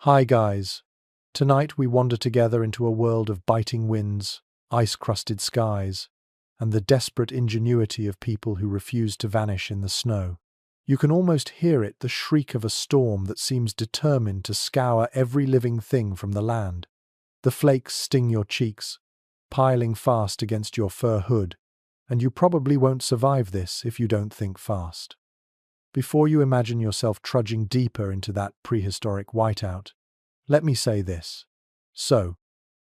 Hi guys. Tonight we wander together into a world of biting winds, ice-crusted skies, and the desperate ingenuity of people who refuse to vanish in the snow. You can almost hear it, the shriek of a storm that seems determined to scour every living thing from the land. The flakes sting your cheeks, piling fast against your fur hood, and you probably won't survive this if you don't think fast. Before you imagine yourself trudging deeper into that prehistoric whiteout, let me say this. So,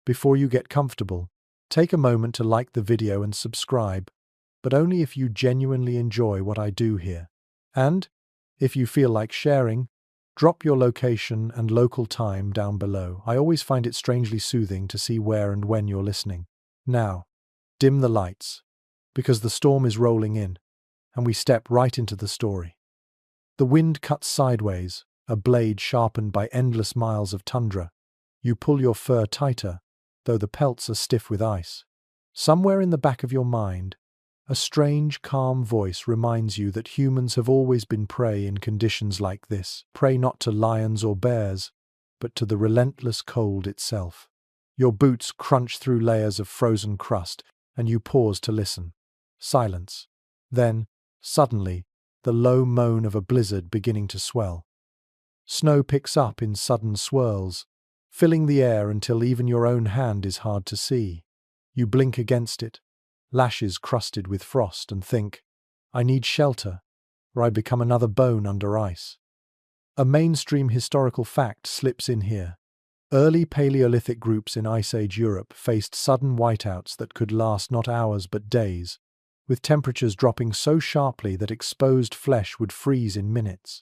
before you get comfortable, take a moment to like the video and subscribe, but only if you genuinely enjoy what I do here. And, if you feel like sharing, drop your location and local time down below. I always find it strangely soothing to see where and when you're listening. Now, dim the lights, because the storm is rolling in, and we step right into the story. The wind cuts sideways, a blade sharpened by endless miles of tundra. You pull your fur tighter, though the pelts are stiff with ice. Somewhere in the back of your mind, a strange, calm voice reminds you that humans have always been prey in conditions like this, prey not to lions or bears, but to the relentless cold itself. Your boots crunch through layers of frozen crust, and you pause to listen. Silence. Then, suddenly, the low moan of a blizzard beginning to swell. Snow picks up in sudden swirls, filling the air until even your own hand is hard to see. You blink against it, lashes crusted with frost, and think, I need shelter, or I become another bone under ice. A mainstream historical fact slips in here. Early Paleolithic groups in Ice Age Europe faced sudden whiteouts that could last not hours but days, with temperatures dropping so sharply that exposed flesh would freeze in minutes.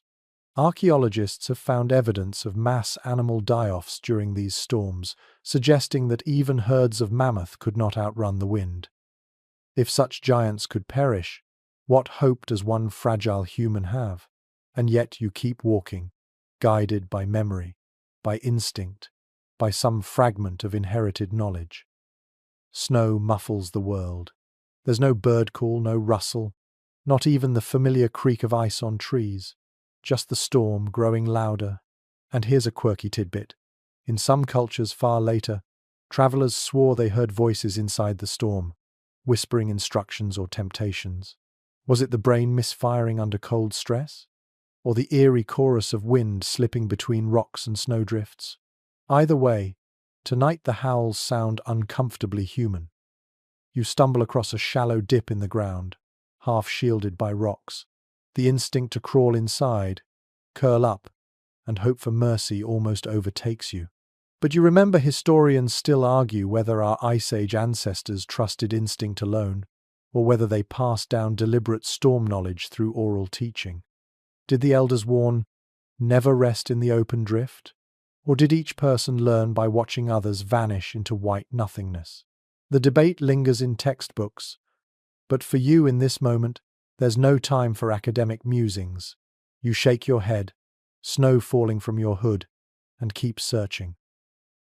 Archaeologists have found evidence of mass animal die-offs during these storms, suggesting that even herds of mammoth could not outrun the wind. If such giants could perish, what hope does one fragile human have? And yet you keep walking, guided by memory, by instinct, by some fragment of inherited knowledge. Snow muffles the world. There's no bird call, no rustle, not even the familiar creak of ice on trees. Just the storm growing louder. And here's a quirky tidbit. In some cultures far later, travelers swore they heard voices inside the storm, whispering instructions or temptations. Was it the brain misfiring under cold stress? Or the eerie chorus of wind slipping between rocks and snowdrifts? Either way, tonight the howls sound uncomfortably human. You stumble across a shallow dip in the ground, half shielded by rocks. The instinct to crawl inside, curl up, and hope for mercy almost overtakes you. But you remember historians still argue whether our Ice Age ancestors trusted instinct alone, or whether they passed down deliberate storm knowledge through oral teaching. Did the elders warn, never rest in the open drift? Or did each person learn by watching others vanish into white nothingness? The debate lingers in textbooks, but for you in this moment, there's no time for academic musings. You shake your head, snow falling from your hood, and keep searching.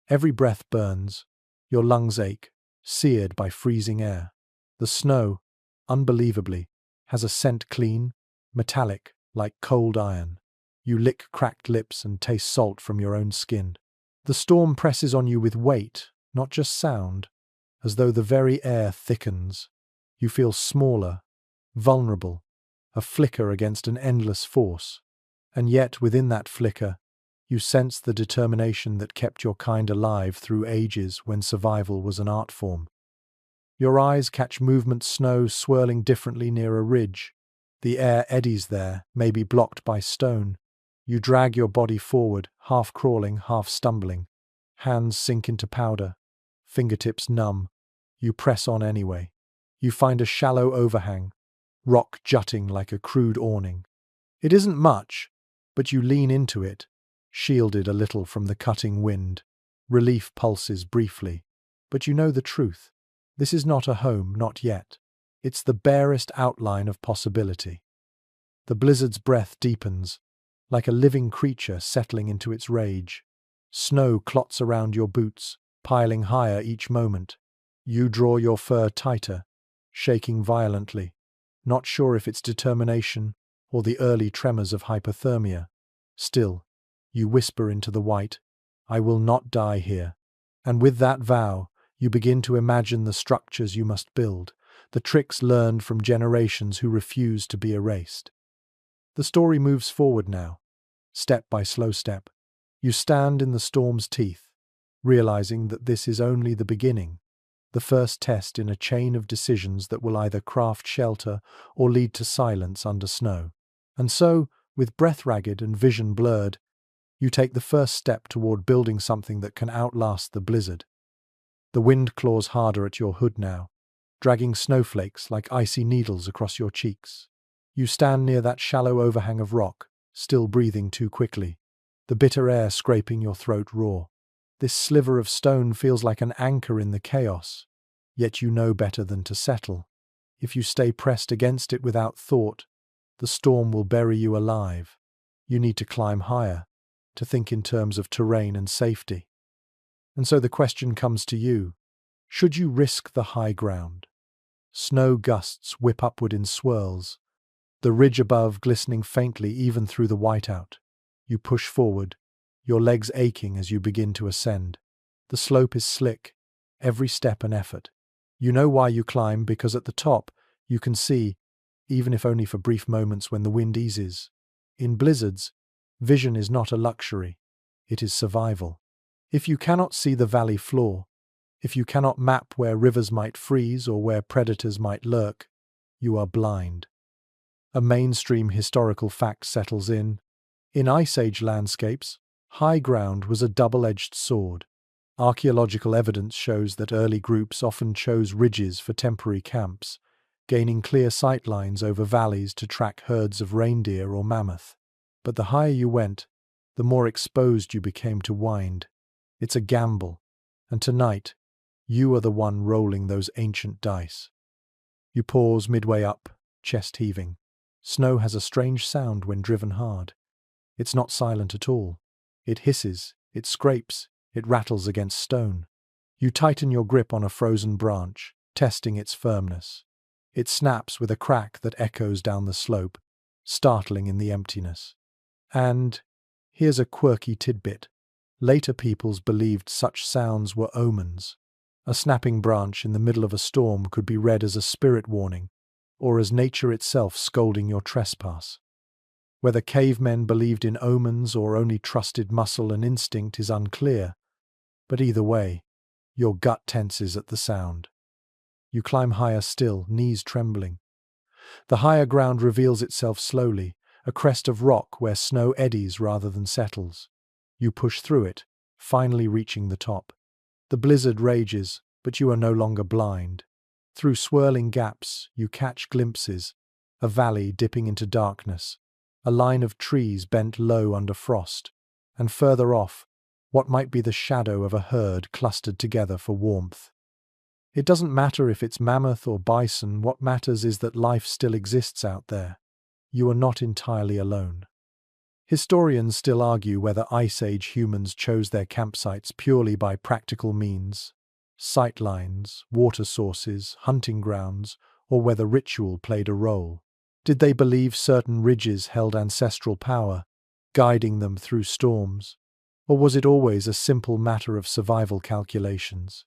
Every breath burns, your lungs ache, seared by freezing air. The snow, unbelievably, has a scent clean, metallic, like cold iron. You lick cracked lips and taste salt from your own skin. The storm presses on you with weight, not just sound, as though the very air thickens. You feel smaller, vulnerable, a flicker against an endless force. And yet, within that flicker, you sense the determination that kept your kind alive through ages when survival was an art form. Your eyes catch movement, snow swirling differently near a ridge. The air eddies there, maybe blocked by stone. You drag your body forward, half crawling, half stumbling. Hands sink into powder, fingertips numb. You press on anyway. You find a shallow overhang, rock jutting like a crude awning. It isn't much, but you lean into it, shielded a little from the cutting wind. Relief pulses briefly, but you know the truth. This is not a home, not yet. It's the barest outline of possibility. The blizzard's breath deepens, like a living creature settling into its rage. Snow clots around your boots, piling higher each moment. You draw your fur tighter, shaking violently, not sure if it's determination or the early tremors of hypothermia. Still, you whisper into the white, I will not die here. And with that vow, you begin to imagine the structures you must build, the tricks learned from generations who refuse to be erased. The story moves forward now, step by slow step. You stand in the storm's teeth, realizing that this is only the beginning, the first test in a chain of decisions that will either craft shelter or lead to silence under snow. And so, with breath ragged and vision blurred, you take the first step toward building something that can outlast the blizzard. The wind claws harder at your hood now, dragging snowflakes like icy needles across your cheeks. You stand near that shallow overhang of rock, still breathing too quickly, the bitter air scraping your throat raw. This sliver of stone feels like an anchor in the chaos, yet you know better than to settle. If you stay pressed against it without thought, the storm will bury you alive. You need to climb higher, to think in terms of terrain and safety. And so the question comes to you, should you risk the high ground? Snow gusts whip upward in swirls, the ridge above glistening faintly even through the whiteout. You push forward, your legs aching as you begin to ascend. The slope is slick, every step an effort. You know why you climb, because at the top you can see, even if only for brief moments when the wind eases. In blizzards, vision is not a luxury, it is survival. If you cannot see the valley floor, if you cannot map where rivers might freeze or where predators might lurk, you are blind. A mainstream historical fact settles in. In Ice Age landscapes, high ground was a double-edged sword. Archaeological evidence shows that early groups often chose ridges for temporary camps, gaining clear sightlines over valleys to track herds of reindeer or mammoth. But the higher you went, the more exposed you became to wind. It's a gamble, and tonight, you are the one rolling those ancient dice. You pause midway up, chest heaving. Snow has a strange sound when driven hard. It's not silent at all. It hisses, it scrapes, it rattles against stone. You tighten your grip on a frozen branch, testing its firmness. It snaps with a crack that echoes down the slope, startling in the emptiness. And here's a quirky tidbit. Later peoples believed such sounds were omens. A snapping branch in the middle of a storm could be read as a spirit warning, or as nature itself scolding your trespass. Whether cavemen believed in omens or only trusted muscle and instinct is unclear, but either way, your gut tenses at the sound. You climb higher still, knees trembling. The higher ground reveals itself slowly, a crest of rock where snow eddies rather than settles. You push through it, finally reaching the top. The blizzard rages, but you are no longer blind. Through swirling gaps, you catch glimpses, a valley dipping into darkness, a line of trees bent low under frost, and further off, what might be the shadow of a herd clustered together for warmth. It doesn't matter if it's mammoth or bison, what matters is that life still exists out there. You are not entirely alone. Historians still argue whether Ice Age humans chose their campsites purely by practical means, sightlines, water sources, hunting grounds, or whether ritual played a role. Did they believe certain ridges held ancestral power, guiding them through storms? Or was it always a simple matter of survival calculations?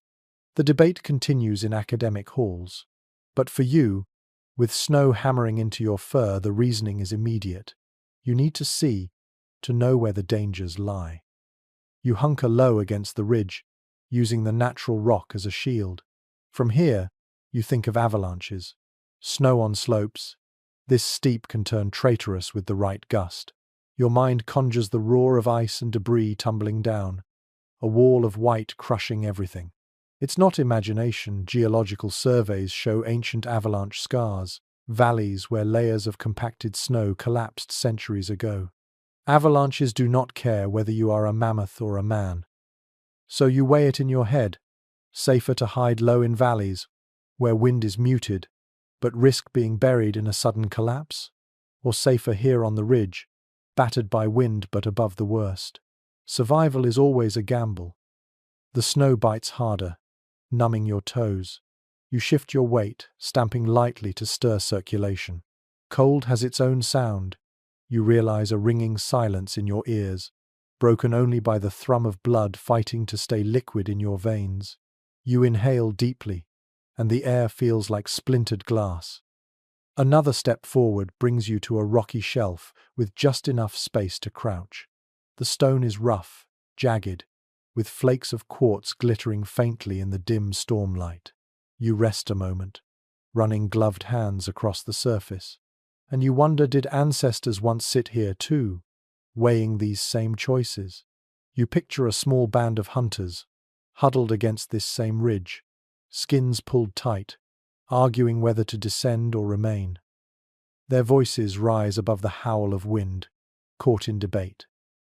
The debate continues in academic halls. But for you, with snow hammering into your fur, the reasoning is immediate. You need to see, to know where the dangers lie. You hunker low against the ridge, using the natural rock as a shield. From here, you think of avalanches. Snow on slopes. This steep can turn traitorous with the right gust. Your mind conjures the roar of ice and debris tumbling down, a wall of white crushing everything. It's not imagination. Geological surveys show ancient avalanche scars, valleys where layers of compacted snow collapsed centuries ago. Avalanches do not care whether you are a mammoth or a man. So you weigh it in your head. Safer to hide low in valleys, where wind is muted, but risk being buried in a sudden collapse? Or safer here on the ridge, battered by wind but above the worst? Survival is always a gamble. The snow bites harder, numbing your toes. You shift your weight, stamping lightly to stir circulation. Cold has its own sound. You realize a ringing silence in your ears, broken only by the thrum of blood fighting to stay liquid in your veins. You inhale deeply, and the air feels like splintered glass. Another step forward brings you to a rocky shelf with just enough space to crouch. The stone is rough, jagged, with flakes of quartz glittering faintly in the dim stormlight. You rest a moment, running gloved hands across the surface, and you wonder, did ancestors once sit here too, weighing these same choices? You picture a small band of hunters, huddled against this same ridge, skins pulled tight, arguing whether to descend or remain. Their voices rise above the howl of wind, caught in debate.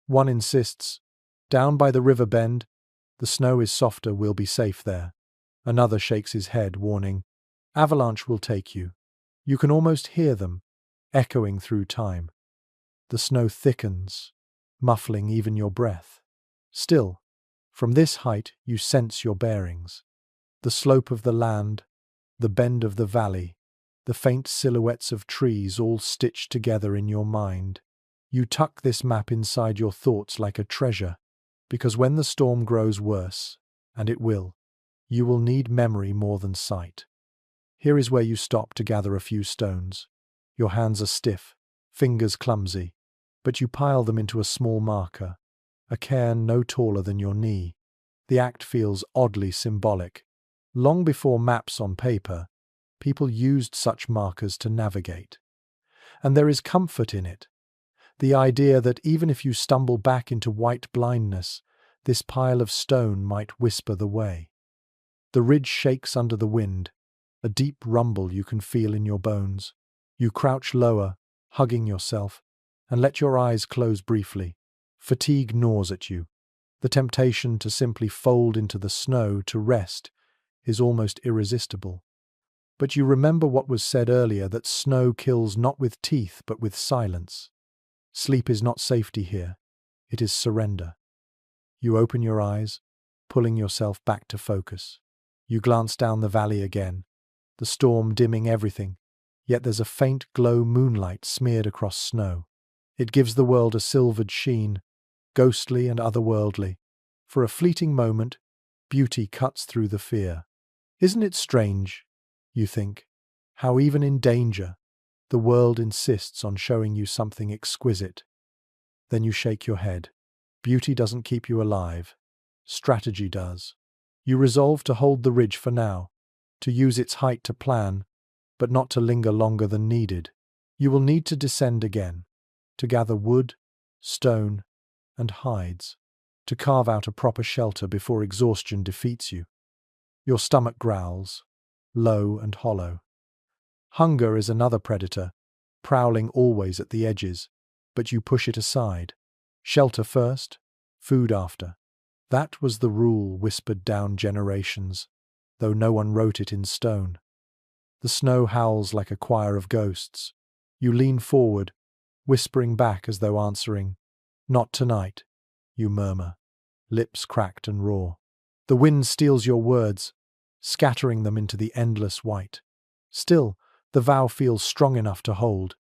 One insists, "Down by the river bend, the snow is softer, we'll be safe there." Another shakes his head, warning, "Avalanche will take you." You can almost hear them, echoing through time. The snow thickens, muffling even your breath. Still, from this height you sense your bearings. The slope of the land, the bend of the valley, the faint silhouettes of trees all stitched together in your mind. You tuck this map inside your thoughts like a treasure, because when the storm grows worse, and it will, you will need memory more than sight. Here is where you stop to gather a few stones. Your hands are stiff, fingers clumsy, but you pile them into a small marker, a cairn no taller than your knee. The act feels oddly symbolic. Long before maps on paper, people used such markers to navigate. And there is comfort in it. The idea that even if you stumble back into white blindness, this pile of stone might whisper the way. The ridge shakes under the wind, a deep rumble you can feel in your bones. You crouch lower, hugging yourself, and let your eyes close briefly. Fatigue gnaws at you. The temptation to simply fold into the snow to rest is almost irresistible. But you remember what was said earlier, that snow kills not with teeth but with silence. Sleep is not safety here, it is surrender. You open your eyes, pulling yourself back to focus. You glance down the valley again, the storm dimming everything, yet there's a faint glow moonlight smeared across snow. It gives the world a silvered sheen, ghostly and otherworldly. For a fleeting moment, beauty cuts through the fear. Isn't it strange, you think, how even in danger, the world insists on showing you something exquisite? Then you shake your head. Beauty doesn't keep you alive. Strategy does. You resolve to hold the ridge for now, to use its height to plan, but not to linger longer than needed. You will need to descend again, to gather wood, stone, and hides, to carve out a proper shelter before exhaustion defeats you. Your stomach growls, low and hollow. Hunger is another predator, prowling always at the edges, but you push it aside. Shelter first, food after. That was the rule whispered down generations, though no one wrote it in stone. The snow howls like a choir of ghosts. You lean forward, whispering back as though answering, "Not tonight," you murmur, lips cracked and raw. The wind steals your words, scattering them into the endless white. Still, the vow feels strong enough to hold.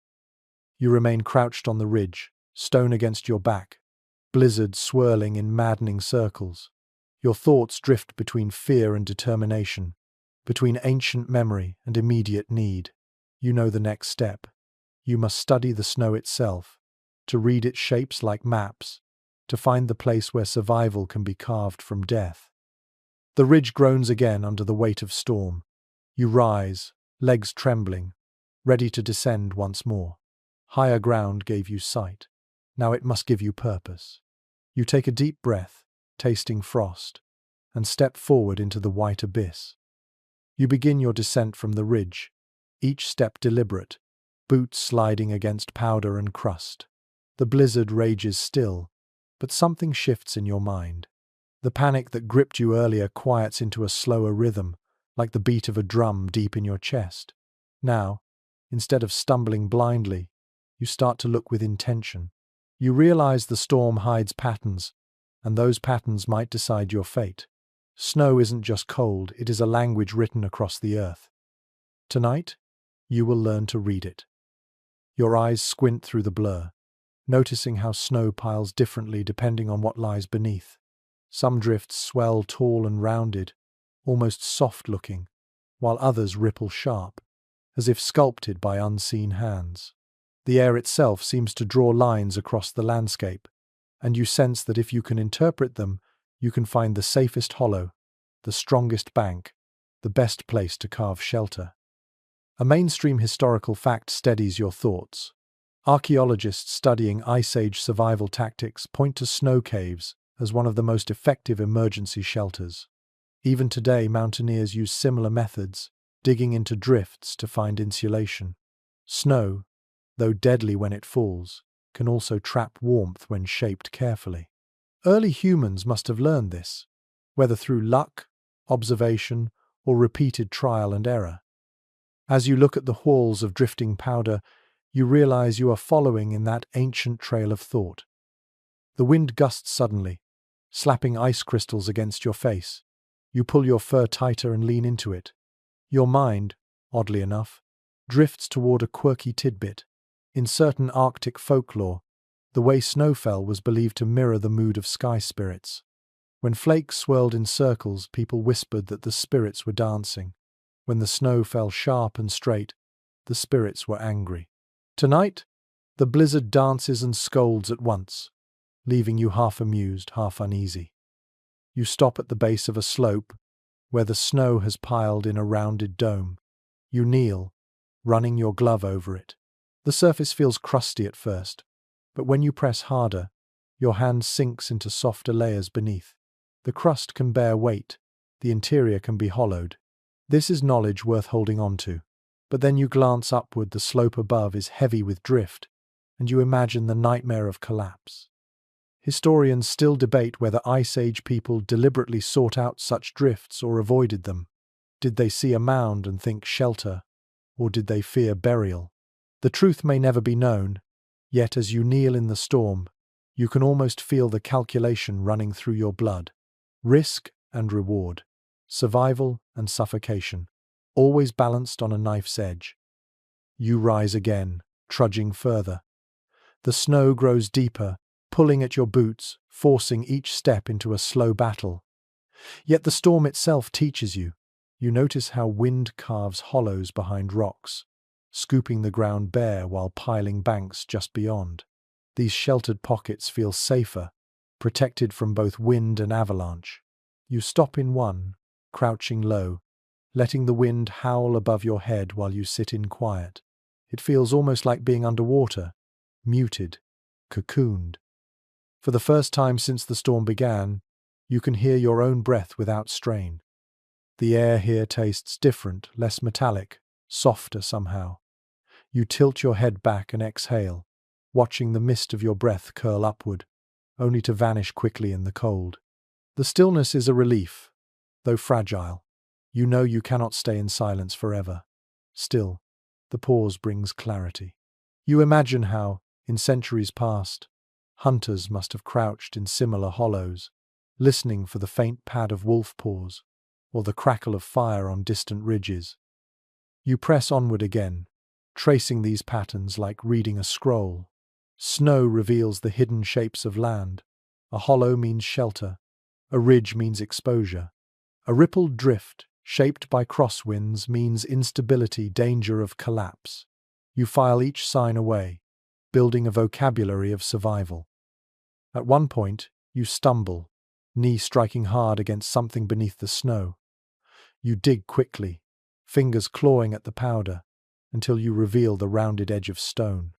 You remain crouched on the ridge, stone against your back, blizzard swirling in maddening circles. Your thoughts drift between fear and determination, between ancient memory and immediate need. You know the next step. You must study the snow itself, to read its shapes like maps, to find the place where survival can be carved from death. The ridge groans again under the weight of storm. You rise, legs trembling, ready to descend once more. Higher ground gave you sight. Now it must give you purpose. You take a deep breath, tasting frost, and step forward into the white abyss. You begin your descent from the ridge, each step deliberate, boots sliding against powder and crust. The blizzard rages still, but something shifts in your mind. The panic that gripped you earlier quiets into a slower rhythm, like the beat of a drum deep in your chest. Now, instead of stumbling blindly, you start to look with intention. You realize the storm hides patterns, and those patterns might decide your fate. Snow isn't just cold, it is a language written across the earth. Tonight, you will learn to read it. Your eyes squint through the blur, noticing how snow piles differently depending on what lies beneath. Some drifts swell tall and rounded, almost soft-looking, while others ripple sharp, as if sculpted by unseen hands. The air itself seems to draw lines across the landscape, and you sense that if you can interpret them, you can find the safest hollow, the strongest bank, the best place to carve shelter. A mainstream historical fact steadies your thoughts. Archaeologists studying Ice Age survival tactics point to snow caves as one of the most effective emergency shelters. Even today, mountaineers use similar methods, digging into drifts to find insulation. Snow, though deadly when it falls, can also trap warmth when shaped carefully. Early humans must have learned this, whether through luck, observation, or repeated trial and error. As you look at the walls of drifting powder, you realize you are following in that ancient trail of thought. The wind gusts suddenly, slapping ice crystals against your face. You pull your fur tighter and lean into it. Your mind, oddly enough, drifts toward a quirky tidbit. In certain Arctic folklore, the way snow fell was believed to mirror the mood of sky spirits. When flakes swirled in circles, people whispered that the spirits were dancing. When the snow fell sharp and straight, the spirits were angry. Tonight, the blizzard dances and scolds at once, leaving you half amused, half uneasy. You stop at the base of a slope, where the snow has piled in a rounded dome. You kneel, running your glove over it. The surface feels crusty at first, but when you press harder, your hand sinks into softer layers beneath. The crust can bear weight, the interior can be hollowed. This is knowledge worth holding on to. But then you glance upward, the slope above is heavy with drift, and you imagine the nightmare of collapse. Historians still debate whether Ice Age people deliberately sought out such drifts or avoided them. Did they see a mound and think shelter, or did they fear burial? The truth may never be known, yet as you kneel in the storm, you can almost feel the calculation running through your blood. Risk and reward, survival and suffocation, always balanced on a knife's edge. You rise again, trudging further. The snow grows deeper, pulling at your boots, forcing each step into a slow battle. Yet the storm itself teaches you. You notice how wind carves hollows behind rocks, scooping the ground bare while piling banks just beyond. These sheltered pockets feel safer, protected from both wind and avalanche. You stop in one, crouching low, letting the wind howl above your head while you sit in quiet. It feels almost like being underwater, muted, cocooned. For the first time since the storm began, you can hear your own breath without strain. The air here tastes different, less metallic, softer somehow. You tilt your head back and exhale, watching the mist of your breath curl upward, only to vanish quickly in the cold. The stillness is a relief, though fragile. You know you cannot stay in silence forever. Still, the pause brings clarity. You imagine how, in centuries past, hunters must have crouched in similar hollows, listening for the faint pad of wolf paws or the crackle of fire on distant ridges. You press onward again, tracing these patterns like reading a scroll. Snow reveals the hidden shapes of land. A hollow means shelter. A ridge means exposure. A rippled drift, shaped by crosswinds, means instability, danger of collapse. You file each sign away, building a vocabulary of survival. At one point, you stumble, knee striking hard against something beneath the snow. You dig quickly, fingers clawing at the powder, until you reveal the rounded edge of stone.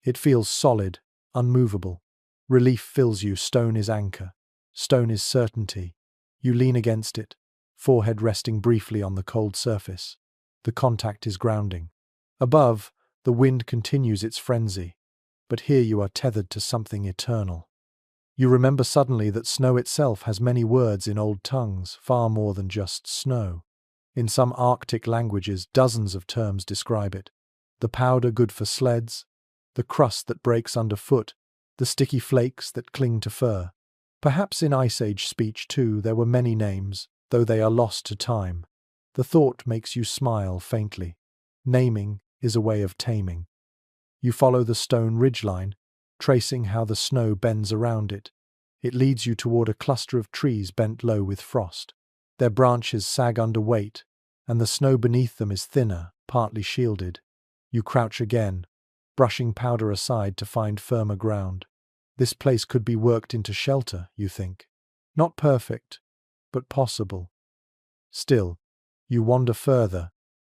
It feels solid, unmovable. Relief fills you. Stone is anchor. Stone is certainty. You lean against it, forehead resting briefly on the cold surface. The contact is grounding. Above, the wind continues its frenzy, but here you are tethered to something eternal. You remember suddenly that snow itself has many words in old tongues, far more than just snow. In some Arctic languages, dozens of terms describe it. The powder good for sleds, the crust that breaks underfoot, the sticky flakes that cling to fur. Perhaps in Ice Age speech, too, there were many names, though they are lost to time. The thought makes you smile faintly. Naming is a way of taming. You follow the stone ridgeline, tracing how the snow bends around it. It leads you toward a cluster of trees bent low with frost. Their branches sag under weight, and the snow beneath them is thinner, partly shielded. You crouch again, brushing powder aside to find firmer ground. This place could be worked into shelter, you think. Not perfect, but possible. Still, you wander further,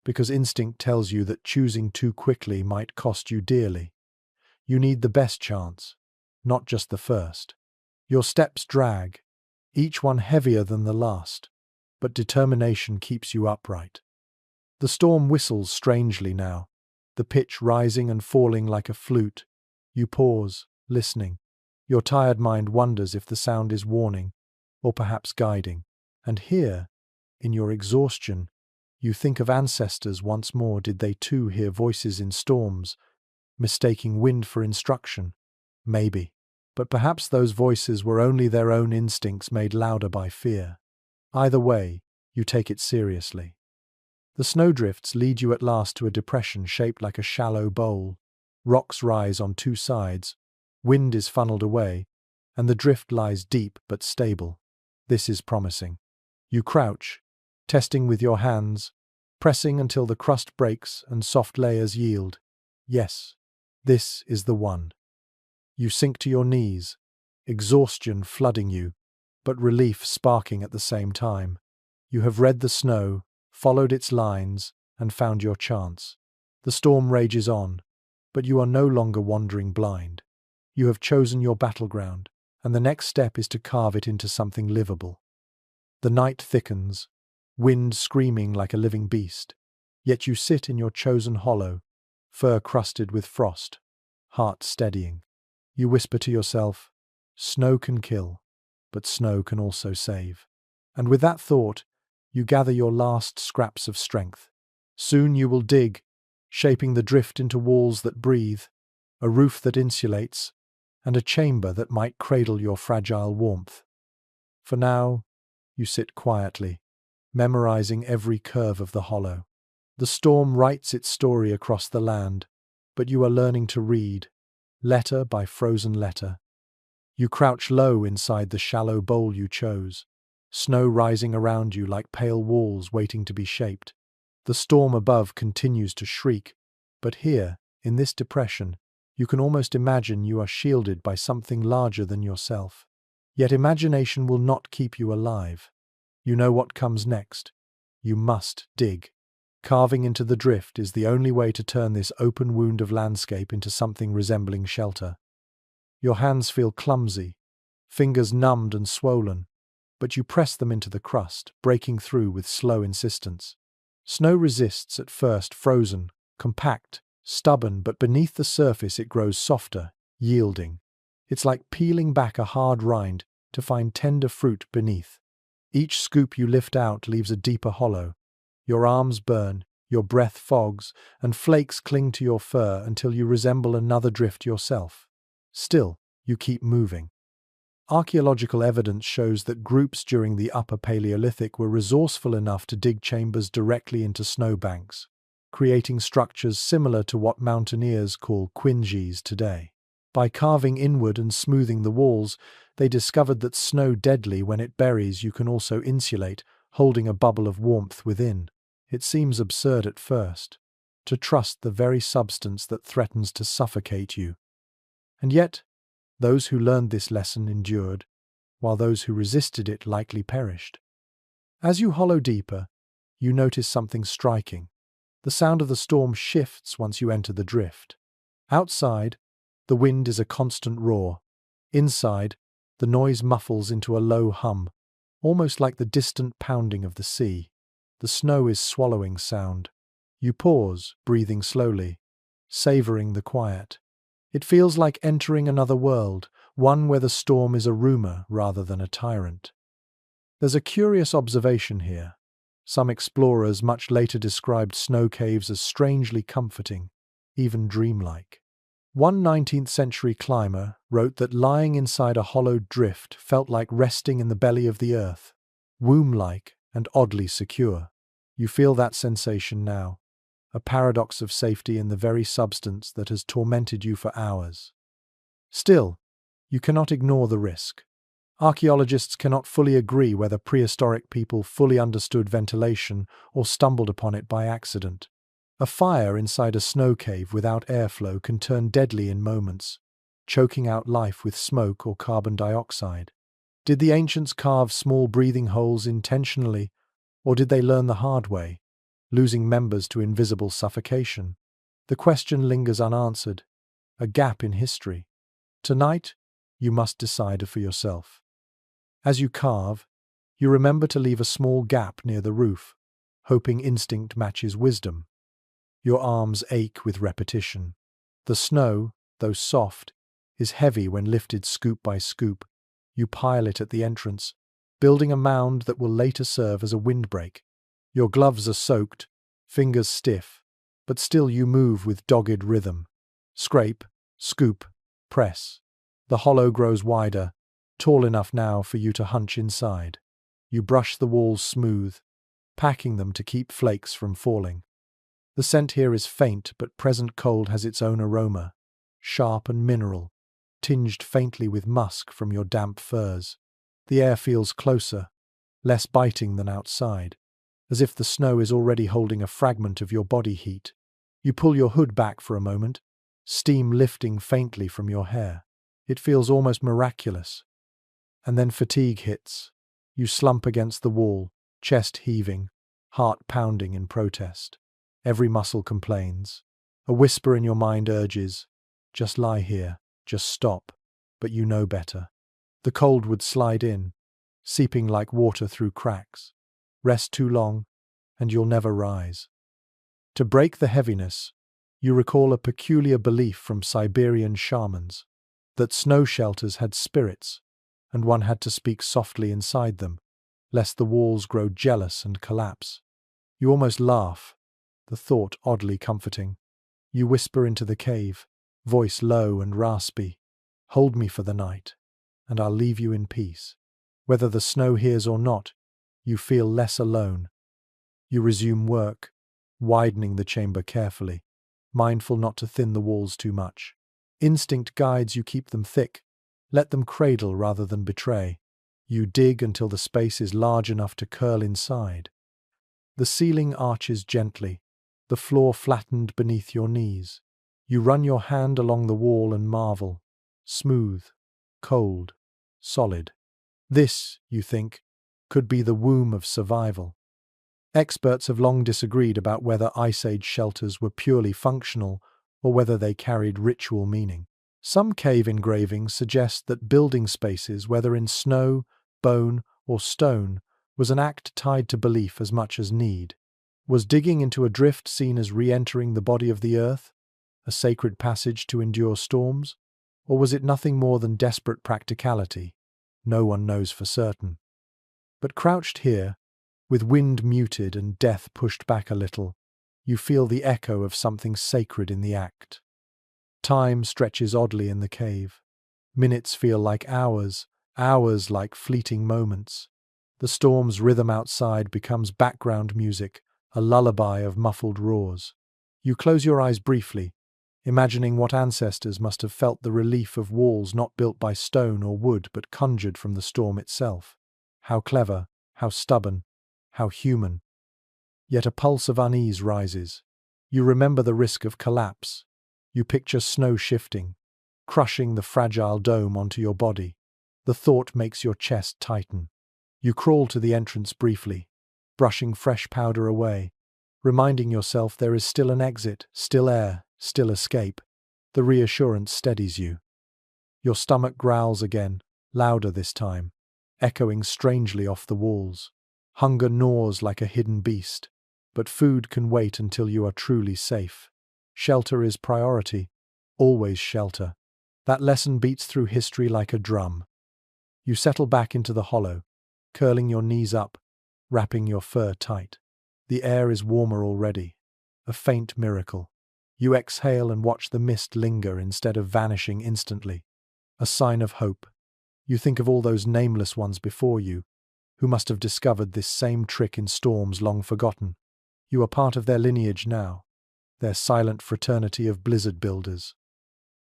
because instinct tells you that choosing too quickly might cost you dearly. You need the best chance, not just the first. Your steps drag, each one heavier than the last, but determination keeps you upright. The storm whistles strangely now, the pitch rising and falling like a flute. You pause, listening. Your tired mind wonders if the sound is warning, or perhaps guiding. And here, in your exhaustion, you think of ancestors once more. Did they too hear voices in storms, mistaking wind for instruction? Maybe. But perhaps those voices were only their own instincts made louder by fear. Either way, you take it seriously. The snowdrifts lead you at last to a depression shaped like a shallow bowl. Rocks rise on two sides, wind is funneled away, and the drift lies deep but stable. This is promising. You crouch, testing with your hands, pressing until the crust breaks and soft layers yield. Yes, this is the one. You sink to your knees, exhaustion flooding you, but relief sparking at the same time. You have read the snow, followed its lines, and found your chance. The storm rages on, but you are no longer wandering blind. You have chosen your battleground, and the next step is to carve it into something livable. The night thickens, wind screaming like a living beast, yet you sit in your chosen hollow, fur crusted with frost, heart steadying. You whisper to yourself, snow can kill, but snow can also save. And with that thought, you gather your last scraps of strength. Soon you will dig, shaping the drift into walls that breathe, a roof that insulates, and a chamber that might cradle your fragile warmth. For now, you sit quietly, memorizing every curve of the hollow. The storm writes its story across the land, but you are learning to read, letter by frozen letter. You crouch low inside the shallow bowl you chose, snow rising around you like pale walls waiting to be shaped. The storm above continues to shriek, but here, in this depression, you can almost imagine you are shielded by something larger than yourself. Yet imagination will not keep you alive. You know what comes next. You must dig. Carving into the drift is the only way to turn this open wound of landscape into something resembling shelter. Your hands feel clumsy, fingers numbed and swollen, but you press them into the crust, breaking through with slow insistence. Snow resists at first, frozen, compact, stubborn, but beneath the surface it grows softer, yielding. It's like peeling back a hard rind to find tender fruit beneath. Each scoop you lift out leaves a deeper hollow. Your arms burn, your breath fogs, and flakes cling to your fur until you resemble another drift yourself. Still, you keep moving. Archaeological evidence shows that groups during the Upper Paleolithic were resourceful enough to dig chambers directly into snowbanks, creating structures similar to what mountaineers call quinges today. By carving inward and smoothing the walls, they discovered that snow deadly when it buries you can also insulate, holding a bubble of warmth within. It seems absurd at first, to trust the very substance that threatens to suffocate you. And yet, those who learned this lesson endured, while those who resisted it likely perished. As you hollow deeper, you notice something striking. The sound of the storm shifts once you enter the drift. Outside, the wind is a constant roar. Inside, the noise muffles into a low hum, almost like the distant pounding of the sea. The snow is swallowing sound. You pause, breathing slowly, savoring the quiet. It feels like entering another world, one where the storm is a rumor rather than a tyrant. There's a curious observation here. Some explorers much later described snow caves as strangely comforting, even dreamlike. One 19th-century climber wrote that lying inside a hollowed drift felt like resting in the belly of the earth, womb-like and oddly secure. You feel that sensation now, a paradox of safety in the very substance that has tormented you for hours. Still, you cannot ignore the risk. Archaeologists cannot fully agree whether prehistoric people fully understood ventilation or stumbled upon it by accident. A fire inside a snow cave without airflow can turn deadly in moments, choking out life with smoke or carbon dioxide. Did the ancients carve small breathing holes intentionally, or did they learn the hard way, losing members to invisible suffocation? The question lingers unanswered, a gap in history. Tonight, you must decide for yourself. As you carve, you remember to leave a small gap near the roof, hoping instinct matches wisdom. Your arms ache with repetition. The snow, though soft, is heavy when lifted scoop by scoop. You pile it at the entrance, building a mound that will later serve as a windbreak. Your gloves are soaked, fingers stiff, but still you move with dogged rhythm. Scrape, scoop, press. The hollow grows wider, tall enough now for you to hunch inside. You brush the walls smooth, packing them to keep flakes from falling. The scent here is faint, but present cold has its own aroma, sharp and mineral, tinged faintly with musk from your damp furs. The air feels closer, less biting than outside, as if the snow is already holding a fragment of your body heat. You pull your hood back for a moment, steam lifting faintly from your hair. It feels almost miraculous. And then fatigue hits. You slump against the wall, chest heaving, heart pounding in protest. Every muscle complains. A whisper in your mind urges, just lie here, just stop, but you know better. The cold would slide in, seeping like water through cracks. Rest too long, and you'll never rise. To break the heaviness, you recall a peculiar belief from Siberian shamans, that snow shelters had spirits, and one had to speak softly inside them, lest the walls grow jealous and collapse. You almost laugh, the thought oddly comforting. You whisper into the cave, voice low and raspy, "Hold me for the night, and I'll leave you in peace." Whether the snow hears or not, you feel less alone. You resume work, widening the chamber carefully, mindful not to thin the walls too much. Instinct guides you keep them thick, let them cradle rather than betray. You dig until the space is large enough to curl inside. The ceiling arches gently, the floor flattened beneath your knees. You run your hand along the wall and marvel. Smooth, cold, solid. This, you think, could be the womb of survival. Experts have long disagreed about whether Ice Age shelters were purely functional or whether they carried ritual meaning. Some cave engravings suggest that building spaces, whether in snow, bone, or stone, was an act tied to belief as much as need. Was digging into a drift seen as re-entering the body of the earth, a sacred passage to endure storms? Or was it nothing more than desperate practicality? No one knows for certain. But crouched here, with wind muted and death pushed back a little, you feel the echo of something sacred in the act. Time stretches oddly in the cave. Minutes feel like hours, hours like fleeting moments. The storm's rhythm outside becomes background music, a lullaby of muffled roars. You close your eyes briefly, imagining what ancestors must have felt the relief of walls not built by stone or wood but conjured from the storm itself. How clever, how stubborn, how human. Yet a pulse of unease rises. You remember the risk of collapse. You picture snow shifting, crushing the fragile dome onto your body. The thought makes your chest tighten. You crawl to the entrance briefly, brushing fresh powder away, reminding yourself there is still an exit, still air, still escape. The reassurance steadies you. Your stomach growls again, louder this time, echoing strangely off the walls. Hunger gnaws like a hidden beast, but food can wait until you are truly safe. Shelter is priority, always shelter. That lesson beats through history like a drum. You settle back into the hollow, curling your knees up, wrapping your fur tight. The air is warmer already, a faint miracle. You exhale and watch the mist linger instead of vanishing instantly, a sign of hope. You think of all those nameless ones before you, who must have discovered this same trick in storms long forgotten. You are part of their lineage now, their silent fraternity of blizzard builders.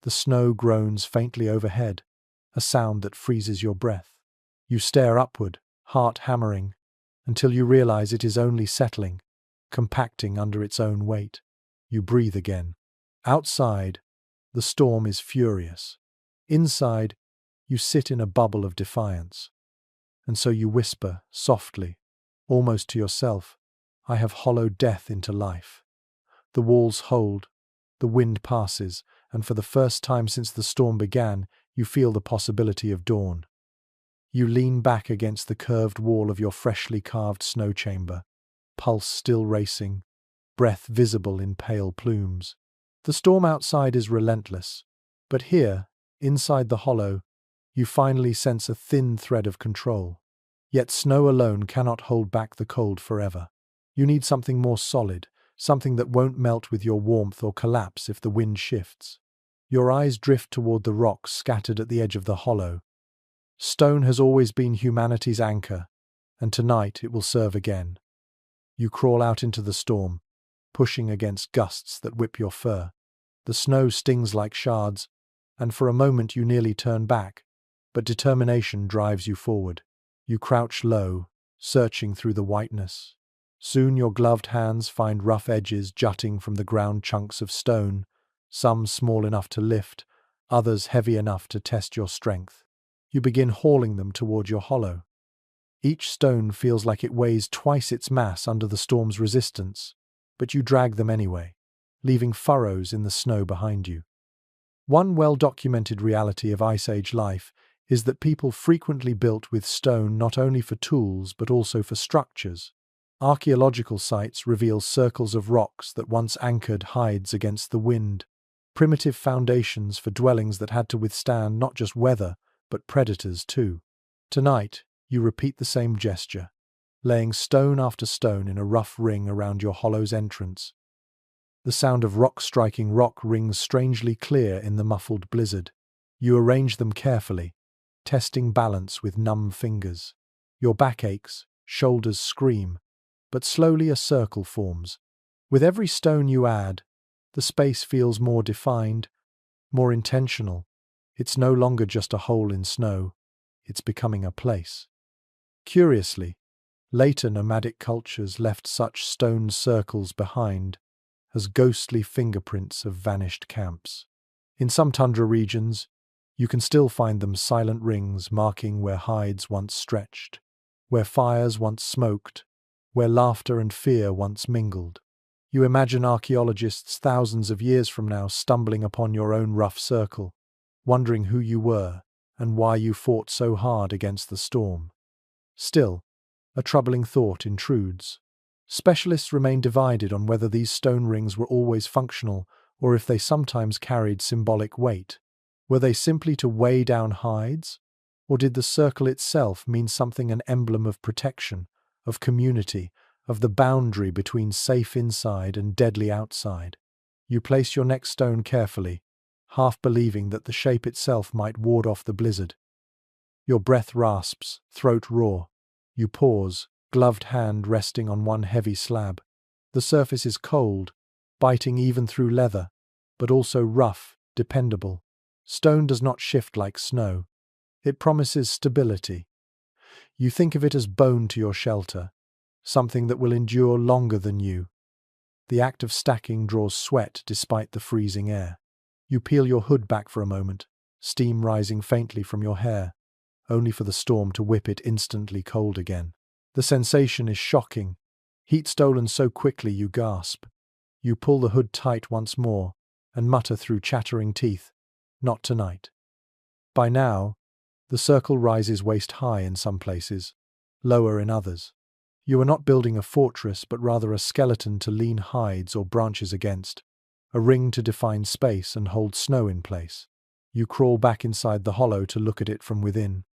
The snow groans faintly overhead, a sound that freezes your breath. You stare upward, heart hammering, until you realize it is only settling, compacting under its own weight. You breathe again. Outside, the storm is furious. Inside, you sit in a bubble of defiance. And so you whisper, softly, almost to yourself, "I have hollowed death into life." The walls hold, the wind passes, and for the first time since the storm began, you feel the possibility of dawn. You lean back against the curved wall of your freshly carved snow chamber, pulse still racing, breath visible in pale plumes. The storm outside is relentless, but here, inside the hollow, you finally sense a thin thread of control. Yet snow alone cannot hold back the cold forever. You need something more solid, something that won't melt with your warmth or collapse if the wind shifts. Your eyes drift toward the rocks scattered at the edge of the hollow. Stone has always been humanity's anchor, and tonight it will serve again. You crawl out into the storm, pushing against gusts that whip your fur. The snow stings like shards, and for a moment you nearly turn back, but determination drives you forward. You crouch low, searching through the whiteness. Soon your gloved hands find rough edges jutting from the ground, chunks of stone, some small enough to lift, others heavy enough to test your strength. You begin hauling them toward your hollow. Each stone feels like it weighs twice its mass under the storm's resistance, but you drag them anyway, leaving furrows in the snow behind you. One well-documented reality of Ice Age life is that people frequently built with stone not only for tools but also for structures. Archaeological sites reveal circles of rocks that once anchored hides against the wind, primitive foundations for dwellings that had to withstand not just weather, but predators too. Tonight, you repeat the same gesture, laying stone after stone in a rough ring around your hollow's entrance. The sound of rock striking rock rings strangely clear in the muffled blizzard. You arrange them carefully, testing balance with numb fingers. Your back aches, shoulders scream, but slowly a circle forms. With every stone you add, the space feels more defined, more intentional. It's no longer just a hole in snow, it's becoming a place. Curiously, later nomadic cultures left such stone circles behind as ghostly fingerprints of vanished camps. In some tundra regions, you can still find them, silent rings marking where hides once stretched, where fires once smoked, where laughter and fear once mingled. You imagine archaeologists thousands of years from now stumbling upon your own rough circle, wondering who you were and why you fought so hard against the storm. Still, a troubling thought intrudes. Specialists remain divided on whether these stone rings were always functional or if they sometimes carried symbolic weight. Were they simply to weigh down hides? Or did the circle itself mean something, an emblem of protection, of community, of the boundary between safe inside and deadly outside? You place your next stone carefully, half believing that the shape itself might ward off the blizzard. Your breath rasps, throat raw. You pause, gloved hand resting on one heavy slab. The surface is cold, biting even through leather, but also rough, dependable. Stone does not shift like snow. It promises stability. You think of it as bone to your shelter, something that will endure longer than you. The act of stacking draws sweat despite the freezing air. You peel your hood back for a moment, steam rising faintly from your hair, only for the storm to whip it instantly cold again. The sensation is shocking, heat stolen so quickly you gasp. You pull the hood tight once more and mutter through chattering teeth, "Not tonight." By now, the circle rises waist-high in some places, lower in others. You are not building a fortress, but rather a skeleton to lean hides or branches against, a ring to define space and hold snow in place. You crawl back inside the hollow to look at it from within.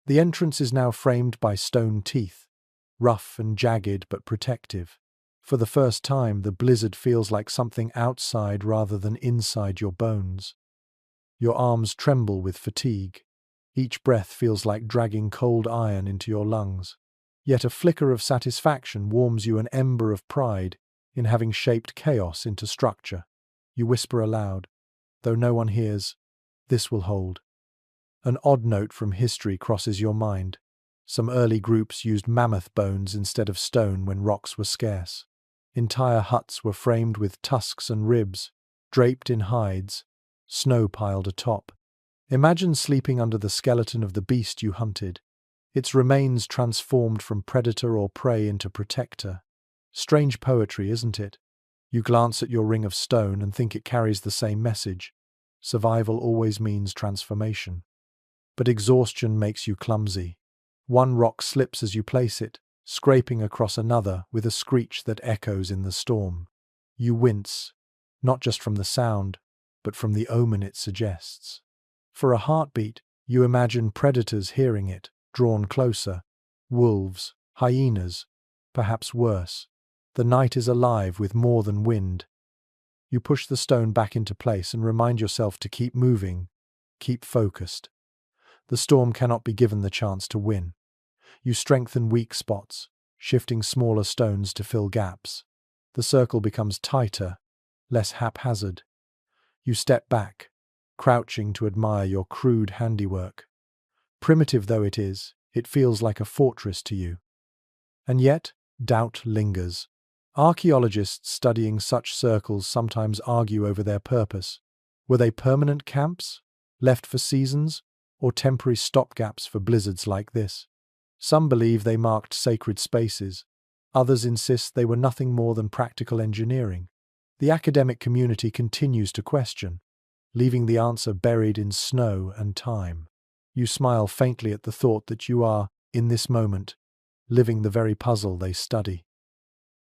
The entrance is now framed by stone teeth, rough and jagged but protective. For the first time, the blizzard feels like something outside rather than inside your bones. Your arms tremble with fatigue. Each breath feels like dragging cold iron into your lungs. Yet a flicker of satisfaction warms you, an ember of pride in having shaped chaos into structure. You whisper aloud, though no one hears, This will hold. An odd note from history crosses your mind. Some early groups used mammoth bones instead of stone when rocks were scarce. Entire huts were framed with tusks and ribs, draped in hides, snow piled atop. Imagine sleeping under the skeleton of the beast you hunted, its remains transformed from predator or prey into protector. Strange poetry, isn't it? You glance at your ring of stone and think it carries the same message. Survival always means transformation. But exhaustion makes you clumsy. One rock slips as you place it, scraping across another with a screech that echoes in the storm. You wince, not just from the sound, but from the omen it suggests. For a heartbeat, you imagine predators hearing it, drawn closer. Wolves, hyenas, perhaps worse. The night is alive with more than wind. You push the stone back into place and remind yourself to keep moving, keep focused. The storm cannot be given the chance to win. You strengthen weak spots, shifting smaller stones to fill gaps. The circle becomes tighter, less haphazard. You step back, crouching to admire your crude handiwork. Primitive though it is, it feels like a fortress to you. And yet, doubt lingers. Archaeologists studying such circles sometimes argue over their purpose. Were they permanent camps, left for seasons, or temporary stopgaps for blizzards like this? Some believe they marked sacred spaces. Others insist they were nothing more than practical engineering. The academic community continues to question, leaving the answer buried in snow and time. You smile faintly at the thought that you are, in this moment, living the very puzzle they study.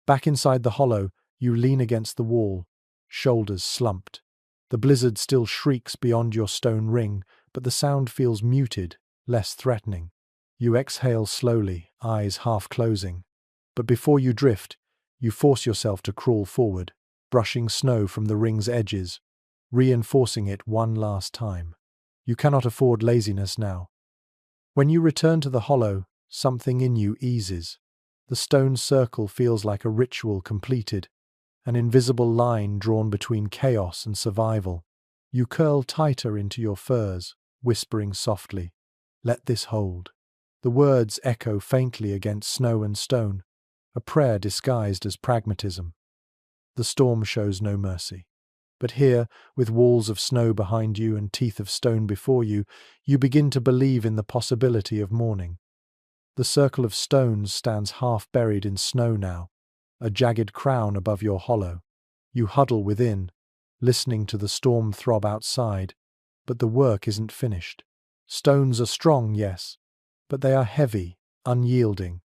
Back inside the hollow, you lean against the wall, shoulders slumped. The blizzard still shrieks beyond your stone ring, but the sound feels muted, less threatening. You exhale slowly, eyes half closing. But before you drift, you force yourself to crawl forward, brushing snow from the ring's edges, reinforcing it one last time. You cannot afford laziness now. When you return to the hollow, something in you eases. The stone circle feels like a ritual completed, an invisible line drawn between chaos and survival. You curl tighter into your furs, whispering softly, "Let this hold." The words echo faintly against snow and stone, a prayer disguised as pragmatism. The storm shows no mercy. But here, with walls of snow behind you and teeth of stone before you, you begin to believe in the possibility of morning. The circle of stones stands half buried in snow now, a jagged crown above your hollow. You huddle within, listening to the storm throb outside, but the work isn't finished. Stones are strong, yes, but they are heavy, unyielding.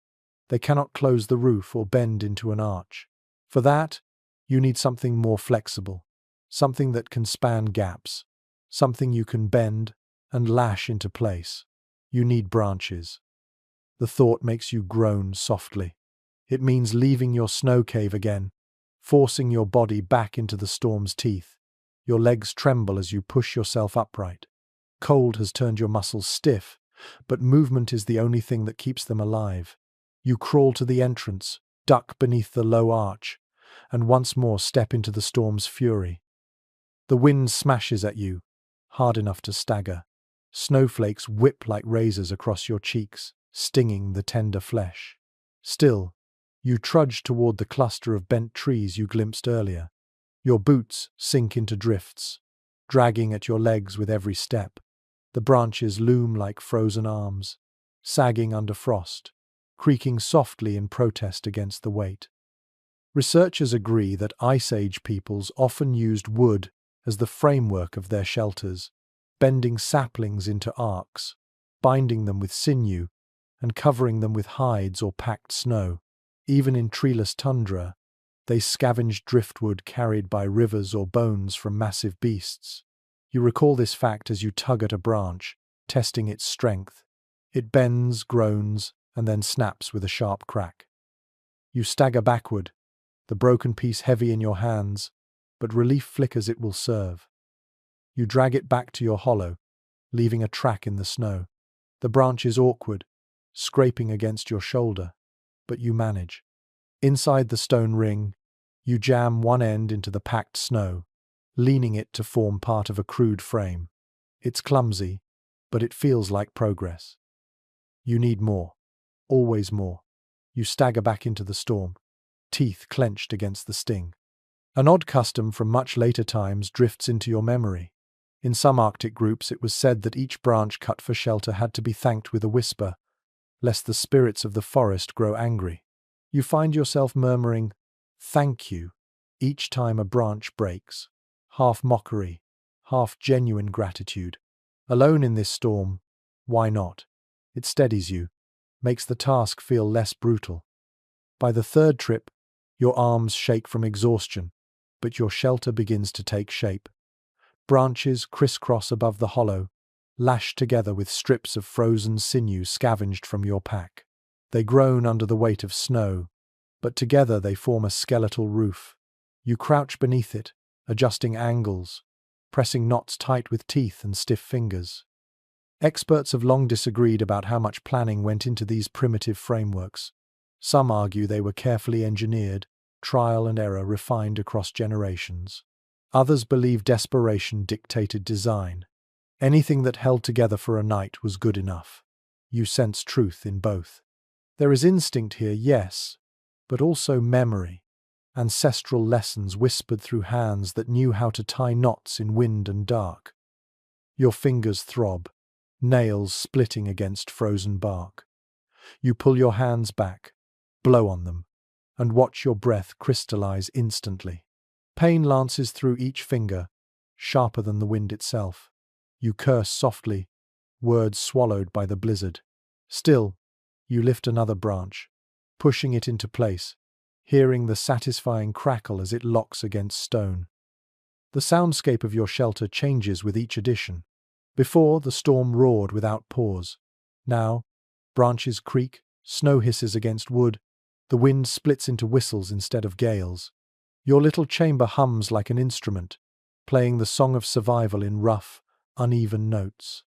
They cannot close the roof or bend into an arch. For that, you need something more flexible, something that can span gaps, something you can bend and lash into place. You need branches. The thought makes you groan softly. It means leaving your snow cave again, forcing your body back into the storm's teeth. Your legs tremble as you push yourself upright. Cold has turned your muscles stiff, but movement is the only thing that keeps them alive. You crawl to the entrance, duck beneath the low arch, and once more step into the storm's fury. The wind smashes at you, hard enough to stagger. Snowflakes whip like razors across your cheeks, stinging the tender flesh. Still, you trudge toward the cluster of bent trees you glimpsed earlier. Your boots sink into drifts, dragging at your legs with every step. The branches loom like frozen arms, sagging under frost, creaking softly in protest against the weight. Researchers agree that Ice Age peoples often used wood as the framework of their shelters, bending saplings into arcs, binding them with sinew, and covering them with hides or packed snow. Even in treeless tundra, they scavenged driftwood carried by rivers or bones from massive beasts. You recall this fact as you tug at a branch, testing its strength. It bends, groans, and then snaps with a sharp crack. You stagger backward, the broken piece heavy in your hands, but relief flickers it will serve. You drag it back to your hollow, leaving a track in the snow. The branch is awkward, scraping against your shoulder, but you manage. Inside the stone ring, you jam one end into the packed snow, leaning it to form part of a crude frame. It's clumsy, but it feels like progress. You need more. Always more. You stagger back into the storm, teeth clenched against the sting. An odd custom from much later times drifts into your memory. In some Arctic groups it was said that each branch cut for shelter had to be thanked with a whisper, lest the spirits of the forest grow angry. You find yourself murmuring, "Thank you," each time a branch breaks. Half mockery, half genuine gratitude. Alone in this storm, why not? It steadies you, makes the task feel less brutal. By the third trip, your arms shake from exhaustion, but your shelter begins to take shape. Branches crisscross above the hollow, lashed together with strips of frozen sinew scavenged from your pack. They groan under the weight of snow, but together they form a skeletal roof. You crouch beneath it, adjusting angles, pressing knots tight with teeth and stiff fingers. Experts have long disagreed about how much planning went into these primitive frameworks. Some argue they were carefully engineered, trial and error refined across generations. Others believe desperation dictated design. Anything that held together for a night was good enough. You sense truth in both. There is instinct here, yes, but also memory, ancestral lessons whispered through hands that knew how to tie knots in wind and dark. Your fingers throb, nails splitting against frozen bark. You pull your hands back, blow on them, and watch your breath crystallize instantly. Pain lances through each finger, sharper than the wind itself. You curse softly, words swallowed by the blizzard. Still, you lift another branch, pushing it into place, hearing the satisfying crackle as it locks against stone. The soundscape of your shelter changes with each addition. Before, the storm roared without pause. Now, branches creak, snow hisses against wood, the wind splits into whistles instead of gales. Your little chamber hums like an instrument, playing the song of survival in rough, uneven notes.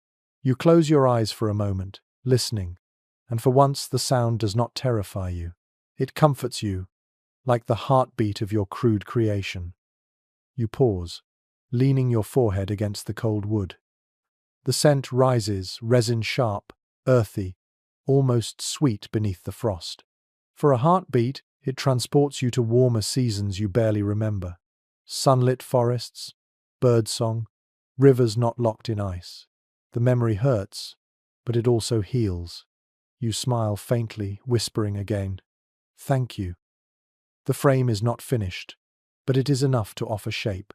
You close your eyes for a moment, listening, and for once the sound does not terrify you. It comforts you, like the heartbeat of your crude creation. You pause, leaning your forehead against the cold wood. The scent rises, resin sharp, earthy, almost sweet beneath the frost. For a heartbeat, it transports you to warmer seasons you barely remember. Sunlit forests, birdsong, rivers not locked in ice. The memory hurts, but it also heals. You smile faintly, whispering again, "Thank you." The frame is not finished, but it is enough to offer shape.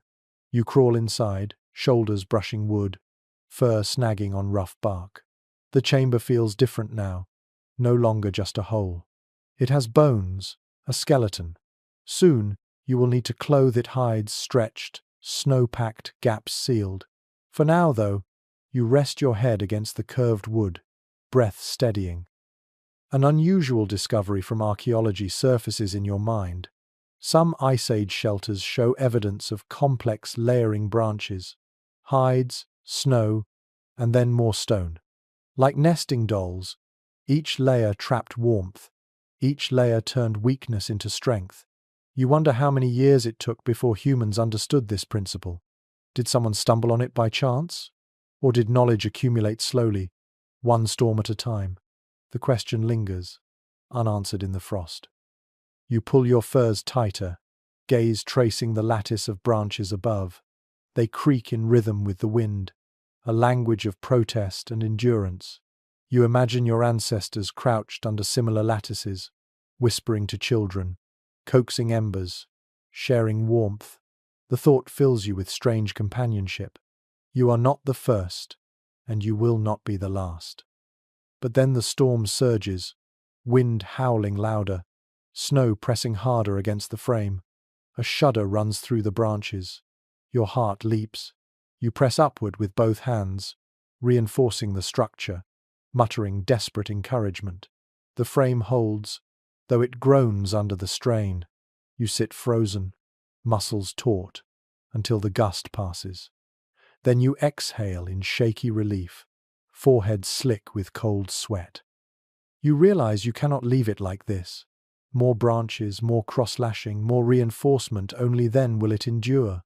You crawl inside, shoulders brushing wood, fur snagging on rough bark. The chamber feels different now, no longer just a hole. It has bones, a skeleton. Soon, you will need to clothe it hides stretched, snow-packed, gaps sealed. For now, though, you rest your head against the curved wood, breath steadying. An unusual discovery from archaeology surfaces in your mind. Some Ice Age shelters show evidence of complex layering branches, hides, snow, and then more stone. Like nesting dolls, each layer trapped warmth, each layer turned weakness into strength. You wonder how many years it took before humans understood this principle. Did someone stumble on it by chance? Or did knowledge accumulate slowly, one storm at a time? The question lingers, unanswered in the frost. You pull your furs tighter, gaze tracing the lattice of branches above. They creak in rhythm with the wind, a language of protest and endurance. You imagine your ancestors crouched under similar lattices, whispering to children, coaxing embers, sharing warmth. The thought fills you with strange companionship. You are not the first, and you will not be the last. But then the storm surges, wind howling louder, snow pressing harder against the frame. A shudder runs through the branches. Your heart leaps. You press upward with both hands, reinforcing the structure, muttering desperate encouragement. The frame holds, though it groans under the strain. You sit frozen, muscles taut, until the gust passes. Then you exhale in shaky relief, forehead slick with cold sweat. You realize you cannot leave it like this. More branches, more cross-lashing, more reinforcement, only then will it endure.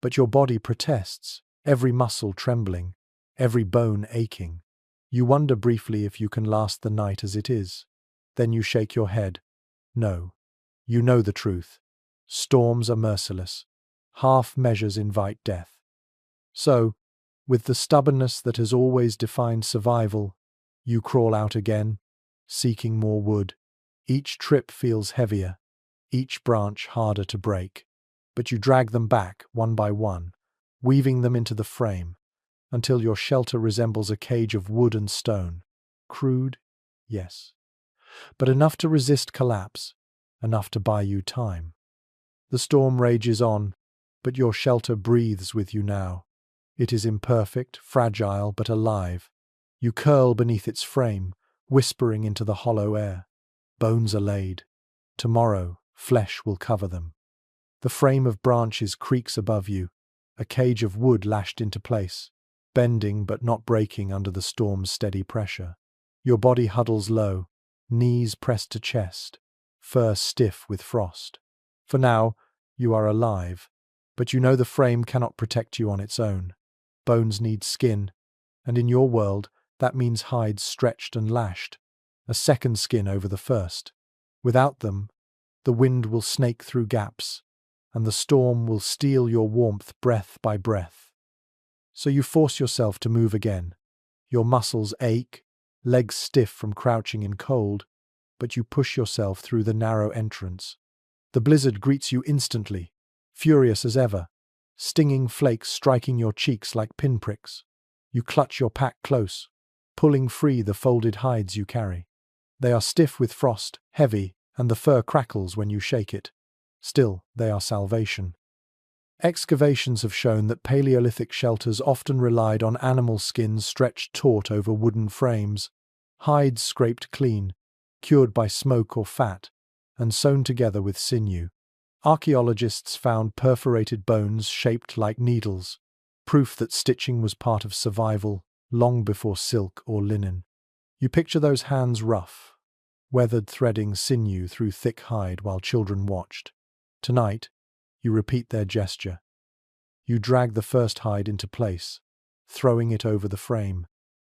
But your body protests, every muscle trembling, every bone aching. You wonder briefly if you can last the night as it is. Then you shake your head. No. You know the truth. Storms are merciless. Half measures invite death. So, with the stubbornness that has always defined survival, you crawl out again, seeking more wood. Each trip feels heavier, each branch harder to break. But you drag them back, one by one, weaving them into the frame, until your shelter resembles a cage of wood and stone. Crude, yes, but enough to resist collapse, enough to buy you time. The storm rages on, but your shelter breathes with you now. It is imperfect, fragile, but alive. You curl beneath its frame, whispering into the hollow air. Bones are laid. Tomorrow, flesh will cover them. The frame of branches creaks above you, a cage of wood lashed into place, bending but not breaking under the storm's steady pressure. Your body huddles low, knees pressed to chest, fur stiff with frost. For now, you are alive, but you know the frame cannot protect you on its own. Bones need skin, and in your world, that means hides stretched and lashed, a second skin over the first. Without them, the wind will snake through gaps, and the storm will steal your warmth breath by breath. So you force yourself to move again. Your muscles ache, legs stiff from crouching in cold, but you push yourself through the narrow entrance. The blizzard greets you instantly, furious as ever, stinging flakes striking your cheeks like pinpricks. You clutch your pack close, pulling free the folded hides you carry. They are stiff with frost, heavy, and the fur crackles when you shake it. Still, they are salvation. Excavations have shown that Paleolithic shelters often relied on animal skins stretched taut over wooden frames, hides scraped clean, cured by smoke or fat, and sewn together with sinew. Archaeologists found perforated bones shaped like needles, proof that stitching was part of survival long before silk or linen. You picture those hands rough, weathered threading sinew through thick hide while children watched. Tonight, you repeat their gesture. You drag the first hide into place, throwing it over the frame.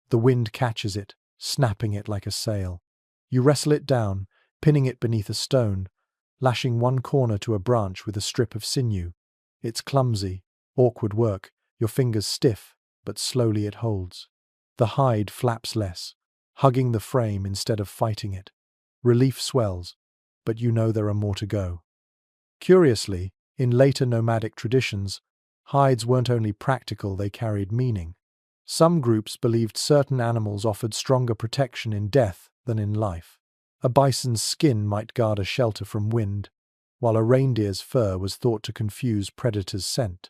The wind catches it, snapping it like a sail. You wrestle it down, pinning it beneath a stone, lashing one corner to a branch with a strip of sinew. It's clumsy, awkward work, your fingers stiff, but slowly it holds. The hide flaps less, hugging the frame instead of fighting it. Relief swells, but you know there are more to go. Curiously, in later nomadic traditions, hides weren't only practical, they carried meaning. Some groups believed certain animals offered stronger protection in death than in life. A bison's skin might guard a shelter from wind, while a reindeer's fur was thought to confuse predators' scent.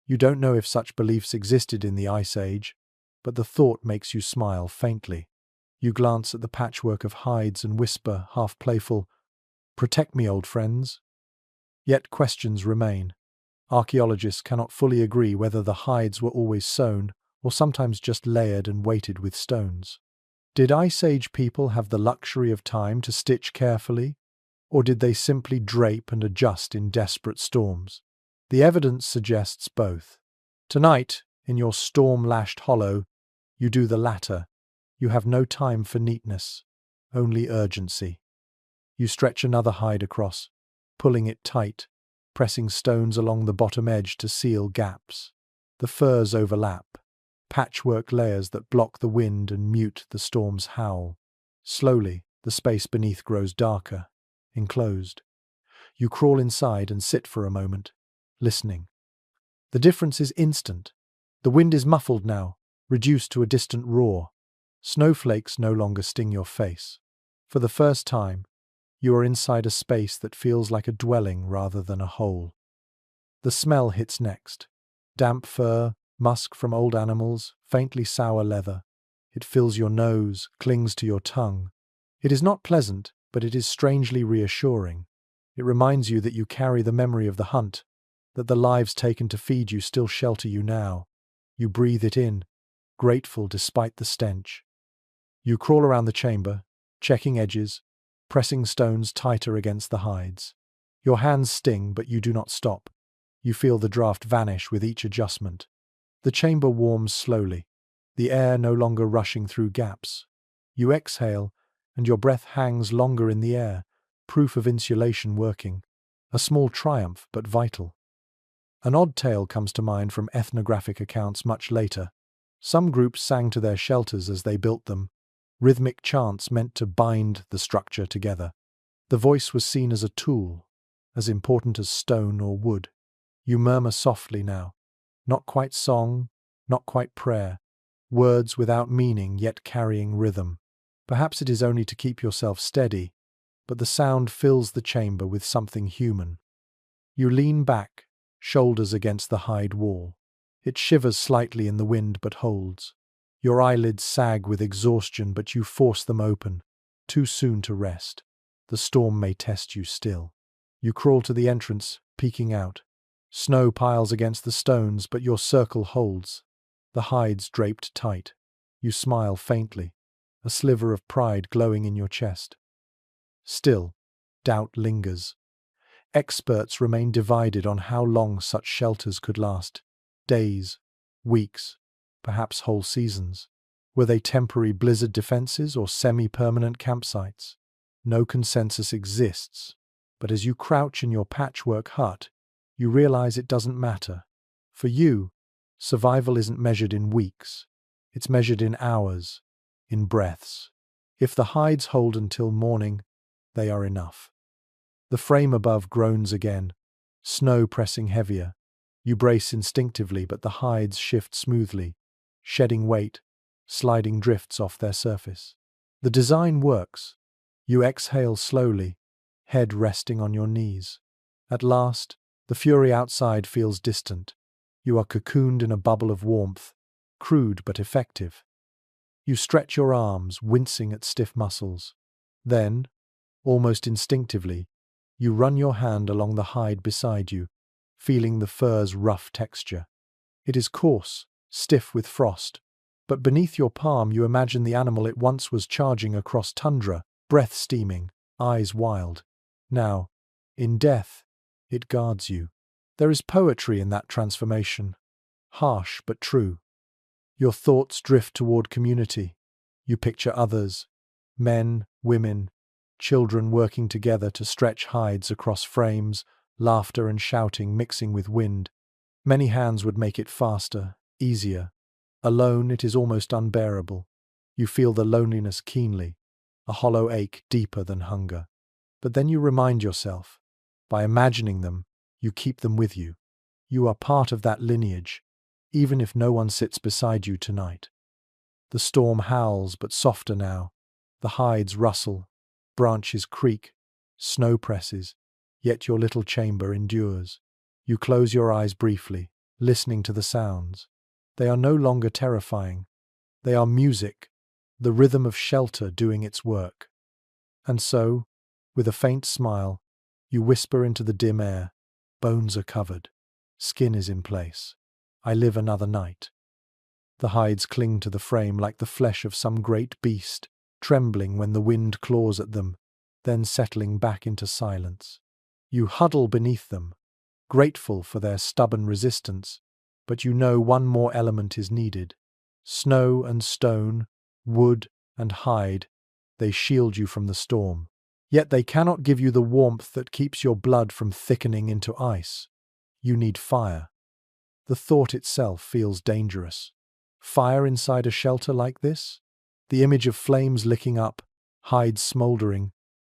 You don't know if such beliefs existed in the Ice Age, but the thought makes you smile faintly. You glance at the patchwork of hides and whisper, half playful, "Protect me, old friends." Yet questions remain. Archaeologists cannot fully agree whether the hides were always sewn or sometimes just layered and weighted with stones. Did Ice Age people have the luxury of time to stitch carefully, or did they simply drape and adjust in desperate storms? The evidence suggests both. Tonight, in your storm-lashed hollow, you do the latter. You have no time for neatness, only urgency. You stretch another hide across, pulling it tight, pressing stones along the bottom edge to seal gaps. The furs overlap, patchwork layers that block the wind and mute the storm's howl. Slowly, the space beneath grows darker, enclosed. You crawl inside and sit for a moment, listening. The difference is instant. The wind is muffled now, reduced to a distant roar. Snowflakes no longer sting your face. For the first time, you are inside a space that feels like a dwelling rather than a hole. The smell hits next. Damp fur, musk from old animals, faintly sour leather. It fills your nose, clings to your tongue. It is not pleasant, but it is strangely reassuring. It reminds you that you carry the memory of the hunt, that the lives taken to feed you still shelter you now. You breathe it in, grateful despite the stench. You crawl around the chamber, checking edges, pressing stones tighter against the hides. Your hands sting, but you do not stop. You feel the draft vanish with each adjustment. The chamber warms slowly. the air no longer rushing through gaps. You exhale, and your breath hangs longer in the air, proof of insulation working. A small triumph, but vital. An odd tale comes to mind from ethnographic accounts much later. Some groups sang to their shelters as they built them, rhythmic chants meant to bind the structure together. The voice was seen as a tool, as important as stone or wood. You murmur softly now, not quite song, not quite prayer, words without meaning yet carrying rhythm. Perhaps it is only to keep yourself steady, but the sound fills the chamber with something human. You lean back, shoulders against the hide wall. It shivers slightly in the wind but holds. Your eyelids sag with exhaustion, but you force them open, too soon to rest. The storm may test you still. You crawl to the entrance, peeking out. Snow piles against the stones, but your circle holds. The hides draped tight. You smile faintly, a sliver of pride glowing in your chest. Still, doubt lingers. Experts remain divided on how long such shelters could last. Days, weeks, perhaps whole seasons. Were they temporary blizzard defenses or semi-permanent campsites? No consensus exists, but as you crouch in your patchwork hut, you realize it doesn't matter. For you, survival isn't measured in weeks. It's measured in hours, in breaths. If the hides hold until morning, they are enough. The frame above groans again, snow pressing heavier. You brace instinctively, but the hides shift smoothly, shedding weight, sliding drifts off their surface. The design works. You exhale slowly, head resting on your knees. At last, the fury outside feels distant. You are cocooned in a bubble of warmth, crude but effective. You stretch your arms, wincing at stiff muscles. Then, almost instinctively, you run your hand along the hide beside you, feeling the fur's rough texture. It is coarse, stiff with frost, but beneath your palm you imagine the animal it once was charging across tundra, breath steaming, eyes wild. Now, in death, it guards you. There is poetry in that transformation, harsh but true. Your thoughts drift toward community. You picture others, men, women, children working together to stretch hides across frames, laughter and shouting mixing with wind. Many hands would make it faster, easier. Alone, it is almost unbearable. You feel the loneliness keenly, a hollow ache deeper than hunger. But then you remind yourself, by imagining them, you keep them with you. You are part of that lineage, even if no one sits beside you tonight. The storm howls, but softer now. The hides rustle, branches creak, snow presses, yet your little chamber endures. You close your eyes briefly, listening to the sounds. They are no longer terrifying. They are music, the rhythm of shelter doing its work. And so, with a faint smile, you whisper into the dim air, "Bones are covered. Skin is in place. I live another night." The hides cling to the frame like the flesh of some great beast, trembling when the wind claws at them, then settling back into silence. You huddle beneath them, grateful for their stubborn resistance, but you know one more element is needed. Snow and stone, wood and hide, they shield you from the storm. Yet they cannot give you the warmth that keeps your blood from thickening into ice. You need fire. The thought itself feels dangerous. Fire inside a shelter like this? The image of flames licking up, hides smoldering,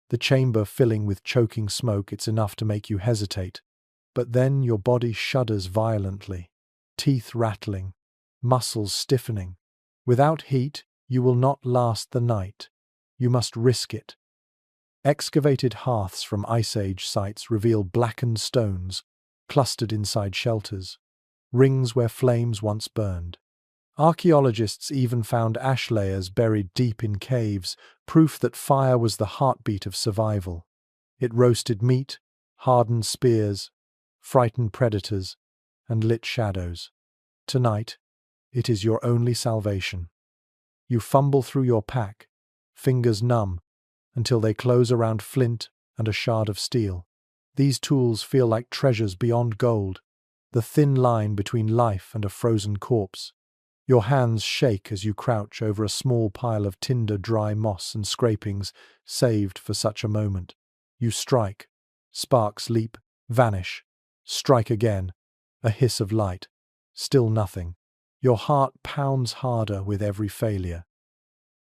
the chamber filling with choking smoke, it's enough to make you hesitate. But then your body shudders violently, teeth rattling, muscles stiffening. Without heat, you will not last the night. You must risk it. Excavated hearths from Ice Age sites reveal blackened stones, clustered inside shelters, rings where flames once burned. Archaeologists even found ash layers buried deep in caves, proof that fire was the heartbeat of survival. It roasted meat, hardened spears, frightened predators, and lit shadows. Tonight, it is your only salvation. You fumble through your pack, fingers numb, until they close around flint and a shard of steel. These tools feel like treasures beyond gold, the thin line between life and a frozen corpse. Your hands shake as you crouch over a small pile of tinder, dry moss and scrapings saved for such a moment. You strike. Sparks leap, vanish. Strike again. A hiss of light. Still nothing. Your heart pounds harder with every failure.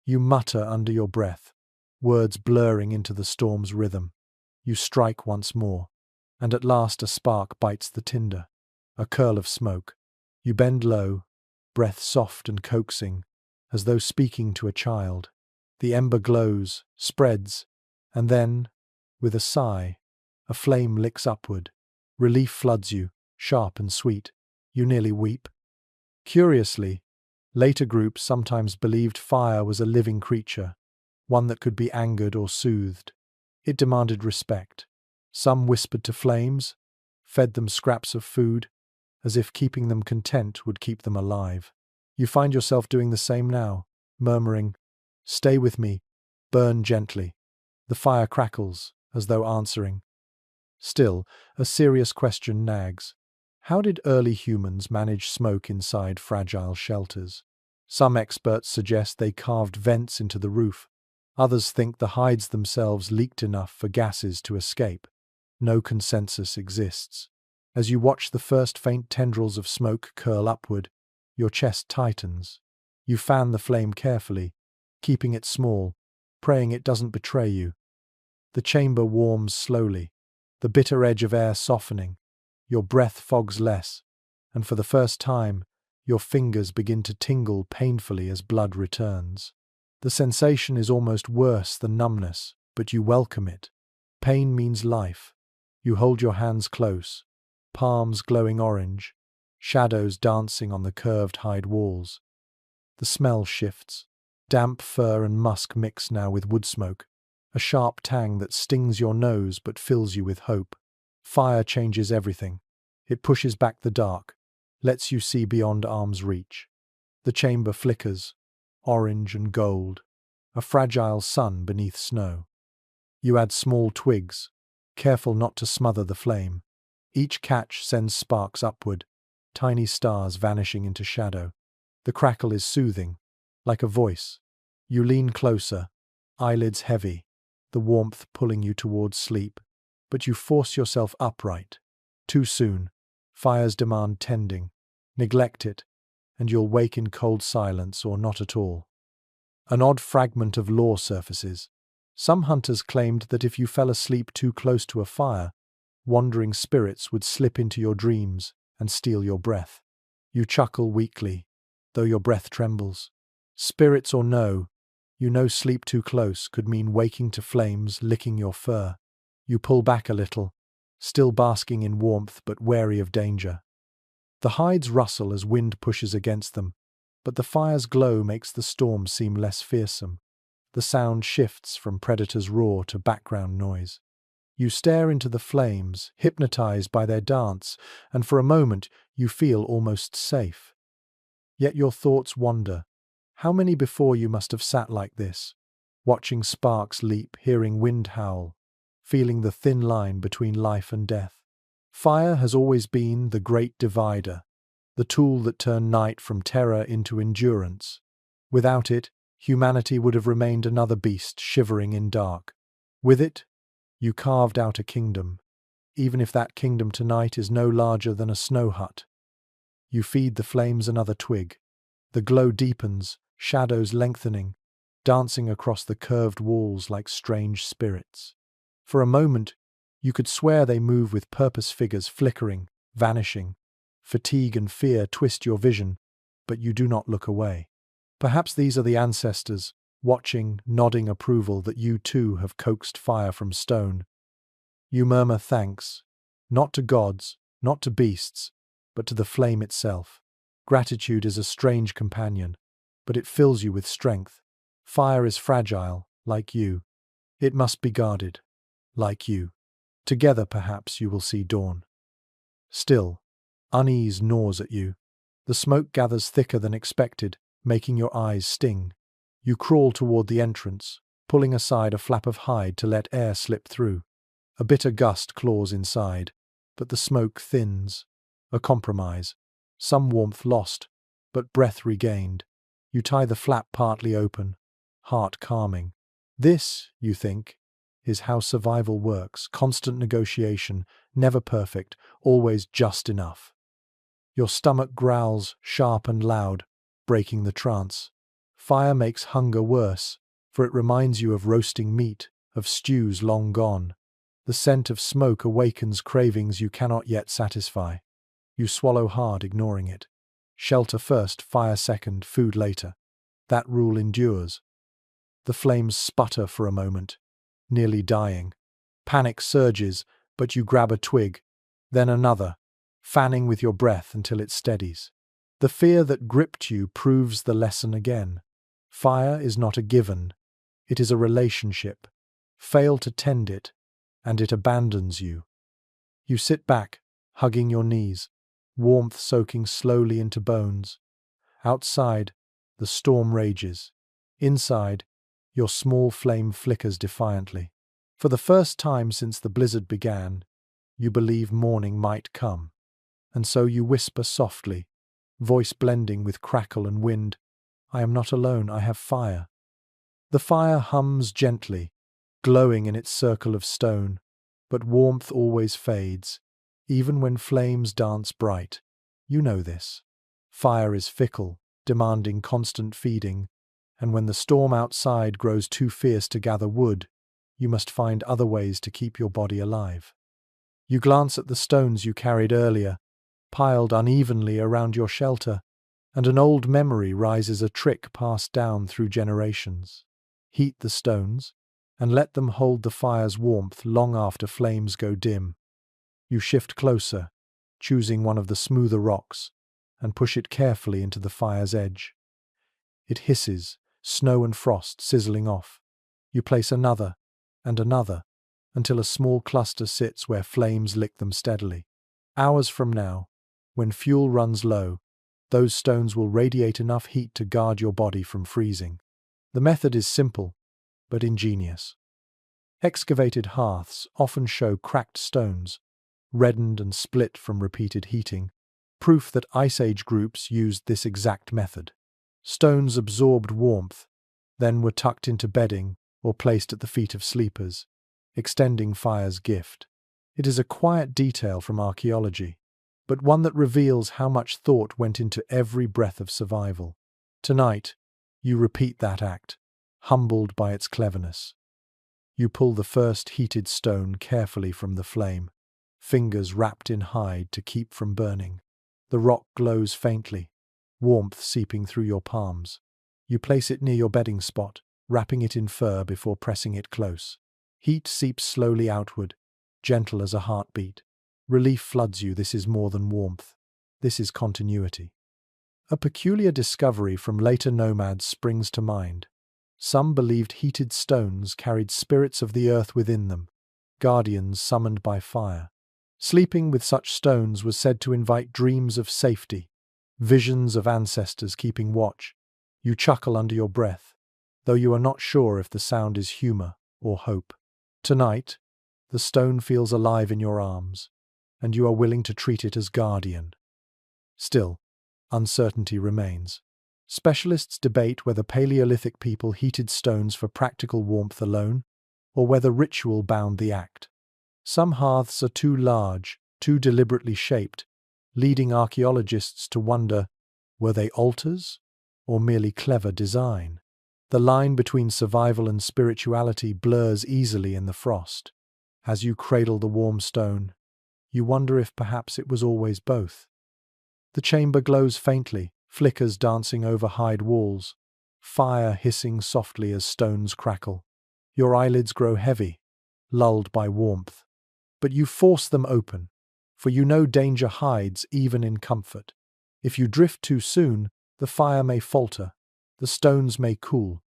You mutter under your breath, words blurring into the storm's rhythm. You strike once more, and at last a spark bites the tinder. A curl of smoke. You bend low, breath soft and coaxing, as though speaking to a child. The ember glows, spreads, and then, with a sigh, a flame licks upward. Relief floods you, sharp and sweet. You nearly weep. Curiously, later groups sometimes believed fire was a living creature, one that could be angered or soothed. It demanded respect. Some whispered to flames, fed them scraps of food, as if keeping them content would keep them alive. You find yourself doing the same now, murmuring, "Stay with me, burn gently." The fire crackles, as though answering. Still, a serious question nags. How did early humans manage smoke inside fragile shelters? Some experts suggest they carved vents into the roof. Others think the hides themselves leaked enough for gases to escape. No consensus exists. As you watch the first faint tendrils of smoke curl upward, your chest tightens. You fan the flame carefully, keeping it small, praying it doesn't betray you. The chamber warms slowly, the bitter edge of air softening. Your breath fogs less, and for the first time, your fingers begin to tingle painfully as blood returns. The sensation is almost worse than numbness, but you welcome it. Pain means life. You hold your hands close, palms glowing orange, shadows dancing on the curved hide walls. The smell shifts. Damp fur and musk mix now with wood smoke, a sharp tang that stings your nose but fills you with hope. Fire changes everything. It pushes back the dark, lets you see beyond arm's reach. The chamber flickers, orange and gold, a fragile sun beneath snow. You add small twigs, careful not to smother the flame. Each catch sends sparks upward, tiny stars vanishing into shadow. The crackle is soothing, like a voice. You lean closer, eyelids heavy, the warmth pulling you towards sleep. But you force yourself upright. Too soon. Fires demand tending. Neglect it, and you'll wake in cold silence or not at all. An odd fragment of lore surfaces. Some hunters claimed that if you fell asleep too close to a fire, wandering spirits would slip into your dreams and steal your breath. You chuckle weakly, though your breath trembles. Spirits or no, you know sleep too close could mean waking to flames licking your fur. You pull back a little, still basking in warmth but wary of danger. The hides rustle as wind pushes against them, but the fire's glow makes the storm seem less fearsome. The sound shifts from predator's roar to background noise. You stare into the flames, hypnotized by their dance, and for a moment you feel almost safe. Yet your thoughts wander. How many before you must have sat like this, watching sparks leap, hearing wind howl, feeling the thin line between life and death? Fire has always been the great divider, the tool that turned night from terror into endurance. Without it, humanity would have remained another beast shivering in dark. With it, you carved out a kingdom, even if that kingdom tonight is no larger than a snow hut. You feed the flames another twig. The glow deepens, shadows lengthening, dancing across the curved walls like strange spirits. For a moment, you could swear they move with purpose, figures flickering, vanishing. Fatigue and fear twist your vision, but you do not look away. Perhaps these are the ancestors, watching, nodding approval that you too have coaxed fire from stone. You murmur thanks, not to gods, not to beasts, but to the flame itself. Gratitude is a strange companion, but it fills you with strength. Fire is fragile, like you. It must be guarded, like you. Together, perhaps, you will see dawn. Still, unease gnaws at you. The smoke gathers thicker than expected, making your eyes sting. You crawl toward the entrance, pulling aside a flap of hide to let air slip through. A bitter gust claws inside, but the smoke thins. A compromise. Some warmth lost, but breath regained. You tie the flap partly open, heart calming. This, you think, is how survival works. Constant negotiation, never perfect, always just enough. Your stomach growls, sharp and loud, breaking the trance. Fire makes hunger worse, for it reminds you of roasting meat, of stews long gone. The scent of smoke awakens cravings you cannot yet satisfy. You swallow hard, ignoring it. Shelter first, fire second, food later. That rule endures. The flames sputter for a moment, nearly dying. Panic surges, but you grab a twig, then another, fanning with your breath until it steadies. The fear that gripped you proves the lesson again. Fire is not a given. It is a relationship. Fail to tend it, and it abandons you. You sit back, hugging your knees, warmth soaking slowly into bones. Outside, the storm rages. Inside, your small flame flickers defiantly. For the first time since the blizzard began, you believe morning might come. And so you whisper softly, voice blending with crackle and wind, "I am not alone, I have fire." The fire hums gently, glowing in its circle of stone, but warmth always fades, even when flames dance bright. You know this. Fire is fickle, demanding constant feeding, and when the storm outside grows too fierce to gather wood, you must find other ways to keep your body alive. You glance at the stones you carried earlier, piled unevenly around your shelter, and an old memory rises, a trick passed down through generations. Heat the stones, and let them hold the fire's warmth long after flames go dim. You shift closer, choosing one of the smoother rocks, and push it carefully into the fire's edge. It hisses, snow and frost sizzling off. You place another, and another, until a small cluster sits where flames lick them steadily. Hours from now, when fuel runs low, those stones will radiate enough heat to guard your body from freezing. The method is simple, but ingenious. Excavated hearths often show cracked stones, reddened and split from repeated heating, proof that Ice Age groups used this exact method. Stones absorbed warmth, then were tucked into bedding or placed at the feet of sleepers, extending fire's gift. It is a quiet detail from archaeology, but one that reveals how much thought went into every breath of survival. Tonight, you repeat that act, humbled by its cleverness. You pull the first heated stone carefully from the flame, fingers wrapped in hide to keep from burning. The rock glows faintly, warmth seeping through your palms. You place it near your bedding spot, wrapping it in fur before pressing it close. Heat seeps slowly outward, gentle as a heartbeat. Relief floods you. This is more than warmth. This is continuity. A peculiar discovery from later nomads springs to mind. Some believed heated stones carried spirits of the earth within them, guardians summoned by fire. Sleeping with such stones was said to invite dreams of safety, visions of ancestors keeping watch. You chuckle under your breath, though you are not sure if the sound is humor or hope. Tonight, the stone feels alive in your arms, and you are willing to treat it as guardian. Still, uncertainty remains. Specialists debate whether Paleolithic people heated stones for practical warmth alone, or whether ritual bound the act. Some hearths are too large, too deliberately shaped, leading archaeologists to wonder, were they altars, or merely clever design? The line between survival and spirituality blurs easily in the frost. As you cradle the warm stone, you wonder if perhaps it was always both. The chamber glows faintly, flickers dancing over hide walls, fire hissing softly as stones crackle. Your eyelids grow heavy, lulled by warmth. But you force them open, for you know danger hides even in comfort. If you drift too soon, the fire may falter, the stones may cool,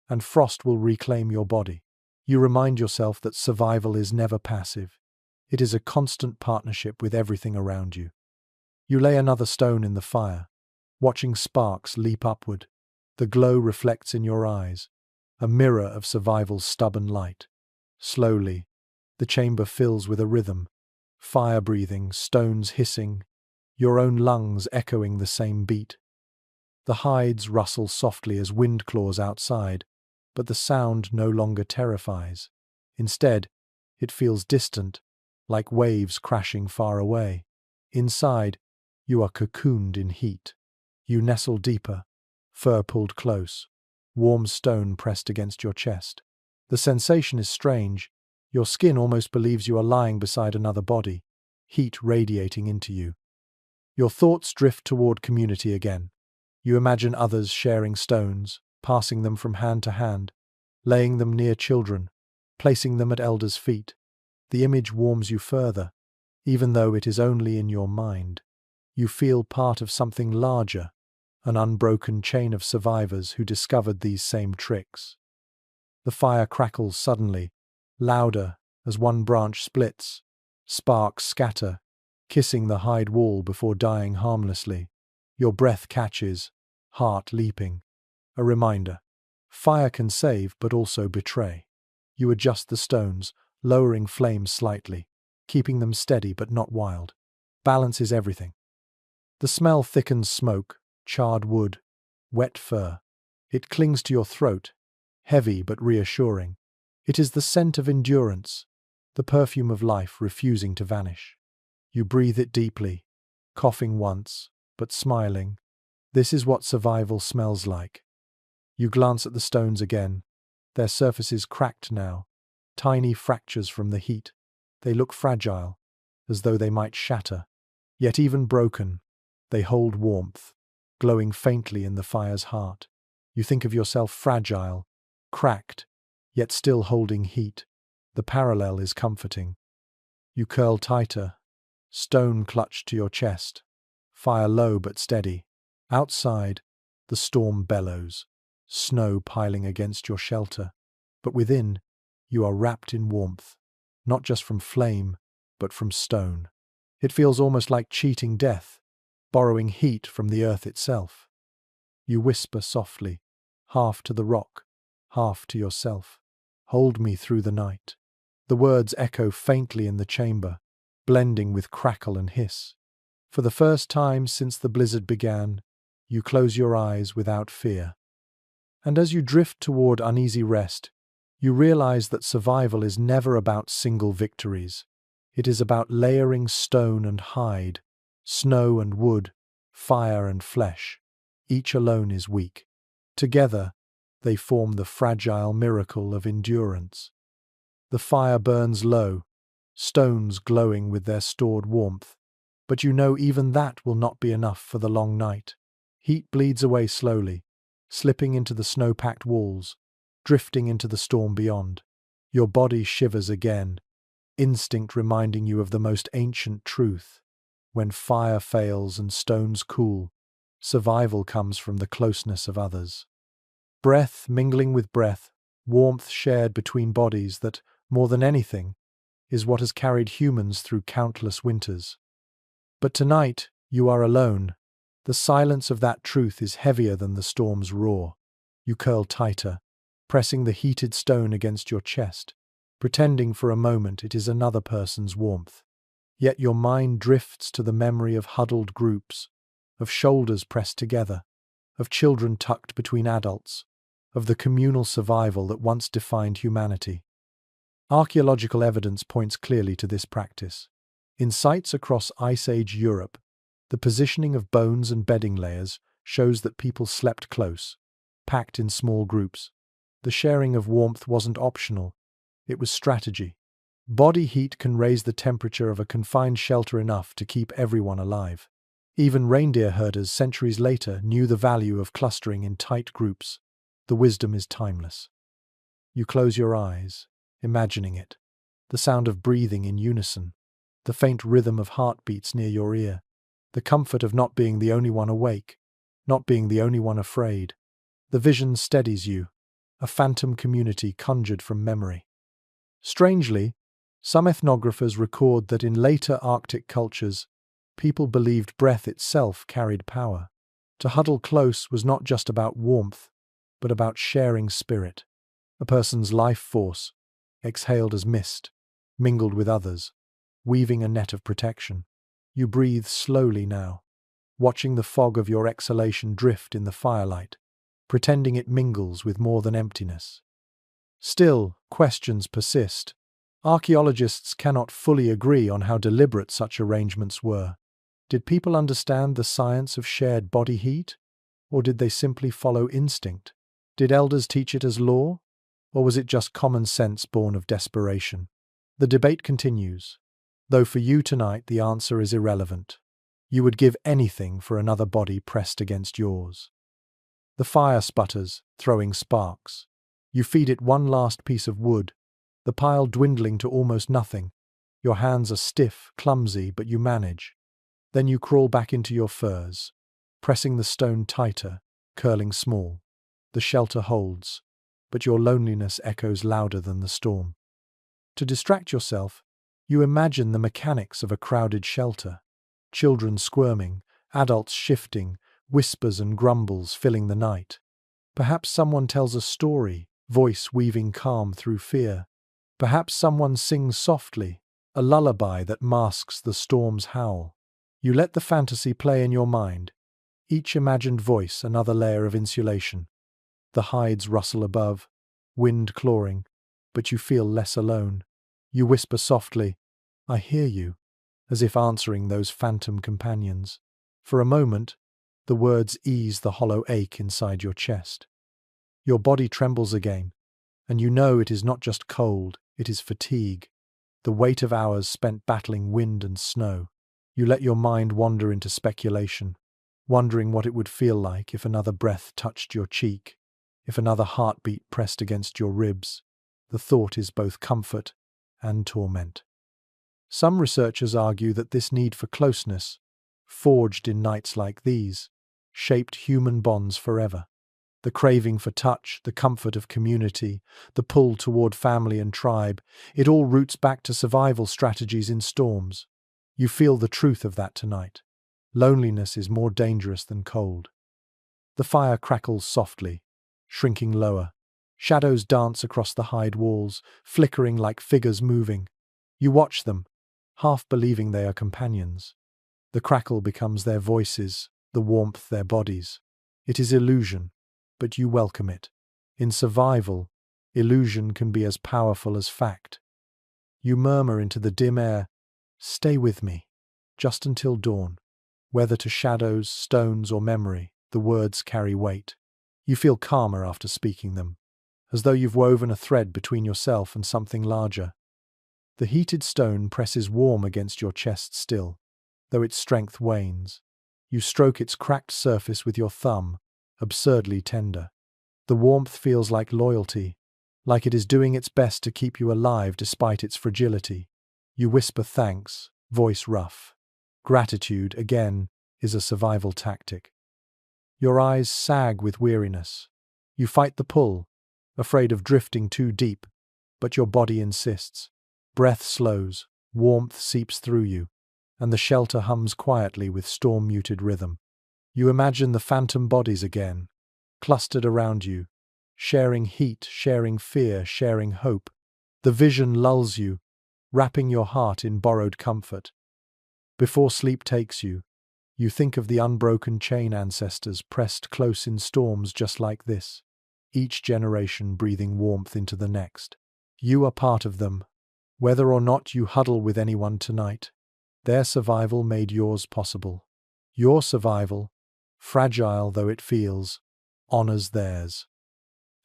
and frost will reclaim your body. You remind yourself that survival is never passive. It is a constant partnership with everything around you. You lay another stone in the fire, watching sparks leap upward. The glow reflects in your eyes, a mirror of survival's stubborn light. Slowly, the chamber fills with a rhythm, fire breathing, stones hissing, your own lungs echoing the same beat. The hides rustle softly as wind claws outside, but the sound no longer terrifies. Instead, it feels distant, like waves crashing far away. Inside, you are cocooned in heat. You nestle deeper, fur pulled close, warm stone pressed against your chest. The sensation is strange. Your skin almost believes you are lying beside another body, heat radiating into you. Your thoughts drift toward community again. You imagine others sharing stones, passing them from hand to hand, laying them near children, placing them at elders' feet. The image warms you further, even though it is only in your mind. You feel part of something larger, an unbroken chain of survivors who discovered these same tricks. The fire crackles suddenly, louder as one branch splits. Sparks scatter, kissing the hide wall before dying harmlessly. Your breath catches, heart leaping. A reminder. Fire can save but also betray. You adjust the stones, lowering flames slightly, keeping them steady but not wild. Balance is everything. The smell thickens smoke, charred wood, wet fur. It clings to your throat, heavy but reassuring. It is the scent of endurance, the perfume of life refusing to vanish. You breathe it deeply, coughing once, but smiling. This is what survival smells like. You glance at the stones again, their surfaces cracked now, tiny fractures from the heat. They look fragile, as though they might shatter. Yet even broken, they hold warmth, glowing faintly in the fire's heart. You think of yourself fragile, cracked, yet still holding heat. The parallel is comforting. You curl tighter, stone clutched to your chest, fire low but steady. Outside, the storm bellows, snow piling against your shelter. But within, you are wrapped in warmth, not just from flame, but from stone. It feels almost like cheating death, borrowing heat from the earth itself. You whisper softly, half to the rock, half to yourself. Hold me through the night. The words echo faintly in the chamber, blending with crackle and hiss. For the first time since the blizzard began, you close your eyes without fear. And as you drift toward uneasy rest, you realize that survival is never about single victories. It is about layering stone and hide, snow and wood, fire and flesh. Each alone is weak. Together, they form the fragile miracle of endurance. The fire burns low, stones glowing with their stored warmth. But you know even that will not be enough for the long night. Heat bleeds away slowly, slipping into the snow-packed walls, drifting into the storm beyond. Your body shivers again, instinct reminding you of the most ancient truth. When fire fails and stones cool, survival comes from the closeness of others. Breath mingling with breath, warmth shared between bodies that, more than anything, is what has carried humans through countless winters. But tonight, you are alone. The silence of that truth is heavier than the storm's roar. You curl tighter, pressing the heated stone against your chest, pretending for a moment it is another person's warmth. Yet your mind drifts to the memory of huddled groups, of shoulders pressed together, of children tucked between adults, of the communal survival that once defined humanity. Archaeological evidence points clearly to this practice. In sites across Ice Age Europe, the positioning of bones and bedding layers shows that people slept close, packed in small groups. The sharing of warmth wasn't optional, it was strategy. Body heat can raise the temperature of a confined shelter enough to keep everyone alive. Even reindeer herders centuries later knew the value of clustering in tight groups. The wisdom is timeless. You close your eyes, imagining it. The sound of breathing in unison, the faint rhythm of heartbeats near your ear, the comfort of not being the only one awake, not being the only one afraid. The vision steadies you, a phantom community conjured from memory. Strangely, some ethnographers record that in later Arctic cultures, people believed breath itself carried power. To huddle close was not just about warmth, but about sharing spirit. A person's life force, exhaled as mist, mingled with others, weaving a net of protection. You breathe slowly now, watching the fog of your exhalation drift in the firelight, pretending it mingles with more than emptiness. Still, questions persist. Archaeologists cannot fully agree on how deliberate such arrangements were. Did people understand the science of shared body heat? Or did they simply follow instinct? Did elders teach it as law? Or was it just common sense born of desperation? The debate continues, though for you tonight the answer is irrelevant. You would give anything for another body pressed against yours. The fire sputters, throwing sparks. You feed it one last piece of wood, the pile dwindling to almost nothing. Your hands are stiff, clumsy, but you manage. Then you crawl back into your furs, pressing the stone tighter, curling small. The shelter holds, but your loneliness echoes louder than the storm. To distract yourself, you imagine the mechanics of a crowded shelter. Children squirming, adults shifting, whispers and grumbles filling the night. Perhaps someone tells a story, voice weaving calm through fear. Perhaps someone sings softly, a lullaby that masks the storm's howl. You let the fantasy play in your mind, each imagined voice another layer of insulation. The hides rustle above, wind clawing, but you feel less alone. You whisper softly, "I hear you," as if answering those phantom companions. For a moment, the words ease the hollow ache inside your chest. Your body trembles again, and you know it is not just cold, it is fatigue, the weight of hours spent battling wind and snow. You let your mind wander into speculation, wondering what it would feel like if another breath touched your cheek, if another heartbeat pressed against your ribs. The thought is both comfort and torment. Some researchers argue that this need for closeness, forged in nights like these, shaped human bonds forever. The craving for touch, the comfort of community, the pull toward family and tribe, it all roots back to survival strategies in storms. You feel the truth of that tonight. Loneliness is more dangerous than cold. The fire crackles softly, shrinking lower. Shadows dance across the hide walls, flickering like figures moving. You watch them, half believing they are companions. The crackle becomes their voices, the warmth their bodies. It is illusion, but you welcome it. In survival, illusion can be as powerful as fact. You murmur into the dim air, "Stay with me," just until dawn. Whether to shadows, stones, or memory, the words carry weight. You feel calmer after speaking them, as though you've woven a thread between yourself and something larger. The heated stone presses warm against your chest still, though its strength wanes. You stroke its cracked surface with your thumb, absurdly tender. The warmth feels like loyalty, like it is doing its best to keep you alive despite its fragility. You whisper thanks, voice rough. Gratitude, again, is a survival tactic. Your eyes sag with weariness. You fight the pull, afraid of drifting too deep, but your body insists. Breath slows, warmth seeps through you, and the shelter hums quietly with storm-muted rhythm. You imagine the phantom bodies again, clustered around you, sharing heat, sharing fear, sharing hope. The vision lulls you, wrapping your heart in borrowed comfort. Before sleep takes you, you think of the unbroken chain ancestors pressed close in storms just like this, each generation breathing warmth into the next. You are part of them. Whether or not you huddle with anyone tonight, their survival made yours possible. Your survival, fragile though it feels, honors theirs.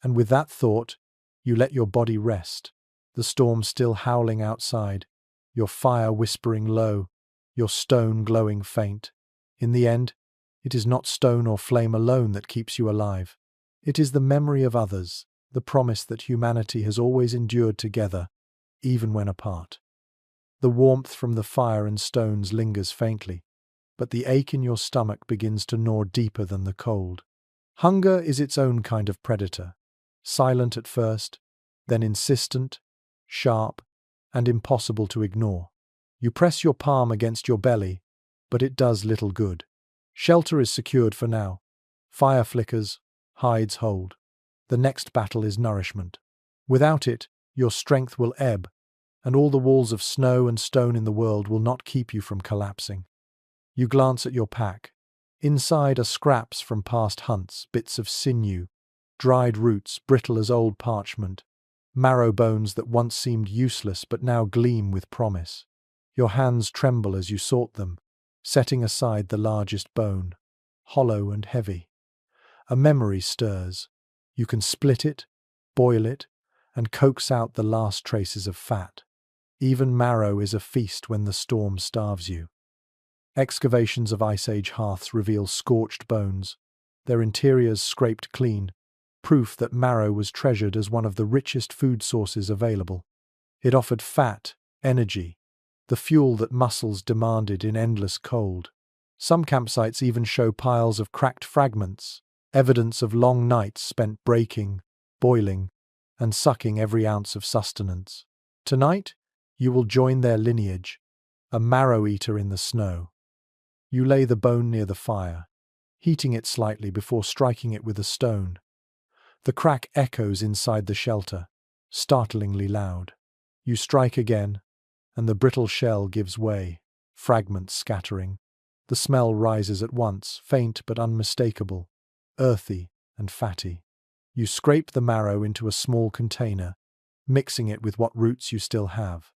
And with that thought, you let your body rest, the storm still howling outside, your fire whispering low, your stone glowing faint. In the end, it is not stone or flame alone that keeps you alive. It is the memory of others, the promise that humanity has always endured together, even when apart. The warmth from the fire and stones lingers faintly, but the ache in your stomach begins to gnaw deeper than the cold. Hunger is its own kind of predator, silent at first, then insistent, sharp, and impossible to ignore. You press your palm against your belly, but it does little good. Shelter is secured for now. Fire flickers, hides hold. The next battle is nourishment. Without it, your strength will ebb, and all the walls of snow and stone in the world will not keep you from collapsing. You glance at your pack, Inside are scraps from past hunts, bits of sinew, dried roots brittle as old parchment, marrow bones that once seemed useless but now gleam with promise. Your hands tremble as you sort them, setting aside the largest bone, hollow and heavy. A memory stirs. You can split it, boil it, and coax out the last traces of fat. Even marrow is a feast when the storm starves you. Excavations of Ice Age hearths reveal scorched bones, their interiors scraped clean, proof that marrow was treasured as one of the richest food sources available. It offered fat, energy, the fuel that muscles demanded in endless cold. Some campsites even show piles of cracked fragments, evidence of long nights spent breaking, boiling, and sucking every ounce of sustenance. Tonight, you will join their lineage, a marrow-eater in the snow. You lay the bone near the fire, heating it slightly before striking it with a stone. The crack echoes inside the shelter, startlingly loud. You strike again, and the brittle shell gives way, fragments scattering. The smell rises at once, faint but unmistakable, earthy and fatty. You scrape the marrow into a small container, mixing it with what roots you still have.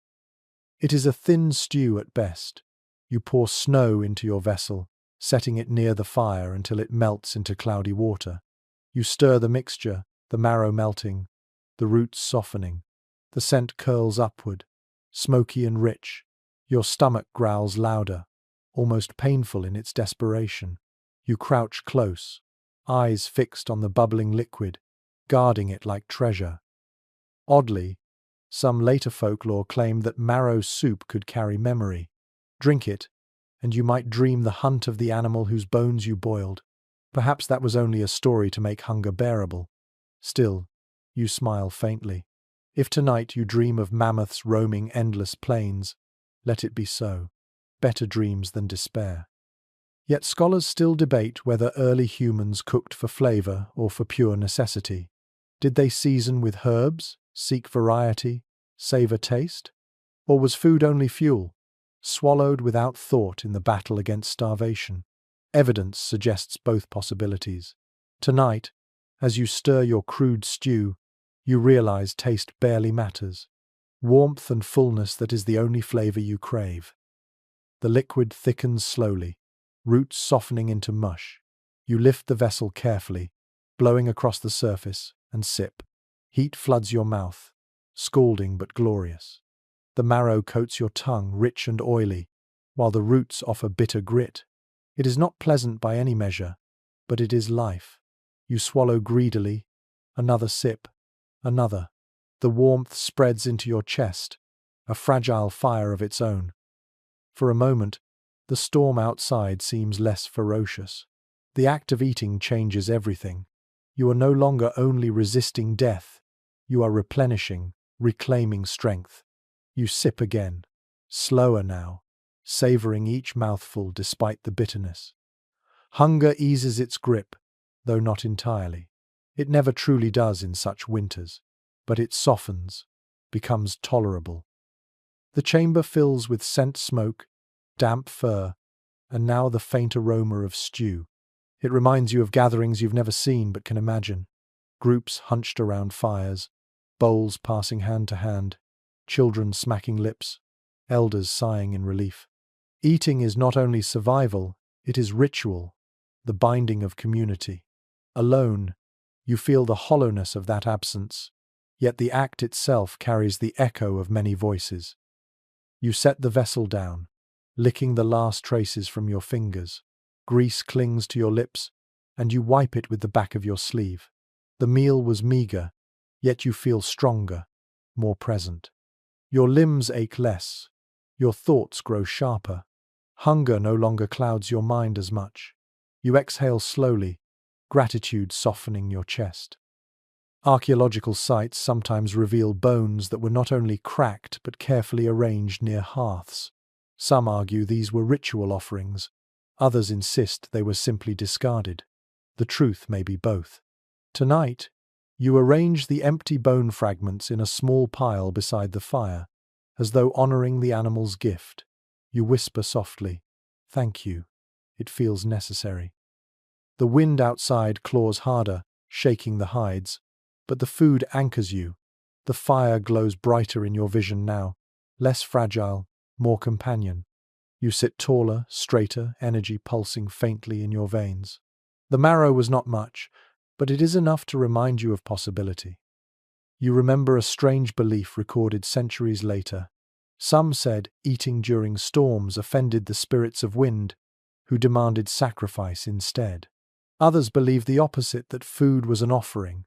It is a thin stew at best. You pour snow into your vessel, setting it near the fire until it melts into cloudy water. You stir the mixture, the marrow melting, the roots softening. The scent curls upward, smoky and rich. Your stomach growls louder, almost painful in its desperation. You crouch close, eyes fixed on the bubbling liquid, guarding it like treasure. Oddly, some later folklore claimed that marrow soup could carry memory. Drink it, and you might dream the hunt of the animal whose bones you boiled. Perhaps that was only a story to make hunger bearable. Still, you smile faintly. If tonight you dream of mammoths roaming endless plains, let it be so. Better dreams than despair. Yet scholars still debate whether early humans cooked for flavor or for pure necessity. Did they season with herbs, seek variety, savor taste? Or was food only fuel, swallowed without thought in the battle against starvation? Evidence suggests both possibilities. Tonight, as you stir your crude stew, you realize taste barely matters. Warmth and fullness, that is the only flavor you crave. The liquid thickens slowly, roots softening into mush. You lift the vessel carefully, blowing across the surface, and sip. Heat floods your mouth, scalding but glorious. The marrow coats your tongue, rich and oily, while the roots offer bitter grit. It is not pleasant by any measure, but it is life. You swallow greedily, another sip, another. The warmth spreads into your chest, a fragile fire of its own. For a moment, the storm outside seems less ferocious. The act of eating changes everything. You are no longer only resisting death, you are replenishing, reclaiming strength. You sip again, slower now, savoring each mouthful despite the bitterness. Hunger eases its grip, though not entirely. It never truly does in such winters, but it softens, becomes tolerable. The chamber fills with scent smoke, damp fur, and now the faint aroma of stew. It reminds you of gatherings you've never seen but can imagine. Groups hunched around fires, bowls passing hand to hand, children smacking lips, elders sighing in relief. Eating is not only survival, it is ritual, the binding of community. Alone, you feel the hollowness of that absence, yet the act itself carries the echo of many voices. You set the vessel down, licking the last traces from your fingers. Grease clings to your lips, and you wipe it with the back of your sleeve. The meal was meager, yet you feel stronger, more present. Your limbs ache less, your thoughts grow sharper. Hunger no longer clouds your mind as much. You exhale slowly, gratitude softening your chest. Archaeological sites sometimes reveal bones that were not only cracked but carefully arranged near hearths. Some argue these were ritual offerings, others insist they were simply discarded. The truth may be both. Tonight, you arrange the empty bone fragments in a small pile beside the fire, as though honoring the animal's gift. You whisper softly, "Thank you." it feels necessary. The wind outside claws harder, shaking the hides, but the food anchors you. The fire glows brighter in your vision now, less fragile, more companion. You sit taller, straighter, energy pulsing faintly in your veins. The marrow was not much, but it is enough to remind you of possibility. You remember a strange belief recorded centuries later. Some said eating during storms offended the spirits of wind, who demanded sacrifice instead. Others believed the opposite, that food was an offering,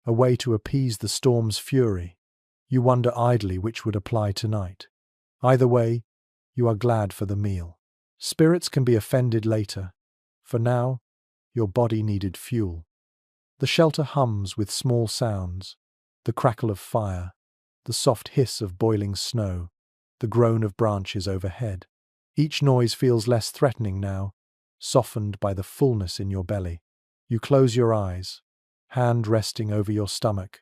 a way to appease the storm's fury. You wonder idly which would apply tonight. Either way, you are glad for the meal. Spirits can be offended later. For now, your body needed fuel. The shelter hums with small sounds, the crackle of fire, the soft hiss of boiling snow, the groan of branches overhead. Each noise feels less threatening now, softened by the fullness in your belly. You close your eyes, hand resting over your stomach,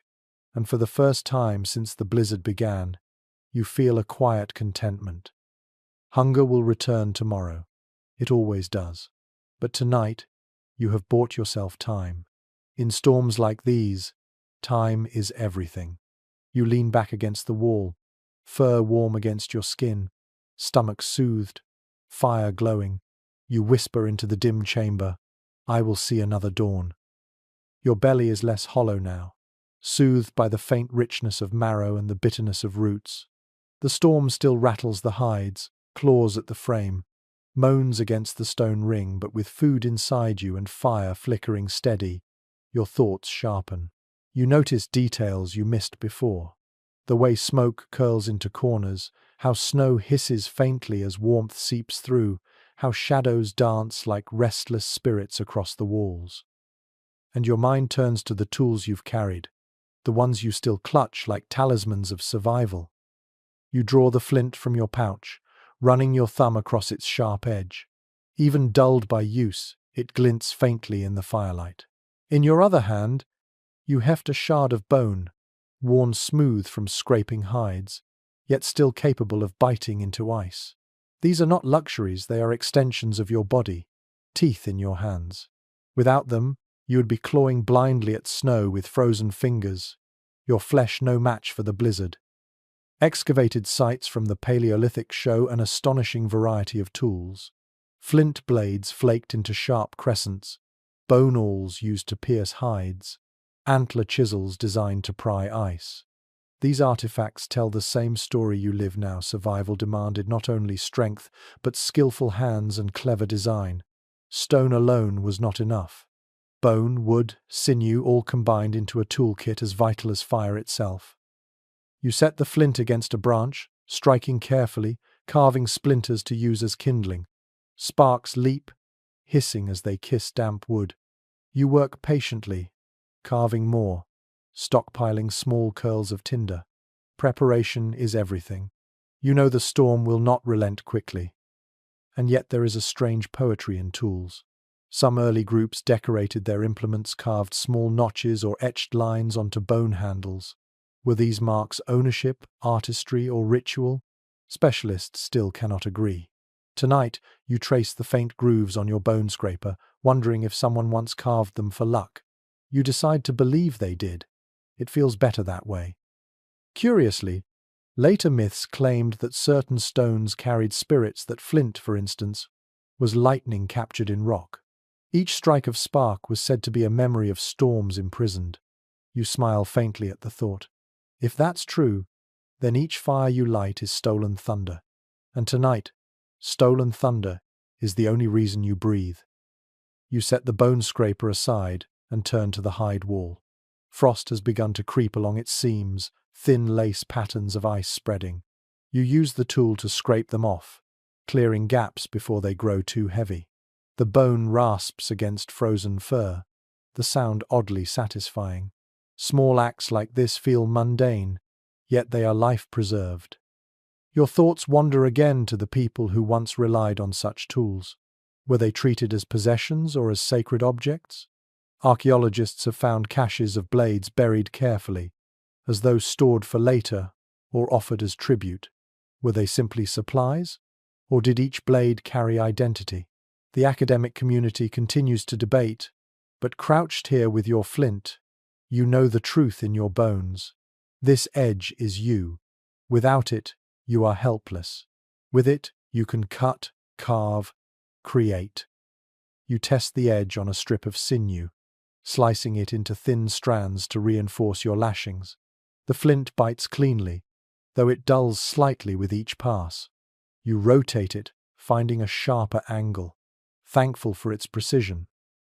and for the first time since the blizzard began, you feel a quiet contentment. Hunger will return tomorrow. It always does. But tonight, you have bought yourself time. In storms like these, time is everything. You lean back against the wall, fur warm against your skin, stomach soothed, fire glowing. You whisper into the dim chamber, "I will see another dawn." Your belly is less hollow now, soothed by the faint richness of marrow and the bitterness of roots. The storm still rattles the hides, claws at the frame, moans against the stone ring, but with food inside you and fire flickering steady, your thoughts sharpen. You notice details you missed before. The way smoke curls into corners, how snow hisses faintly as warmth seeps through, how shadows dance like restless spirits across the walls. And your mind turns to the tools you've carried, the ones you still clutch like talismans of survival. You draw the flint from your pouch, running your thumb across its sharp edge. Even dulled by use, it glints faintly in the firelight. In your other hand, you heft a shard of bone, worn smooth from scraping hides, yet still capable of biting into ice. These are not luxuries, they are extensions of your body, teeth in your hands. Without them, you would be clawing blindly at snow with frozen fingers, your flesh no match for the blizzard. Excavated sites from the Paleolithic show an astonishing variety of tools. Flint blades flaked into sharp crescents, bone awls used to pierce hides, antler chisels designed to pry ice. These artifacts tell the same story you live now. Survival demanded not only strength, but skillful hands and clever design. Stone alone was not enough. Bone, wood, sinew all combined into a toolkit as vital as fire itself. You set the flint against a branch, striking carefully, carving splinters to use as kindling. Sparks leap, hissing as they kiss damp wood. You work patiently, carving more, stockpiling small curls of tinder. Preparation is everything. You know the storm will not relent quickly. And yet there is a strange poetry in tools. Some early groups decorated their implements, carved small notches or etched lines onto bone handles. Were these marks ownership, artistry, or ritual? Specialists still cannot agree. Tonight, you trace the faint grooves on your bone scraper, wondering if someone once carved them for luck. You decide to believe they did. It feels better that way. Curiously, later myths claimed that certain stones carried spirits, that flint, for instance, was lightning captured in rock. Each strike of spark was said to be a memory of storms imprisoned. You smile faintly at the thought. If that's true, then each fire you light is stolen thunder. And tonight, stolen thunder is the only reason you breathe. You set the bone scraper aside and turn to the hide wall. Frost has begun to creep along its seams, thin lace patterns of ice spreading. You use the tool to scrape them off, clearing gaps before they grow too heavy. The bone rasps against frozen fur, the sound oddly satisfying. Small acts like this feel mundane, yet they are life-preserved. Your thoughts wander again to the people who once relied on such tools. Were they treated as possessions or as sacred objects? Archaeologists have found caches of blades buried carefully, as though stored for later or offered as tribute. Were they simply supplies? Or did each blade carry identity? The academic community continues to debate, but crouched here with your flint, you know the truth in your bones. This edge is you. Without it, you are helpless. With it, you can cut, carve, create. You test the edge on a strip of sinew, slicing it into thin strands to reinforce your lashings. The flint bites cleanly, though it dulls slightly with each pass. You rotate it, finding a sharper angle, thankful for its precision.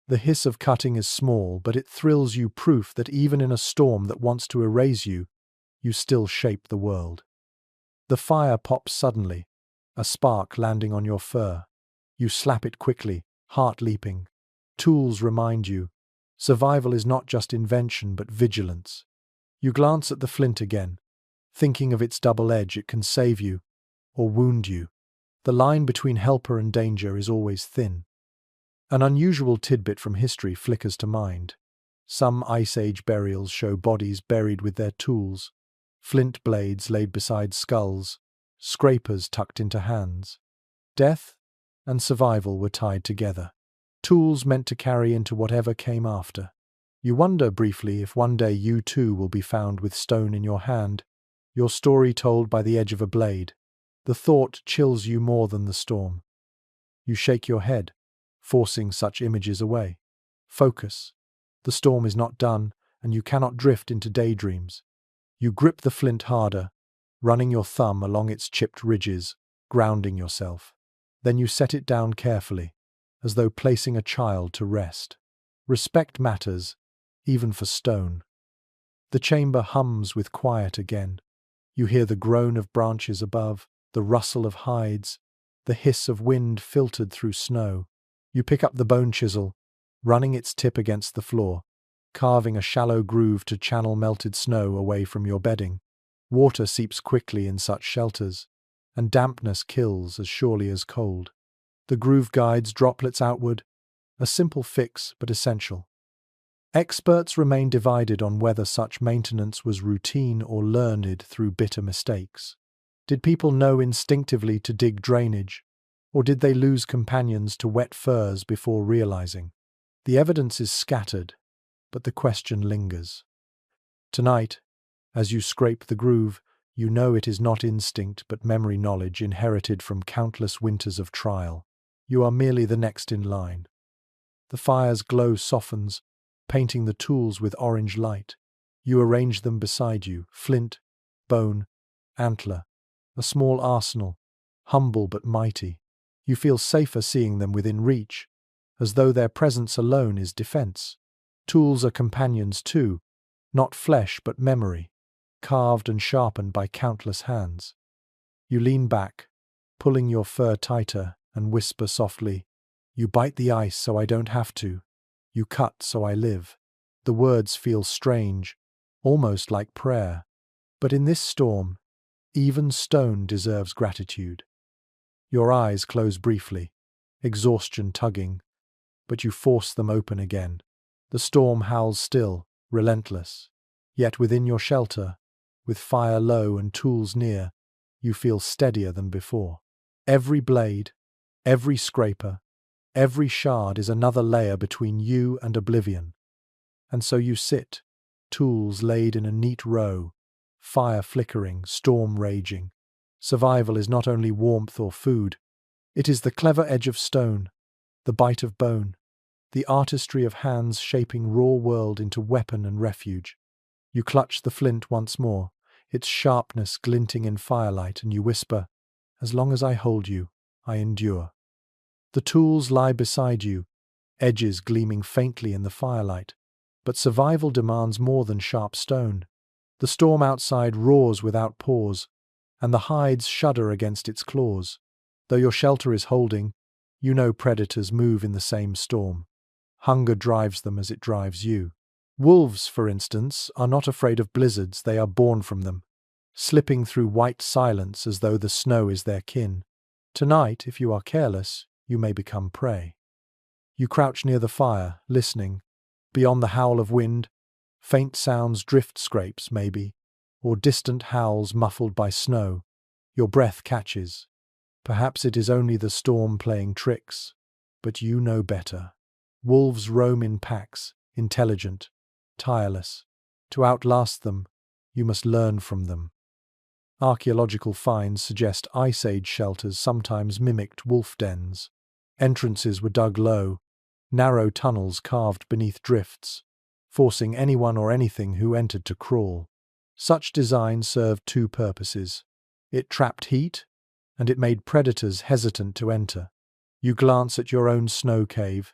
The hiss of cutting is small, but it thrills you, proof that even in a storm that wants to erase you, you still shape the world. The fire pops suddenly, a spark landing on your fur. You slap it quickly, heart leaping. Tools remind you, survival is not just invention but vigilance. You glance at the flint again, thinking of its double edge. It can save you, or wound you. The line between helper and danger is always thin. An unusual tidbit from history flickers to mind. Some Ice Age burials show bodies buried with their tools, flint blades laid beside skulls, scrapers tucked into hands. Death and survival were tied together. Tools meant to carry into whatever came after. You wonder briefly if one day you too will be found with stone in your hand, your story told by the edge of a blade. The thought chills you more than the storm. You shake your head, forcing such images away. Focus. The storm is not done, and you cannot drift into daydreams. You grip the flint harder, running your thumb along its chipped ridges, grounding yourself. Then you set it down carefully, as though placing a child to rest. Respect matters, even for stone. The chamber hums with quiet again. You hear the groan of branches above, the rustle of hides, the hiss of wind filtered through snow. You pick up the bone chisel, running its tip against the floor, carving a shallow groove to channel melted snow away from your bedding. Water seeps quickly in such shelters, and dampness kills as surely as cold. The groove guides droplets outward, a simple fix but essential. Experts remain divided on whether such maintenance was routine or learned through bitter mistakes. Did people know instinctively to dig drainage, or did they lose companions to wet furs before realizing? The evidence is scattered, but the question lingers. Tonight, as you scrape the groove, you know it is not instinct but memory knowledge inherited from countless winters of trial. You are merely the next in line. The fire's glow softens, painting the tools with orange light. You arrange them beside you, flint, bone, antler, a small arsenal, humble but mighty. You feel safer seeing them within reach, as though their presence alone is defense. Tools are companions too, not flesh but memory, carved and sharpened by countless hands. You lean back, pulling your fur tighter, and whisper softly, "You bite the ice so I don't have to. You cut so I live." The words feel strange, almost like prayer. But in this storm, even stone deserves gratitude. Your eyes close briefly, exhaustion tugging, but you force them open again. The storm howls still, relentless. Yet within your shelter, with fire low and tools near, you feel steadier than before. Every blade, every scraper, every shard is another layer between you and oblivion. And so you sit, tools laid in a neat row, fire flickering, storm raging. Survival is not only warmth or food, it is the clever edge of stone, the bite of bone, the artistry of hands shaping raw world into weapon and refuge. You clutch the flint once more, its sharpness glinting in firelight, and you whisper, "As long as I hold you, I endure." The tools lie beside you, edges gleaming faintly in the firelight, but survival demands more than sharp stone. The storm outside roars without pause, and the hides shudder against its claws. Though your shelter is holding, you know predators move in the same storm. Hunger drives them as it drives you. Wolves, for instance, are not afraid of blizzards, they are born from them, slipping through white silence as though the snow is their kin. Tonight, if you are careless, you may become prey. You crouch near the fire, listening. Beyond the howl of wind, faint sounds, drift scrapes maybe, or distant howls muffled by snow. Your breath catches. Perhaps it is only the storm playing tricks. But you know better. Wolves roam in packs, intelligent, tireless. To outlast them, you must learn from them. Archaeological finds suggest Ice Age shelters sometimes mimicked wolf dens. Entrances were dug low, narrow tunnels carved beneath drifts, forcing anyone or anything who entered to crawl. Such design served two purposes. It trapped heat, and it made predators hesitant to enter. You glance at your own snow cave,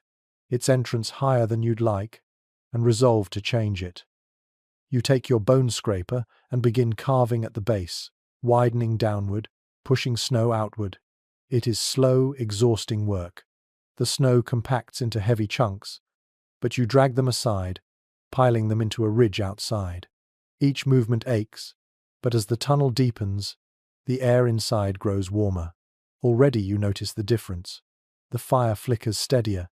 its entrance higher than you'd like, and resolve to change it. You take your bone scraper and begin carving at the base, widening downward, pushing snow outward. It is slow, exhausting work. The snow compacts into heavy chunks, but you drag them aside, piling them into a ridge outside. Each movement aches, but as the tunnel deepens, the air inside grows warmer. Already you notice the difference. The fire flickers steadier,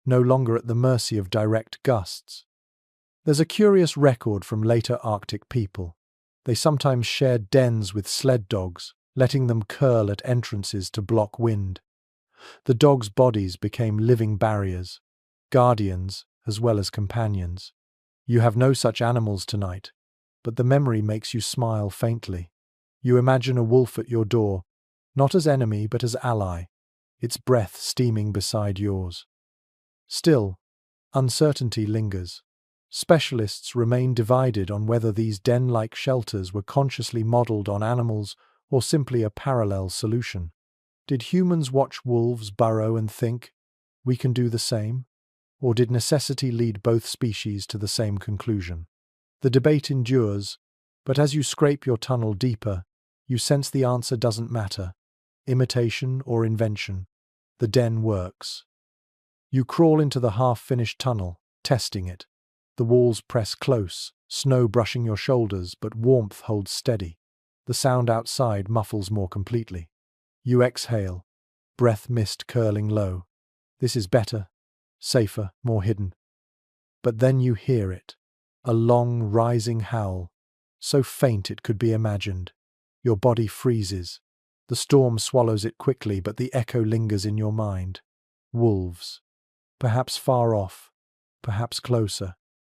no longer at the mercy of direct gusts. There's a curious record from later Arctic people. They sometimes shared dens with sled dogs, letting them curl at entrances to block wind. The dogs' bodies became living barriers, guardians as well as companions. You have no such animals tonight, but the memory makes you smile faintly. You imagine a wolf at your door, not as enemy but as ally, its breath steaming beside yours. Still, uncertainty lingers. Specialists remain divided on whether these den-like shelters were consciously modeled on animals or simply a parallel solution. Did humans watch wolves burrow and think, we can do the same? Or did necessity lead both species to the same conclusion? The debate endures, but as you scrape your tunnel deeper, you sense the answer doesn't matter. Imitation or invention, the den works. You crawl into the half-finished tunnel, testing it. The walls press close, snow brushing your shoulders, but warmth holds steady. The sound outside muffles more completely. You exhale, breath mist curling low. This is better, safer, more hidden. But then you hear it, a long, rising howl, so faint it could be imagined. Your body freezes. The storm swallows it quickly, but the echo lingers in your mind. Wolves. Perhaps far off, perhaps closer.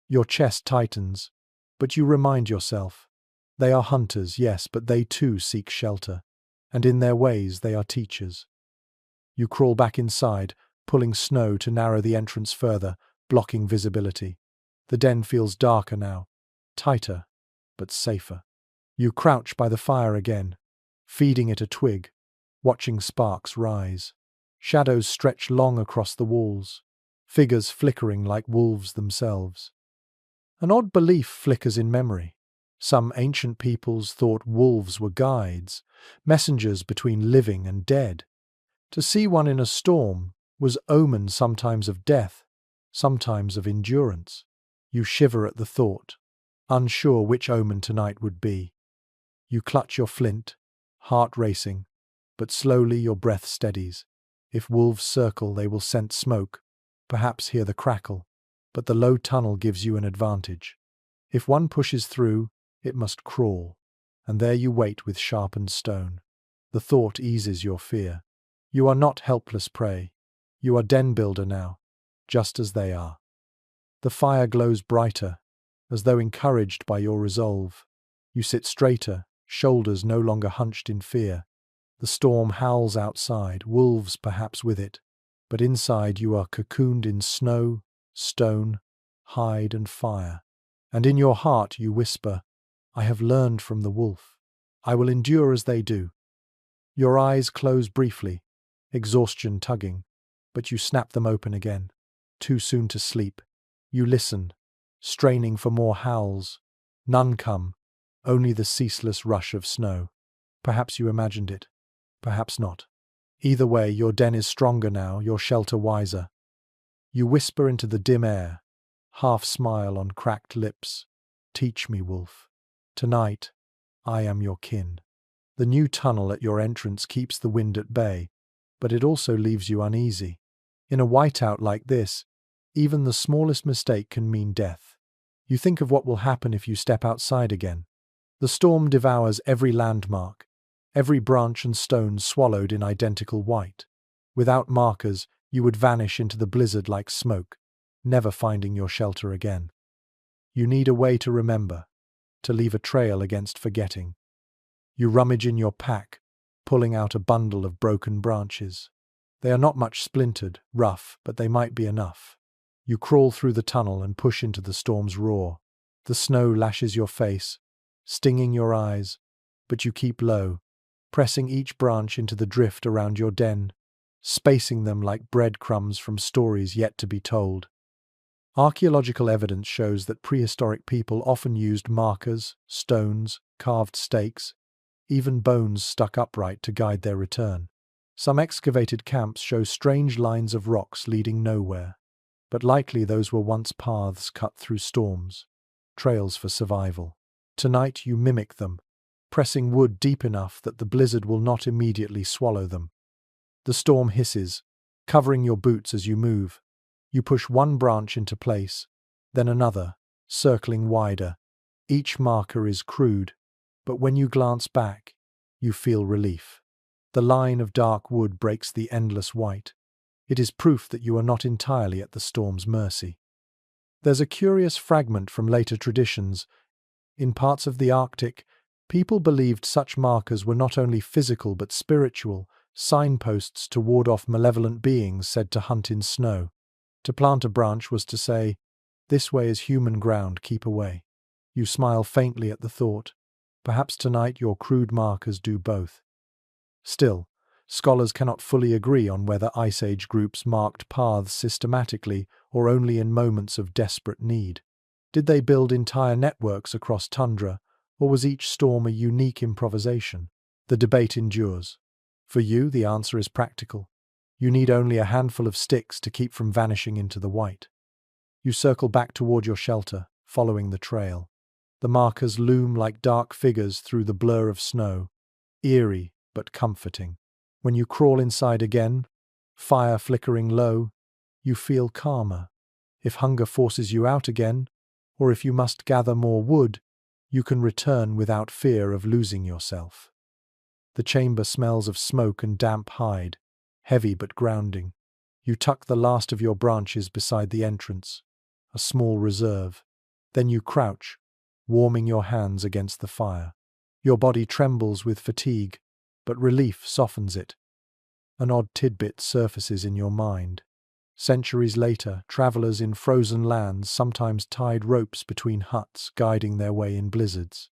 Your chest tightens, but you remind yourself. They are hunters, yes, but they too seek shelter, and in their ways they are teachers. You crawl back inside, pulling snow to narrow the entrance further, blocking visibility. The den feels darker now, tighter, but safer. You crouch by the fire again, feeding it a twig, watching sparks rise. Shadows stretch long across the walls, figures flickering like wolves themselves. An odd belief flickers in memory. Some ancient peoples thought wolves were guides, messengers between living and dead. To see one in a storm was omen sometimes of death, sometimes of endurance. You shiver at the thought, unsure which omen tonight would be. You clutch your flint, heart racing, but slowly your breath steadies. If wolves circle, they will scent smoke, perhaps hear the crackle, but the low tunnel gives you an advantage. If one pushes through, it must crawl, and there you wait with sharpened stone. The thought eases your fear. You are not helpless prey. You are den builder now, just as they are. The fire glows brighter, as though encouraged by your resolve. You sit straighter, shoulders no longer hunched in fear. The storm howls outside, wolves perhaps with it, but inside you are cocooned in snow, stone, hide and fire. And in your heart you whisper, I have learned from the wolf. I will endure as they do. Your eyes close briefly, exhaustion tugging, but you snap them open again. Too soon to sleep. You listen, straining for more howls. None come, only the ceaseless rush of snow. Perhaps you imagined it, perhaps not. Either way, your den is stronger now, your shelter wiser. You whisper into the dim air, half smile on cracked lips. Teach me, wolf. Tonight, I am your kin. The new tunnel at your entrance keeps the wind at bay, but it also leaves you uneasy. In a whiteout like this, even the smallest mistake can mean death. You think of what will happen if you step outside again. The storm devours every landmark, every branch and stone swallowed in identical white. Without markers, You would vanish into the blizzard like smoke, never finding your shelter again. You need a way to remember, to leave a trail against forgetting. You rummage in your pack, pulling out a bundle of broken branches. They are not much splintered, rough, but they might be enough. You crawl through the tunnel and push into the storm's roar. The snow lashes your face, stinging your eyes, but you keep low, pressing each branch into the drift around your den, spacing them like breadcrumbs from stories yet to be told. Archaeological evidence shows that prehistoric people often used markers, stones, carved stakes, even bones stuck upright to guide their return. Some excavated camps show strange lines of rocks leading nowhere, but likely those were once paths cut through storms, trails for survival. Tonight you mimic them, pressing wood deep enough that the blizzard will not immediately swallow them. The storm hisses, covering your boots as you move. You push one branch into place, then another, circling wider. Each marker is crude, but when you glance back, you feel relief. The line of dark wood breaks the endless white. It is proof that you are not entirely at the storm's mercy. There's a curious fragment from later traditions. In parts of the Arctic, people believed such markers were not only physical but spiritual, signposts to ward off malevolent beings said to hunt in snow. To plant a branch was to say, "This way is human ground, keep away." You smile faintly at the thought. Perhaps tonight your crude markers do both. Still, scholars cannot fully agree on whether Ice Age groups marked paths systematically or only in moments of desperate need. Did they build entire networks across tundra, or was each storm a unique improvisation? The debate endures. For you, the answer is practical. You need only a handful of sticks to keep from vanishing into the white. You circle back toward your shelter, following the trail. The markers loom like dark figures through the blur of snow, eerie but comforting. When you crawl inside again, fire flickering low, you feel calmer. If hunger forces you out again, or if you must gather more wood, you can return without fear of losing yourself. The chamber smells of smoke and damp hide, heavy but grounding. You tuck the last of your branches beside the entrance, a small reserve. Then you crouch, warming your hands against the fire. Your body trembles with fatigue, but relief softens it. An odd tidbit surfaces in your mind. Centuries later, travelers in frozen lands sometimes tied ropes between huts, guiding their way in blizzards.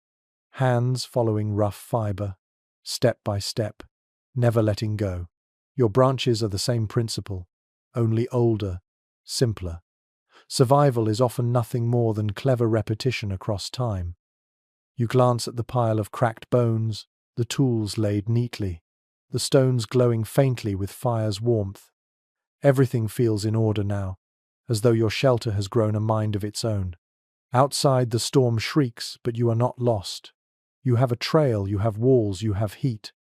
Hands following rough fiber, step by step, never letting go. Your branches are the same principle, only older, simpler. Survival is often nothing more than clever repetition across time. You glance at the pile of cracked bones, the tools laid neatly, the stones glowing faintly with fire's warmth. Everything feels in order now, as though your shelter has grown a mind of its own. Outside, the storm shrieks, but you are not lost. You have a trail, you have walls, you have heat.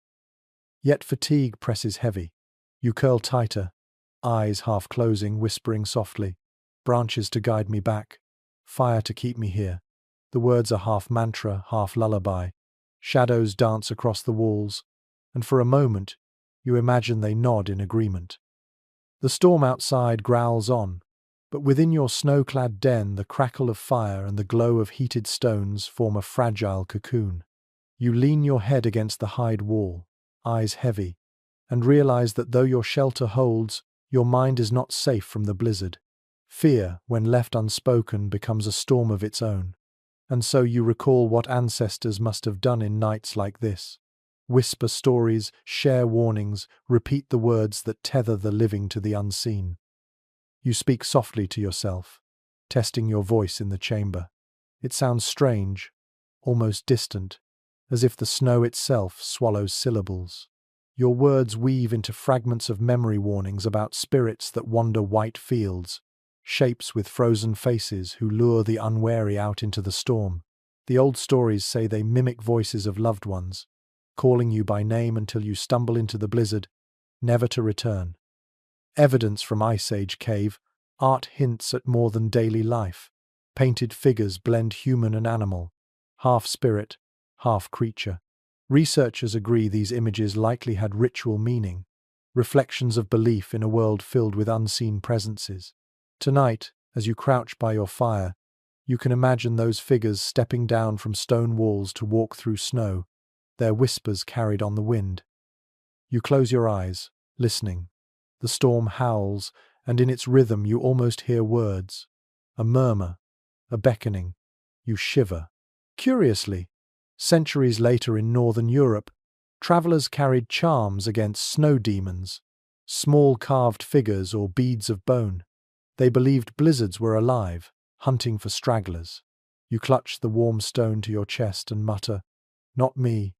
Yet fatigue presses heavy. You curl tighter, eyes half closing, whispering softly, "Branches to guide me back, fire to keep me here." The words are half mantra, half lullaby. Shadows dance across the walls, and for a moment, you imagine they nod in agreement. The storm outside growls on, but within your snow-clad den, the crackle of fire and the glow of heated stones form a fragile cocoon. You lean your head against the hide wall, eyes heavy, and realize that though your shelter holds, your mind is not safe from the blizzard. Fear, when left unspoken, becomes a storm of its own. And so you recall what ancestors must have done in nights like this. Whisper stories, share warnings, repeat the words that tether the living to the unseen. You speak softly to yourself, testing your voice in the chamber. It sounds strange, almost distant, as if the snow itself swallows syllables. Your words weave into fragments of memory warnings about spirits that wander white fields, shapes with frozen faces who lure the unwary out into the storm. The old stories say they mimic voices of loved ones, calling you by name until you stumble into the blizzard, never to return. Evidence from Ice Age cave, art hints at more than daily life. Painted figures blend human and animal, half spirit, half creature. Researchers agree these images likely had ritual meaning, reflections of belief in a world filled with unseen presences. Tonight, as you crouch by your fire, you can imagine those figures stepping down from stone walls to walk through snow, their whispers carried on the wind. You close your eyes, listening. The storm howls, and in its rhythm you almost hear words. A murmur, a beckoning. You shiver. Curiously, centuries later in northern Europe, travelers carried charms against snow demons, small carved figures or beads of bone. They believed blizzards were alive, hunting for stragglers. You clutch the warm stone to your chest and mutter, "Not me,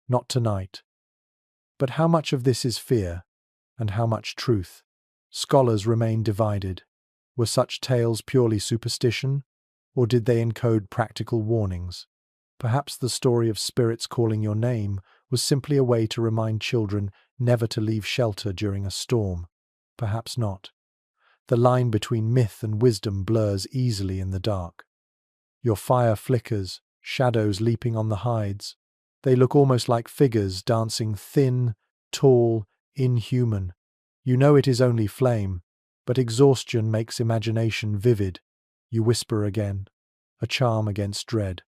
not tonight." But how much of this is fear, and how much truth? Scholars remain divided. Were such tales purely superstition, or did they encode practical warnings? Perhaps the story of spirits calling your name was simply a way to remind children never to leave shelter during a storm. Perhaps not. The line between myth and wisdom blurs easily in the dark. Your fire flickers, shadows leaping on the hides. They look almost like figures dancing thin, tall, inhuman. You know it is only flame, but exhaustion makes imagination vivid. You whisper again, a charm against dread.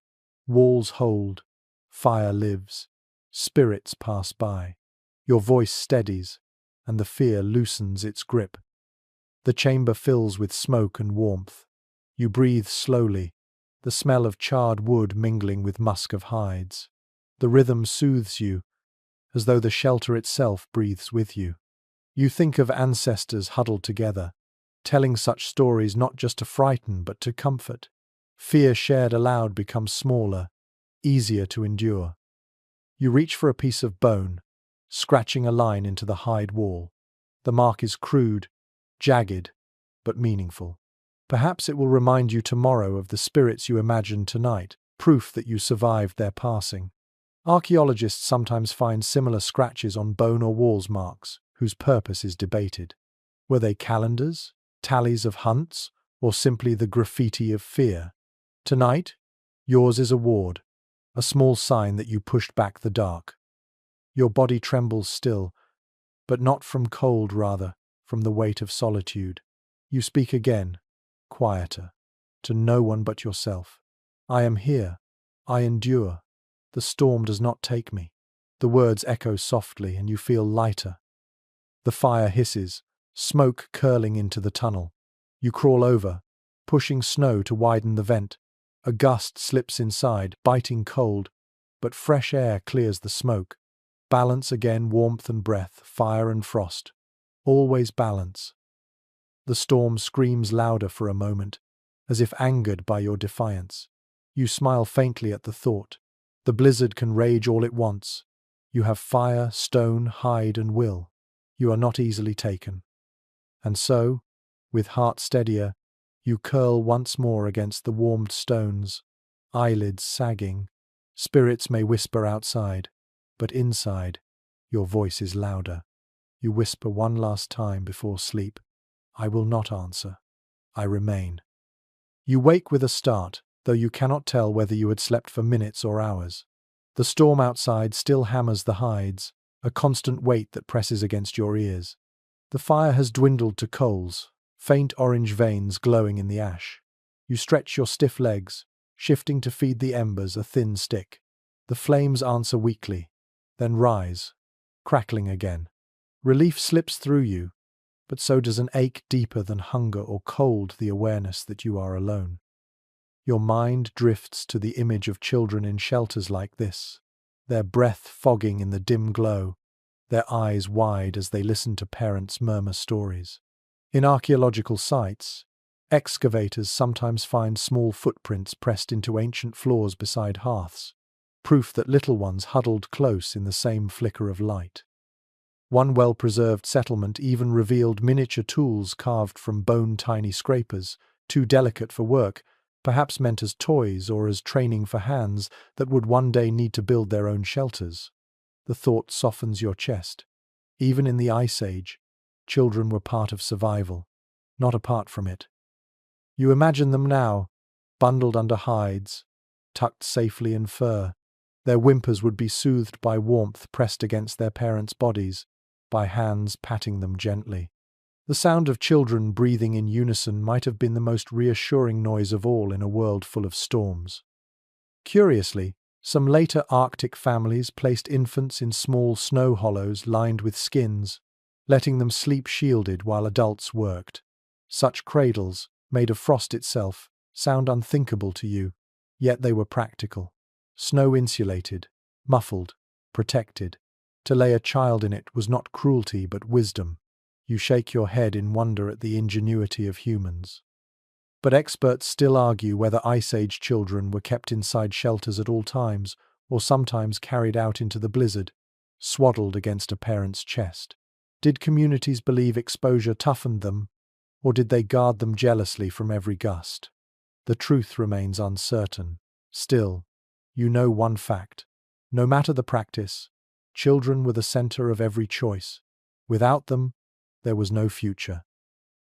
Walls hold, fire lives, spirits pass by. Your voice steadies, and the fear loosens its grip. The chamber fills with smoke and warmth. You breathe slowly, the smell of charred wood mingling with musk of hides. The rhythm soothes you, as though the shelter itself breathes with you. You think of ancestors huddled together, telling such stories not just to frighten but to comfort. Fear shared aloud becomes smaller, easier to endure. You reach for a piece of bone, scratching a line into the hide wall. The mark is crude, jagged, but meaningful. Perhaps it will remind you tomorrow of the spirits you imagined tonight, proof that you survived their passing. Archaeologists sometimes find similar scratches on bone or walls marks, whose purpose is debated. Were they calendars, tallies of hunts, or simply the graffiti of fear? Tonight, yours is a ward, a small sign that you pushed back the dark. Your body trembles still, but not from cold, rather, from the weight of solitude. You speak again, quieter, to no one but yourself. I am here. I endure. The storm does not take me. The words echo softly, and you feel lighter. The fire hisses, smoke curling into the tunnel. You crawl over, pushing snow to widen the vent. A gust slips inside, biting cold, but fresh air clears the smoke. Balance again, warmth and breath, fire and frost. Always balance. The storm screams louder for a moment, as if angered by your defiance. You smile faintly at the thought. The blizzard can rage all it wants. You have fire, stone, hide, and will. You are not easily taken. And so, with heart steadier, you curl once more against the warmed stones, eyelids sagging. Spirits may whisper outside, but inside, your voice is louder. You whisper one last time before sleep. I will not answer. I remain. You wake with a start, though you cannot tell whether you had slept for minutes or hours. The storm outside still hammers the hides, a constant weight that presses against your ears. The fire has dwindled to coals, faint orange veins glowing in the ash. You stretch your stiff legs, shifting to feed the embers a thin stick. The flames answer weakly, then rise, crackling again. Relief slips through you, but so does an ache deeper than hunger or cold, the awareness that you are alone. Your mind drifts to the image of children in shelters like this, their breath fogging in the dim glow, their eyes wide as they listen to parents murmur stories. In archaeological sites, excavators sometimes find small footprints pressed into ancient floors beside hearths, proof that little ones huddled close in the same flicker of light. One well-preserved settlement even revealed miniature tools carved from bone-tiny scrapers, too delicate for work, perhaps meant as toys or as training for hands that would one day need to build their own shelters. The thought softens your chest. Even in the Ice Age, children were part of survival, not apart from it. You imagine them now, bundled under hides, tucked safely in fur. Their whimpers would be soothed by warmth pressed against their parents' bodies. by hands patting them gently. The sound of children breathing in unison might have been the most reassuring noise of all in a world full of storms. Curiously, some later Arctic families placed infants in small snow hollows lined with skins, letting them sleep shielded while adults worked. Such cradles, made of frost itself, sound unthinkable to you, yet they were practical. Snow-insulated, muffled, protected. To lay a child in it was not cruelty but wisdom. You shake your head in wonder at the ingenuity of humans. But experts still argue whether Ice Age children were kept inside shelters at all times, or sometimes carried out into the blizzard, swaddled against a parent's chest. Did communities believe exposure toughened them, or did they guard them jealously from every gust? The truth remains uncertain. Still, you know one fact. No matter the practice, children were the center of every choice. Without them, there was no future.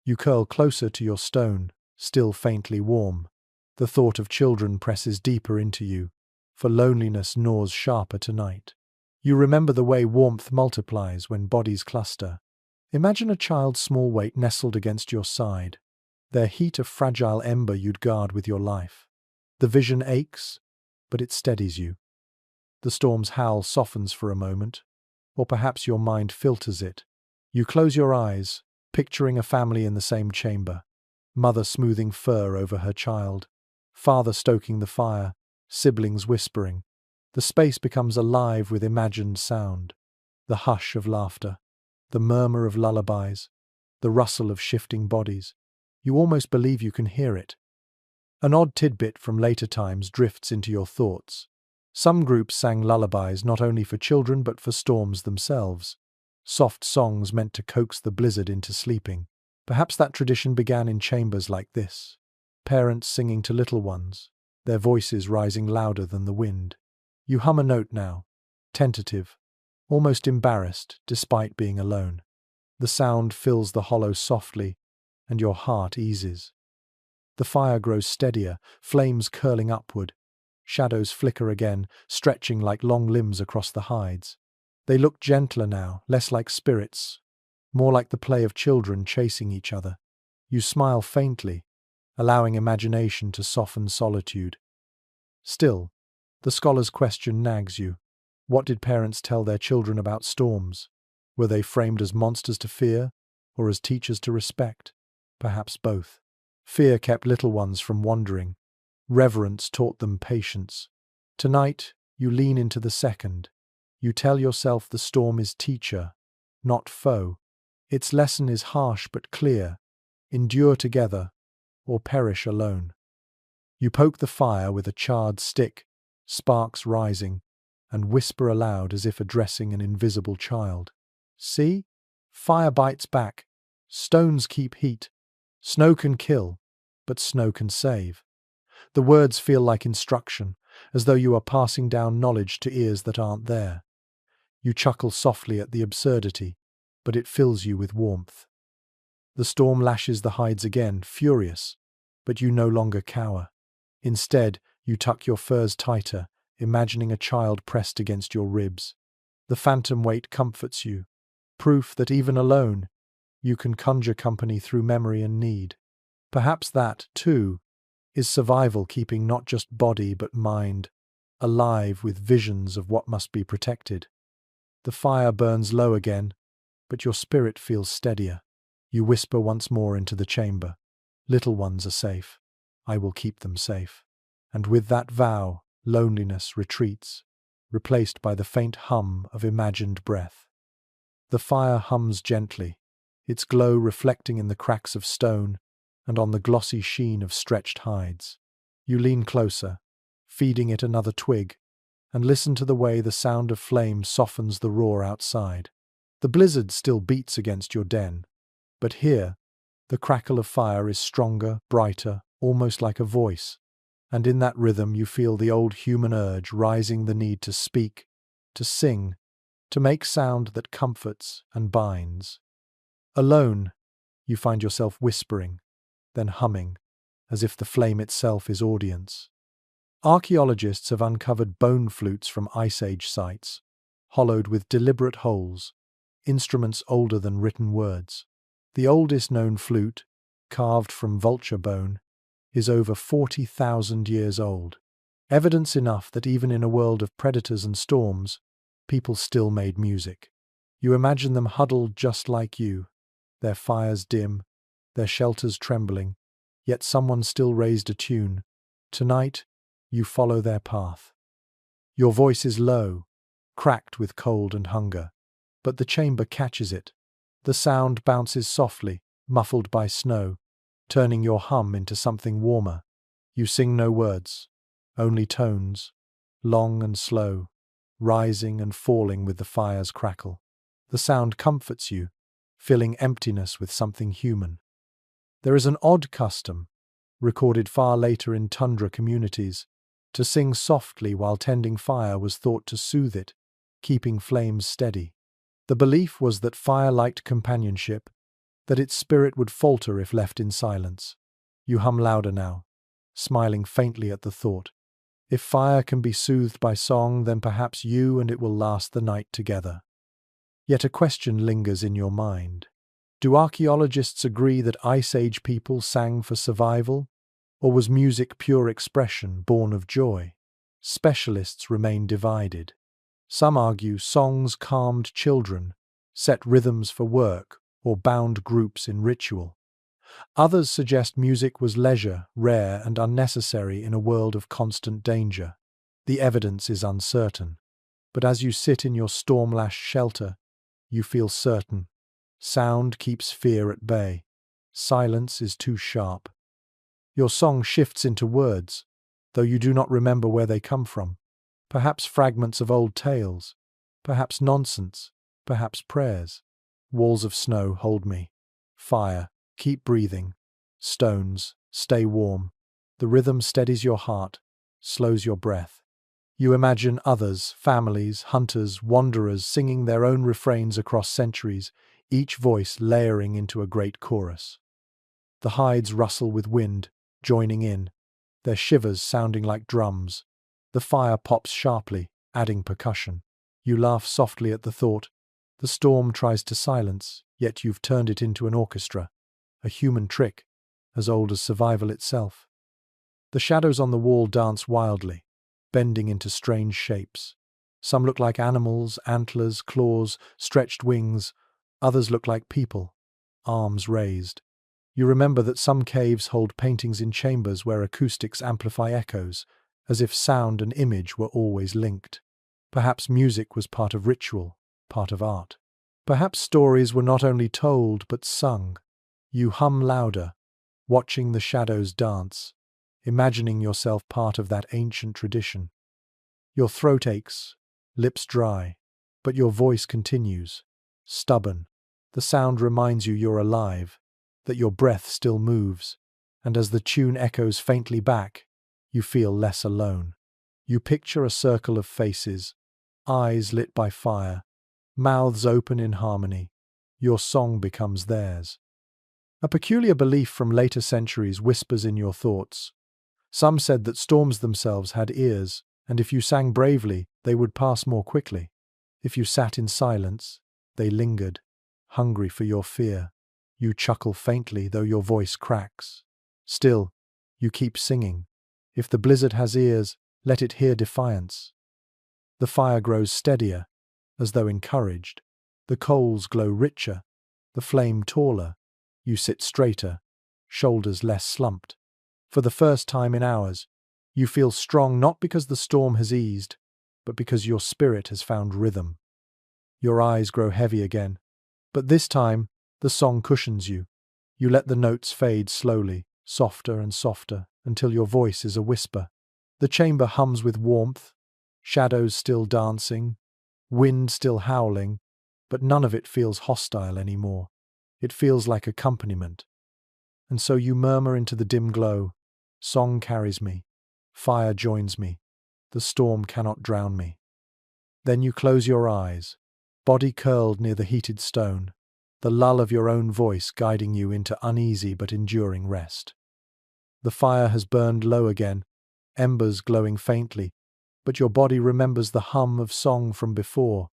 You curl closer to your stone, still faintly warm. The thought of children presses deeper into you, for loneliness gnaws sharper tonight. You remember the way warmth multiplies when bodies cluster. Imagine a child's small weight nestled against your side, their heat a fragile ember you'd guard with your life. The vision aches, but it steadies you. The storm's howl softens for a moment, or perhaps your mind filters it. You close your eyes, picturing a family in the same chamber. Mother smoothing fur over her child, father stoking the fire, siblings whispering. The space becomes alive with imagined sound. The hush of laughter, the murmur of lullabies, the rustle of shifting bodies. You almost believe you can hear it. An odd tidbit from later times drifts into your thoughts. Some groups sang lullabies not only for children but for storms themselves. Soft songs meant to coax the blizzard into sleeping. Perhaps that tradition began in chambers like this. Parents singing to little ones, their voices rising louder than the wind. You hum a note now, tentative, almost embarrassed despite being alone. The sound fills the hollow softly, and your heart eases. The fire grows steadier, flames curling upward. Shadows flicker again, stretching like long limbs across the hides. They look gentler now, less like spirits, more like the play of children chasing each other. You smile faintly, allowing imagination to soften solitude. Still, the scholar's question nags you. What did parents tell their children about storms? Were they framed as monsters to fear, or as teachers to respect? Perhaps both. Fear kept little ones from wandering. Reverence taught them patience. Tonight, you lean into the second. You tell yourself the storm is teacher, not foe. Its lesson is harsh but clear. Endure together, or perish alone. You poke the fire with a charred stick, sparks rising, and whisper aloud as if addressing an invisible child. See? Fire bites back. Stones keep heat. Snow can kill, but snow can save. The words feel like instruction, as though you are passing down knowledge to ears that aren't there. You chuckle softly at the absurdity, but it fills you with warmth. The storm lashes the hides again, furious, but you no longer cower. Instead, you tuck your furs tighter, imagining a child pressed against your ribs. The phantom weight comforts you, proof that even alone, you can conjure company through memory and need. Perhaps that, too, is survival keeping not just body but mind alive with visions of what must be protected. The fire burns low again, but your spirit feels steadier. You whisper once more into the chamber. Little ones are safe. I will keep them safe. And with that vow, loneliness retreats, replaced by the faint hum of imagined breath. The fire hums gently, its glow reflecting in the cracks of stone and on the glossy sheen of stretched hides. You lean closer, feeding it another twig, and listen to the way the sound of flame softens the roar outside. The blizzard still beats against your den, but here, the crackle of fire is stronger, brighter, almost like a voice, and in that rhythm you feel the old human urge rising, the need to speak, to sing, to make sound that comforts and binds. Alone, you find yourself whispering, then humming, as if the flame itself is audience. Archaeologists have uncovered bone flutes from Ice Age sites, hollowed with deliberate holes, instruments older than written words. The oldest known flute, carved from vulture bone, is over 40,000 years old. Evidence enough that even in a world of predators and storms, people still made music. You imagine them huddled just like you, their fires dim, their shelters trembling, yet someone still raised a tune. Tonight, you follow their path. Your voice is low, cracked with cold and hunger, but the chamber catches it. The sound bounces softly, muffled by snow, turning your hum into something warmer. You sing no words, only tones, long and slow, rising and falling with the fire's crackle. The sound comforts you, filling emptiness with something human. There is an odd custom, recorded far later in tundra communities. To sing softly while tending fire was thought to soothe it, keeping flames steady. The belief was that fire liked companionship, that its spirit would falter if left in silence. You hum louder now, smiling faintly at the thought. If fire can be soothed by song, then perhaps you and it will last the night together. Yet a question lingers in your mind. Do archaeologists agree that Ice Age people sang for survival? Or was music pure expression, born of joy? Specialists remain divided. Some argue songs calmed children, set rhythms for work, or bound groups in ritual. Others suggest music was leisure, rare and unnecessary in a world of constant danger. The evidence is uncertain. But as you sit in your storm-lashed shelter, you feel certain. Sound keeps fear at bay. Silence is too sharp. Your song shifts into words, though you do not remember where they come from. Perhaps fragments of old tales, perhaps nonsense, perhaps prayers. Walls of snow hold me. Fire, keep breathing. Stones, stay warm. The rhythm steadies your heart, slows your breath. You imagine others, families, hunters, wanderers singing their own refrains across centuries, each voice layering into a great chorus. The hides rustle with wind, joining in, their shivers sounding like drums. The fire pops sharply, adding percussion. You laugh softly at the thought. The storm tries to silence, yet you've turned it into an orchestra, a human trick, as old as survival itself. The shadows on the wall dance wildly, bending into strange shapes. Some look like animals, antlers, claws, stretched wings. Others look like people, arms raised. You remember that some caves hold paintings in chambers where acoustics amplify echoes, as if sound and image were always linked. Perhaps music was part of ritual, part of art. Perhaps stories were not only told but sung. You hum louder, watching the shadows dance, imagining yourself part of that ancient tradition. Your throat aches, lips dry, but your voice continues, stubborn. The sound reminds you you're alive, that your breath still moves, and as the tune echoes faintly back, you feel less alone. You picture a circle of faces, eyes lit by fire, mouths open in harmony. Your song becomes theirs. A peculiar belief from later centuries whispers in your thoughts. Some said that storms themselves had ears, and if you sang bravely, they would pass more quickly. If you sat in silence, they lingered, hungry for your fear. You chuckle faintly, though your voice cracks. Still, you keep singing. If the blizzard has ears, let it hear defiance. The fire grows steadier, as though encouraged. The coals glow richer, the flame taller. You sit straighter, shoulders less slumped. For the first time in hours, you feel strong not because the storm has eased, but because your spirit has found rhythm. Your eyes grow heavy again, but this time, the song cushions you. You let the notes fade slowly, softer and softer, until your voice is a whisper. The chamber hums with warmth, shadows still dancing, wind still howling, but none of it feels hostile anymore. It feels like accompaniment. And so you murmur into the dim glow, song carries me, fire joins me, the storm cannot drown me. Then you close your eyes, body curled near the heated stone, the lull of your own voice guiding you into uneasy but enduring rest. The fire has burned low again, embers glowing faintly, but your body remembers the hum of song from before.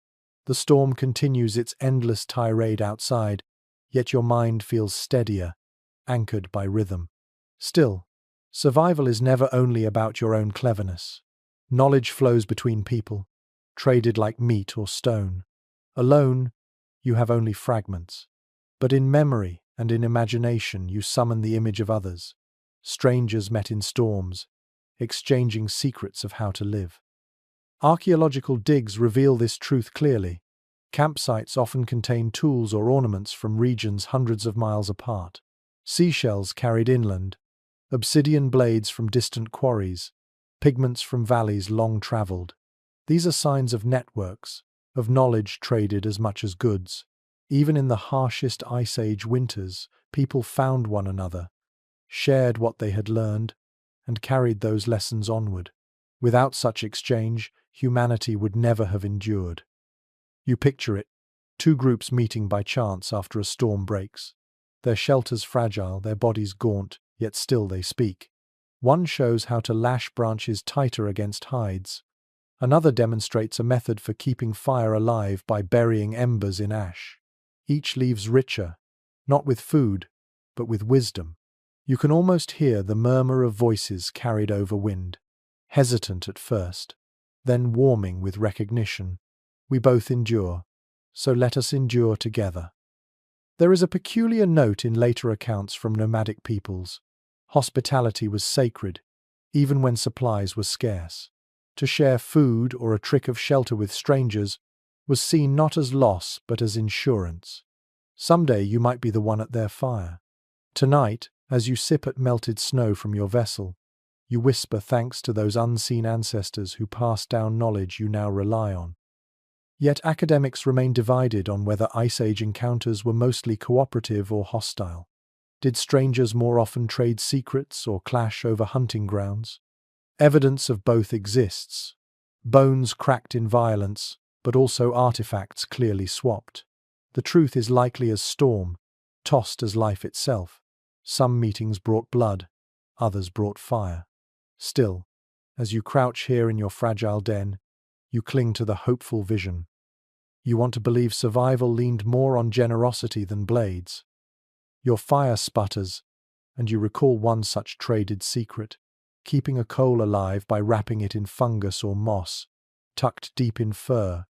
The storm continues its endless tirade outside, yet your mind feels steadier, anchored by rhythm. Still, survival is never only about your own cleverness. Knowledge flows between people, traded like meat or stone. Alone, you have only fragments. But in memory and in imagination you summon the image of others, strangers met in storms, exchanging secrets of how to live. Archaeological digs reveal this truth clearly. Campsites often contain tools or ornaments from regions hundreds of miles apart. Seashells carried inland, obsidian blades from distant quarries, pigments from valleys long traveled. These are signs of networks, of knowledge traded as much as goods. Even in the harshest Ice Age winters, people found one another, shared what they had learned, and carried those lessons onward. Without such exchange, humanity would never have endured. You picture it, two groups meeting by chance after a storm breaks. Their shelters fragile, their bodies gaunt, yet still they speak. One shows how to lash branches tighter against hides. Another demonstrates a method for keeping fire alive by burying embers in ash. Each leaves richer, not with food, but with wisdom. You can almost hear the murmur of voices carried over wind, hesitant at first, then warming with recognition. We both endure, so let us endure together. There is a peculiar note in later accounts from nomadic peoples. Hospitality was sacred, even when supplies were scarce. To share food or a trick of shelter with strangers was seen not as loss but as insurance. Someday you might be the one at their fire. Tonight, as you sip at melted snow from your vessel, you whisper thanks to those unseen ancestors who passed down knowledge you now rely on. Yet academics remain divided on whether Ice Age encounters were mostly cooperative or hostile. Did strangers more often trade secrets or clash over hunting grounds? Evidence of both exists. Bones cracked in violence, but also artifacts clearly swapped. The truth is likely as storm, tossed as life itself. Some meetings brought blood, others brought fire. Still, as you crouch here in your fragile den, you cling to the hopeful vision. You want to believe survival leaned more on generosity than blades. Your fire sputters, and you recall one such traded secret, keeping a coal alive by wrapping it in fungus or moss, tucked deep in fur,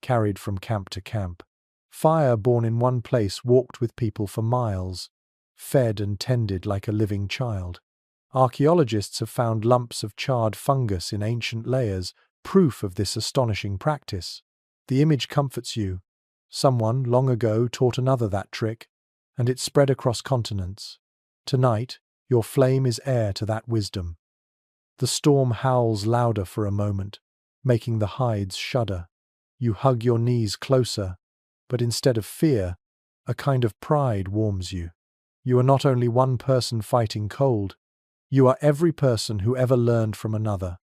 carried from camp to camp. Fire born in one place walked with people for miles, fed and tended like a living child. Archaeologists have found lumps of charred fungus in ancient layers, proof of this astonishing practice. The image comforts you. Someone, long ago, taught another that trick, and it spread across continents. Tonight, your flame is heir to that wisdom. The storm howls louder for a moment, making the hides shudder. You hug your knees closer, but instead of fear, a kind of pride warms you. You are not only one person fighting cold, you are every person who ever learned from another,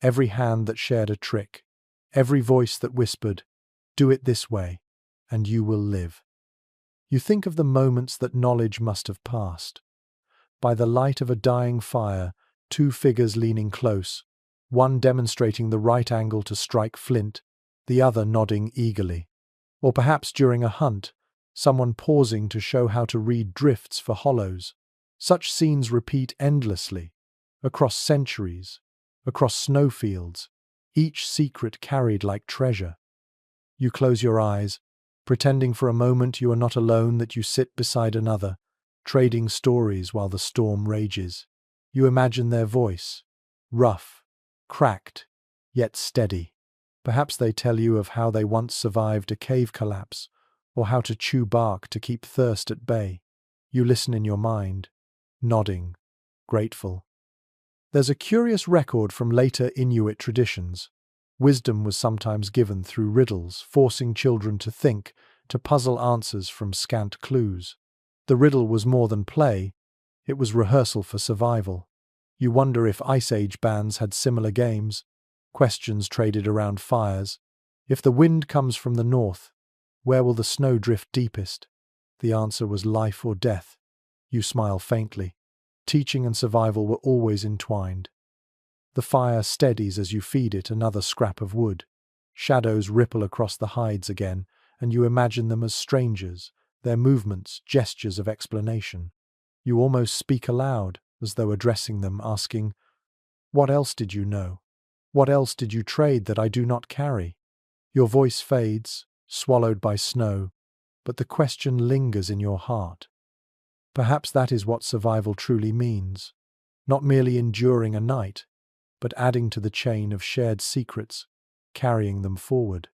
every hand that shared a trick, every voice that whispered, "Do it this way, and you will live." You think of the moments that knowledge must have passed. By the light of a dying fire, two figures leaning close, one demonstrating the right angle to strike flint, the other nodding eagerly. Or perhaps during a hunt, someone pausing to show how to read drifts for hollows. Such scenes repeat endlessly, across centuries, across snowfields, each secret carried like treasure. You close your eyes, pretending for a moment you are not alone, that you sit beside another, trading stories while the storm rages. You imagine their voice, rough, cracked, yet steady. Perhaps they tell you of how they once survived a cave collapse, or how to chew bark to keep thirst at bay. You listen in your mind, nodding, grateful. There's a curious record from later Inuit traditions. Wisdom was sometimes given through riddles, forcing children to think, to puzzle answers from scant clues. The riddle was more than play, it was rehearsal for survival. You wonder if Ice Age bands had similar games, questions traded around fires. If the wind comes from the north, where will the snow drift deepest? The answer was life or death. You smile faintly. Teaching and survival were always entwined. The fire steadies as you feed it another scrap of wood. Shadows ripple across the hides again, and you imagine them as strangers, their movements, gestures of explanation. You almost speak aloud, as though addressing them, asking, "What else did you know? What else did you trade that I do not carry?" Your voice fades, swallowed by snow, but the question lingers in your heart. Perhaps that is what survival truly means, not merely enduring a night, but adding to the chain of shared secrets, carrying them forward.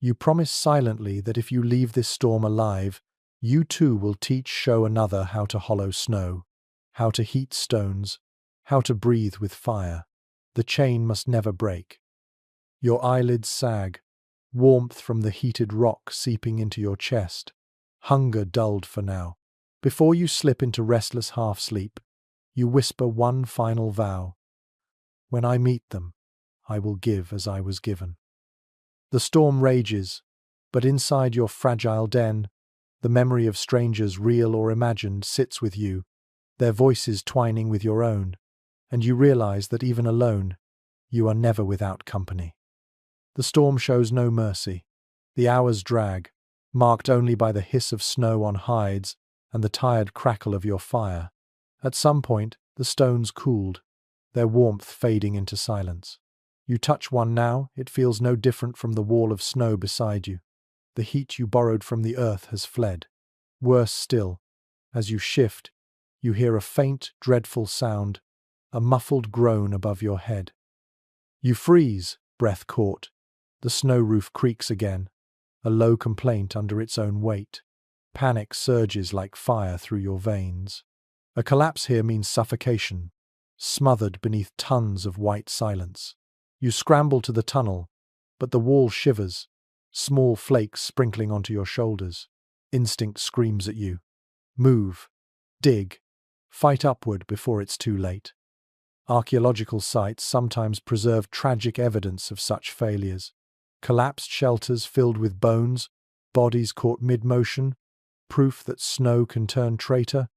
You promise silently that if you leave this storm alive, you too will show another how to hollow snow, how to heat stones, how to breathe with fire. The chain must never break. Your eyelids sag, warmth from the heated rock seeping into your chest, hunger dulled for now. Before you slip into restless half-sleep, you whisper one final vow. When I meet them, I will give as I was given. The storm rages, but inside your fragile den, the memory of strangers, real or imagined, sits with you, their voices twining with your own, and you realize that even alone, you are never without company. The storm shows no mercy. The hours drag, marked only by the hiss of snow on hides and the tired crackle of your fire. At some point, the stones cooled, their warmth fading into silence. You touch one now, it feels no different from the wall of snow beside you. The heat you borrowed from the earth has fled. Worse still, as you shift, you hear a faint, dreadful sound, a muffled groan above your head. You freeze, breath caught. The snow roof creaks again, a low complaint under its own weight. Panic surges like fire through your veins. A collapse here means suffocation, smothered beneath tons of white silence. You scramble to the tunnel, but the wall shivers, small flakes sprinkling onto your shoulders. Instinct screams at you. Move, dig, fight upward before it's too late. Archaeological sites sometimes preserve tragic evidence of such failures. Collapsed shelters filled with bones, bodies caught mid-motion, proof that snow can turn traitor.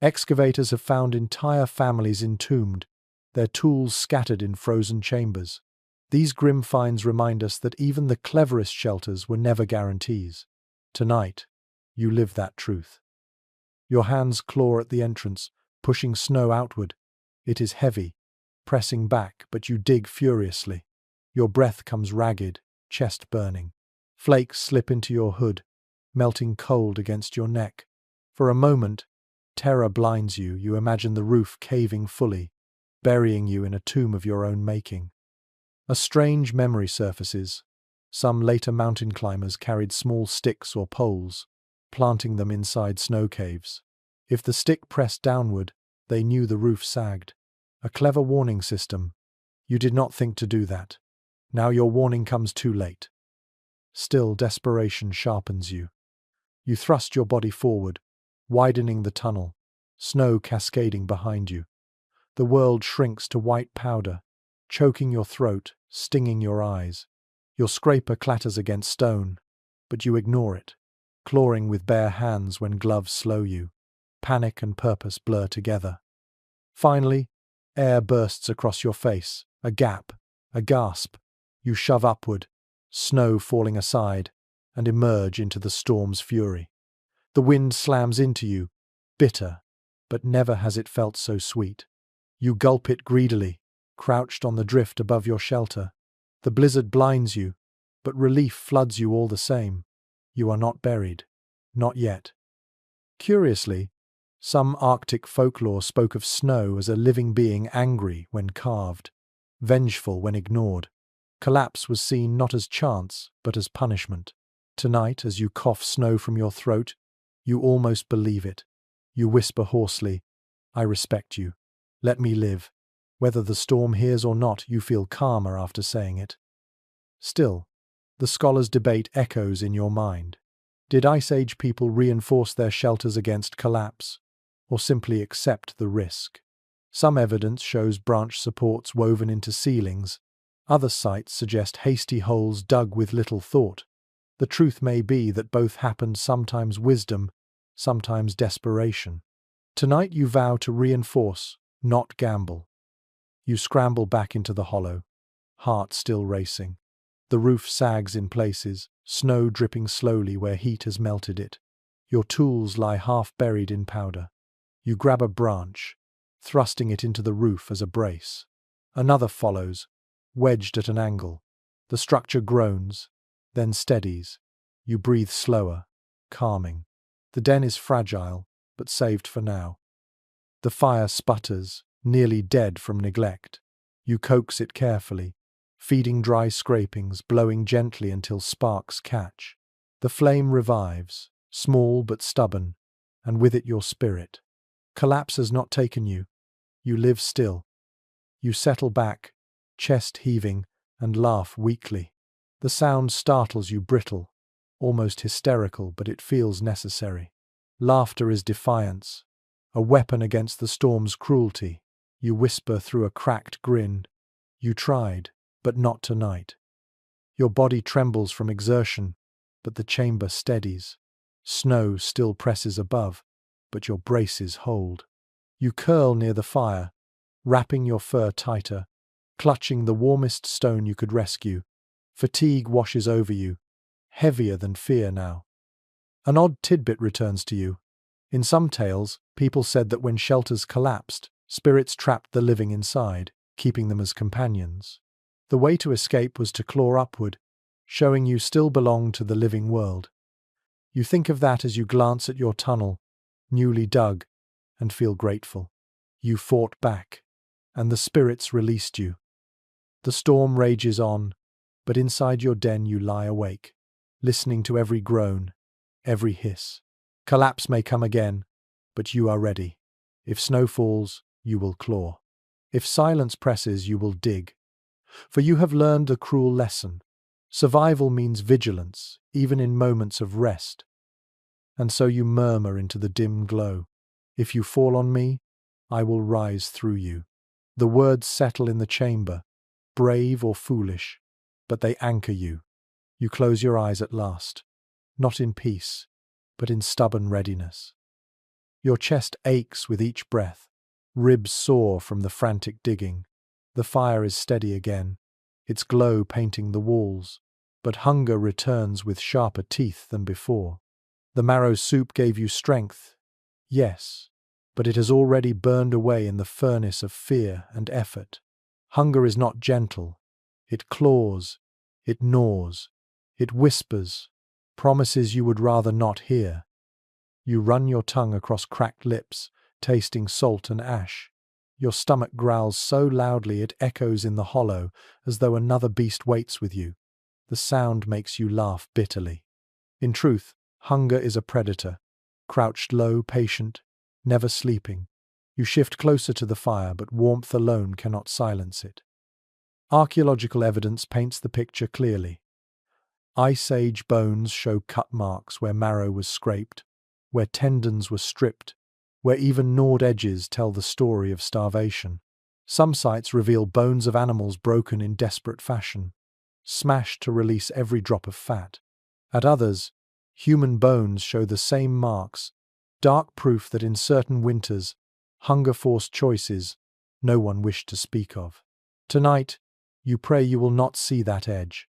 Excavators have found entire families entombed, their tools scattered in frozen chambers. These grim finds remind us that even the cleverest shelters were never guarantees. Tonight, you live that truth. Your hands claw at the entrance, pushing snow outward. It is heavy, pressing back, but you dig furiously. Your breath comes ragged, chest burning. Flakes slip into your hood, melting cold against your neck. For a moment, terror blinds you. You imagine the roof caving fully, burying you in a tomb of your own making. A strange memory surfaces. Some later mountain climbers carried small sticks or poles, planting them inside snow caves. If the stick pressed downward, they knew the roof sagged. A clever warning system. You did not think to do that. Now your warning comes too late. Still, desperation sharpens you. You thrust your body forward, widening the tunnel, snow cascading behind you. The world shrinks to white powder, choking your throat, stinging your eyes. Your scraper clatters against stone, but you ignore it, clawing with bare hands when gloves slow you. Panic and purpose blur together. Finally, air bursts across your face, a gap, a gasp. You shove upward, snow falling aside, and emerge into the storm's fury. The wind slams into you, bitter, but never has it felt so sweet. You gulp it greedily, crouched on the drift above your shelter. The blizzard blinds you, but relief floods you all the same. You are not buried. Not yet. Curiously, some Arctic folklore spoke of snow as a living being, angry when carved, vengeful when ignored. Collapse was seen not as chance, but as punishment. Tonight, as you cough snow from your throat, you almost believe it. You whisper hoarsely, "I respect you. Let me live." Whether the storm hears or not, you feel calmer after saying it. Still, the scholars' debate echoes in your mind. Did Ice Age people reinforce their shelters against collapse, or simply accept the risk? Some evidence shows branch supports woven into ceilings. Other sites suggest hasty holes dug with little thought. The truth may be that both happened, sometimes wisdom, sometimes desperation. Tonight you vow to reinforce, not gamble. You scramble back into the hollow, heart still racing. The roof sags in places, snow dripping slowly where heat has melted it. Your tools lie half buried in powder. You grab a branch, thrusting it into the roof as a brace. Another follows, wedged at an angle. The structure groans, then steadies. You breathe slower, calming. The den is fragile, but saved for now. The fire sputters, nearly dead from neglect. You coax it carefully, feeding dry scrapings, blowing gently until sparks catch. The flame revives, small but stubborn, and with it your spirit. Collapse has not taken you. You live still. You settle back, chest heaving, and laugh weakly. The sound startles you, brittle, almost hysterical, but it feels necessary. Laughter is defiance, a weapon against the storm's cruelty. You whisper through a cracked grin. You tried, but not tonight. Your body trembles from exertion, but the chamber steadies. Snow still presses above, but your braces hold. You curl near the fire, wrapping your fur tighter, clutching the warmest stone you could rescue. Fatigue washes over you, heavier than fear now. An odd tidbit returns to you. In some tales, people said that when shelters collapsed, spirits trapped the living inside, keeping them as companions. The way to escape was to claw upward, showing you still belong to the living world. You think of that as you glance at your tunnel, newly dug, and feel grateful. You fought back, and the spirits released you. The storm rages on, but inside your den you lie awake, listening to every groan, every hiss. Collapse may come again, but you are ready. If snow falls, you will claw. If silence presses, you will dig. For you have learned a cruel lesson. Survival means vigilance, even in moments of rest. And so you murmur into the dim glow. If you fall on me, I will rise through you. The words settle in the chamber, brave or foolish, but they anchor you. You close your eyes at last, not in peace, but in stubborn readiness. Your chest aches with each breath, ribs sore from the frantic digging. The fire is steady again, its glow painting the walls, but hunger returns with sharper teeth than before. The marrow soup gave you strength, yes, but it has already burned away in the furnace of fear and effort. Hunger is not gentle. It claws, it gnaws, it whispers, promises you would rather not hear. You run your tongue across cracked lips, tasting salt and ash. Your stomach growls so loudly it echoes in the hollow, as though another beast waits with you. The sound makes you laugh bitterly. In truth, hunger is a predator, crouched low, patient, never sleeping. You shift closer to the fire, but warmth alone cannot silence it. Archaeological evidence paints the picture clearly. Ice Age bones show cut marks where marrow was scraped, where tendons were stripped, where even gnawed edges tell the story of starvation. Some sites reveal bones of animals broken in desperate fashion, smashed to release every drop of fat. At others, human bones show the same marks, dark proof that in certain winters, hunger forced choices no one wished to speak of. Tonight, you pray you will not see that edge.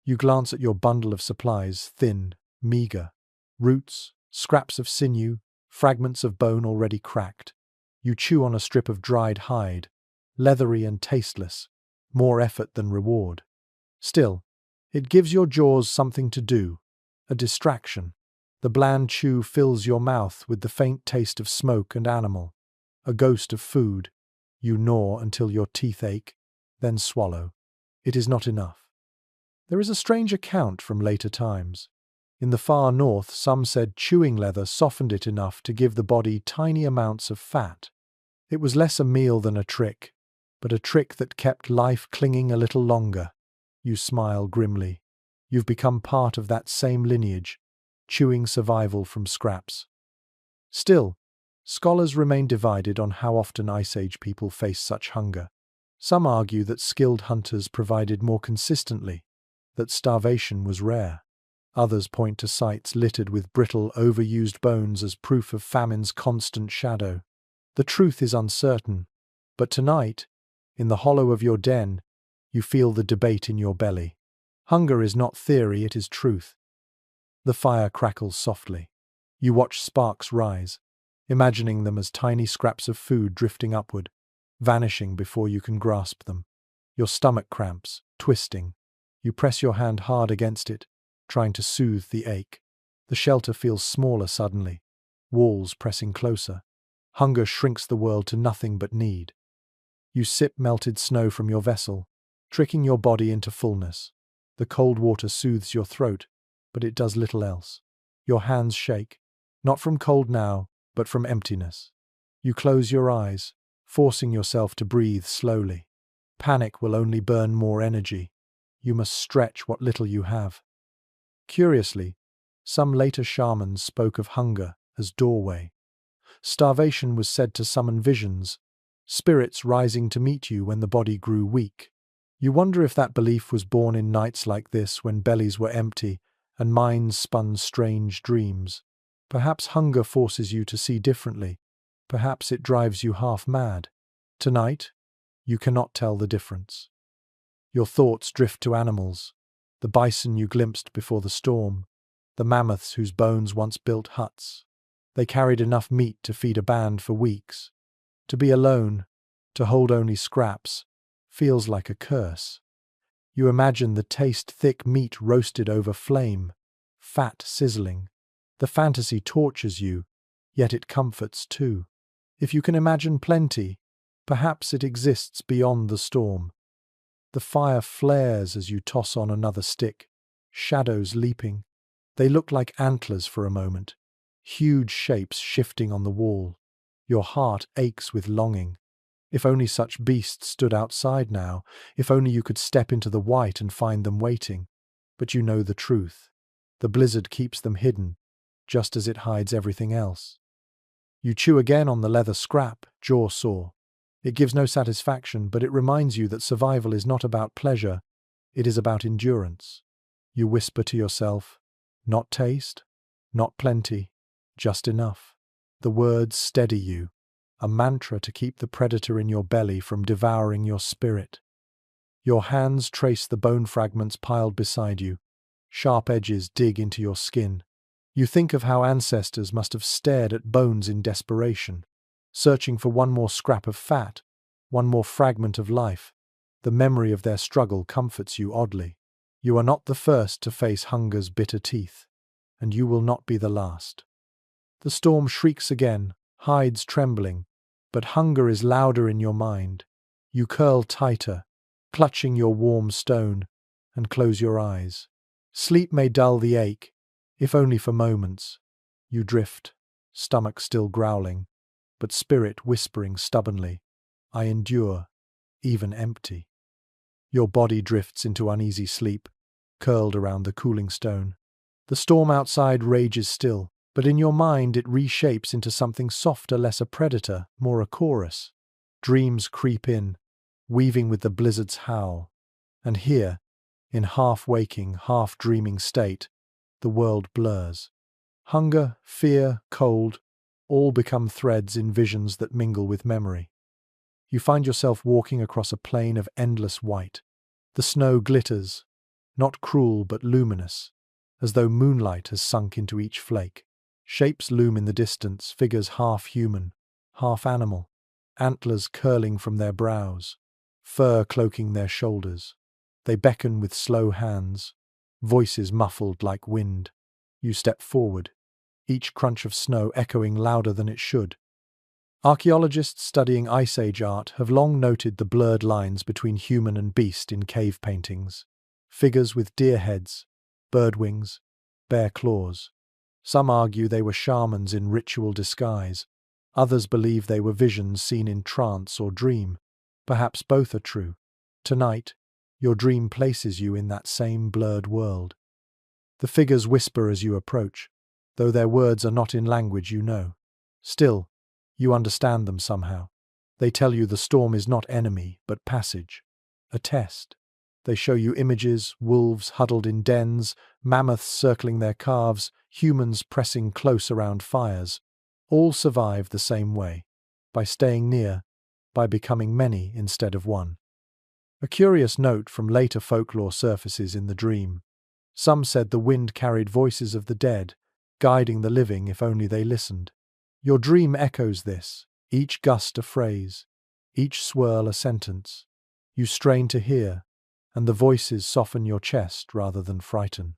You glance at your bundle of supplies, thin, meager, roots, scraps of sinew, fragments of bone already cracked. You chew on a strip of dried hide, leathery and tasteless, more effort than reward. Still, it gives your jaws something to do, a distraction. The bland chew fills your mouth with the faint taste of smoke and animal, a ghost of food. You gnaw until your teeth ache, then swallow. It is not enough. There is a strange account from later times. In the far north, some said chewing leather softened it enough to give the body tiny amounts of fat. It was less a meal than a trick, but a trick that kept life clinging a little longer. You smile grimly. You've become part of that same lineage, chewing survival from scraps. Still, scholars remain divided on how often Ice Age people face such hunger. Some argue that skilled hunters provided more consistently, that starvation was rare. Others point to sites littered with brittle, overused bones as proof of famine's constant shadow. The truth is uncertain, but tonight, in the hollow of your den, you feel the debate in your belly. Hunger is not theory, it is truth. The fire crackles softly. You watch sparks rise, imagining them as tiny scraps of food drifting upward, vanishing before you can grasp them. Your stomach cramps, twisting. You press your hand hard against it, trying to soothe the ache. The shelter feels smaller suddenly, walls pressing closer. Hunger shrinks the world to nothing but need. You sip melted snow from your vessel, tricking your body into fullness. The cold water soothes your throat, but it does little else. Your hands shake, not from cold now, but from emptiness. You close your eyes, forcing yourself to breathe slowly. Panic will only burn more energy. You must stretch what little you have. Curiously, some later shamans spoke of hunger as doorway. Starvation was said to summon visions, spirits rising to meet you when the body grew weak. You wonder if that belief was born in nights like this when bellies were empty and minds spun strange dreams. Perhaps hunger forces you to see differently. Perhaps it drives you half mad. Tonight, you cannot tell the difference. Your thoughts drift to animals, the bison you glimpsed before the storm, the mammoths whose bones once built huts. They carried enough meat to feed a band for weeks. To be alone, to hold only scraps, feels like a curse. You imagine the taste thick meat roasted over flame, fat sizzling. The fantasy tortures you, yet it comforts too. If you can imagine plenty, perhaps it exists beyond the storm. The fire flares as you toss on another stick, shadows leaping. They look like antlers for a moment, huge shapes shifting on the wall. Your heart aches with longing. If only such beasts stood outside now, if only you could step into the white and find them waiting. But you know the truth. The blizzard keeps them hidden, just as it hides everything else. You chew again on the leather scrap, jaw sore. It gives no satisfaction, but it reminds you that survival is not about pleasure, it is about endurance. You whisper to yourself, not taste, not plenty, just enough. The words steady you, a mantra to keep the predator in your belly from devouring your spirit. Your hands trace the bone fragments piled beside you. Sharp edges dig into your skin. You think of how ancestors must have stared at bones in desperation, searching for one more scrap of fat, one more fragment of life. The memory of their struggle comforts you oddly. You are not the first to face hunger's bitter teeth, and you will not be the last. The storm shrieks again, hides trembling, but hunger is louder in your mind. You curl tighter, clutching your warm stone, and close your eyes. Sleep may dull the ache, if only for moments. You drift, stomach still growling, but spirit whispering stubbornly, I endure, even empty. Your body drifts into uneasy sleep, curled around the cooling stone. The storm outside rages still, but in your mind it reshapes into something softer, less a predator, more a chorus. Dreams creep in, weaving with the blizzard's howl. And here, in half-waking, half-dreaming state, the world blurs. Hunger, fear, cold, all become threads in visions that mingle with memory. You find yourself walking across a plain of endless white. The snow glitters, not cruel but luminous, as though moonlight has sunk into each flake. Shapes loom in the distance, figures half human, half animal, antlers curling from their brows, fur cloaking their shoulders. They beckon with slow hands, voices muffled like wind. You step forward, each crunch of snow echoing louder than it should. Archaeologists studying Ice Age art have long noted the blurred lines between human and beast in cave paintings. Figures with deer heads, bird wings, bare claws. Some argue they were shamans in ritual disguise. Others believe they were visions seen in trance or dream. Perhaps both are true. Tonight, your dream places you in that same blurred world. The figures whisper as you approach, though their words are not in language you know. Still, you understand them somehow. They tell you the storm is not enemy, but passage. A test. They show you images, wolves huddled in dens, mammoths circling their calves, humans pressing close around fires. All survive the same way, by staying near, by becoming many instead of one. A curious note from later folklore surfaces in the dream. Some said the wind carried voices of the dead, guiding the living if only they listened. Your dream echoes this, each gust a phrase, each swirl a sentence. You strain to hear, and the voices soften your chest rather than frighten.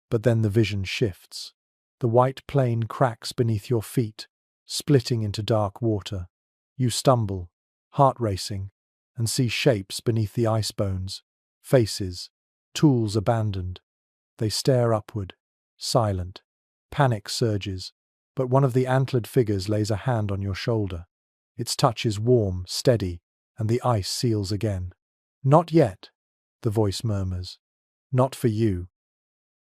But then the vision shifts. The white plain cracks beneath your feet, splitting into dark water. You stumble, heart racing, and see shapes beneath the ice bones, faces, tools abandoned. They stare upward, silent. Panic surges, but one of the antlered figures lays a hand on your shoulder. Its touch is warm, steady, and the ice seals again. "Not yet," the voice murmurs. "Not for you."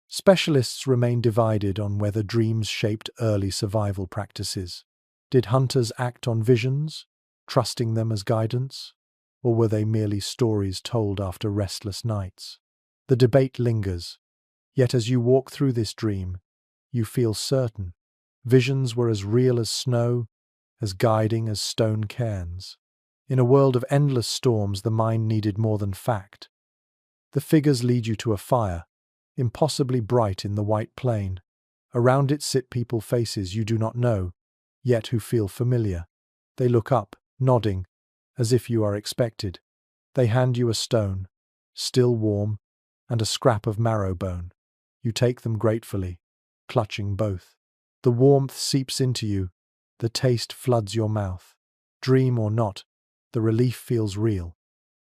Specialists remain divided on whether dreams shaped early survival practices. Did hunters act on visions, trusting them as guidance? Or were they merely stories told after restless nights? The debate lingers. Yet as you walk through this dream, you feel certain. Visions were as real as snow, as guiding as stone cairns. In a world of endless storms, the mind needed more than fact. The figures lead you to a fire, impossibly bright in the white plain. Around it sit people faces you do not know, yet who feel familiar. They look up, nodding, as if you are expected. They hand you a stone, still warm, and a scrap of marrow bone. You take them gratefully, clutching both. The warmth seeps into you, the taste floods your mouth. Dream or not, the relief feels real.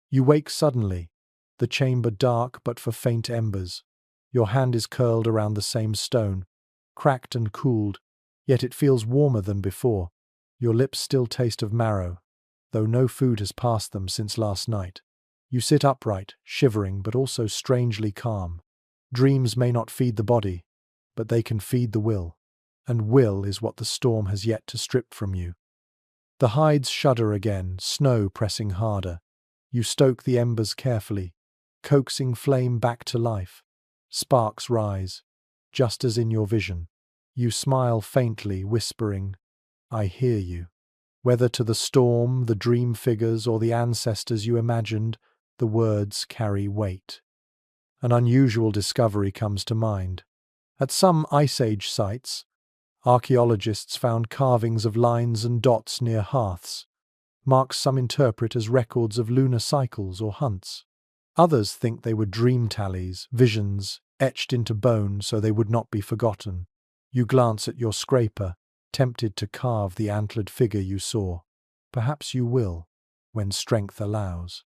You wake suddenly, the chamber dark but for faint embers. Your hand is curled around the same stone, cracked and cooled, yet it feels warmer than before. Your lips still taste of marrow, though no food has passed them since last night. You sit upright, shivering but also strangely calm. Dreams may not feed the body, but they can feed the will, and will is what the storm has yet to strip from you. The hides shudder again, snow pressing harder. You stoke the embers carefully, coaxing flame back to life. Sparks rise, just as in your vision. You smile faintly, whispering, "I hear you." Whether to the storm, the dream figures, or the ancestors you imagined, the words carry weight. An unusual discovery comes to mind. At some Ice Age sites, archaeologists found carvings of lines and dots near hearths, marks some interpret as records of lunar cycles or hunts. Others think they were dream tallies, visions, etched into bone so they would not be forgotten. You glance at your scraper, tempted to carve the antlered figure you saw. Perhaps you will, when strength allows.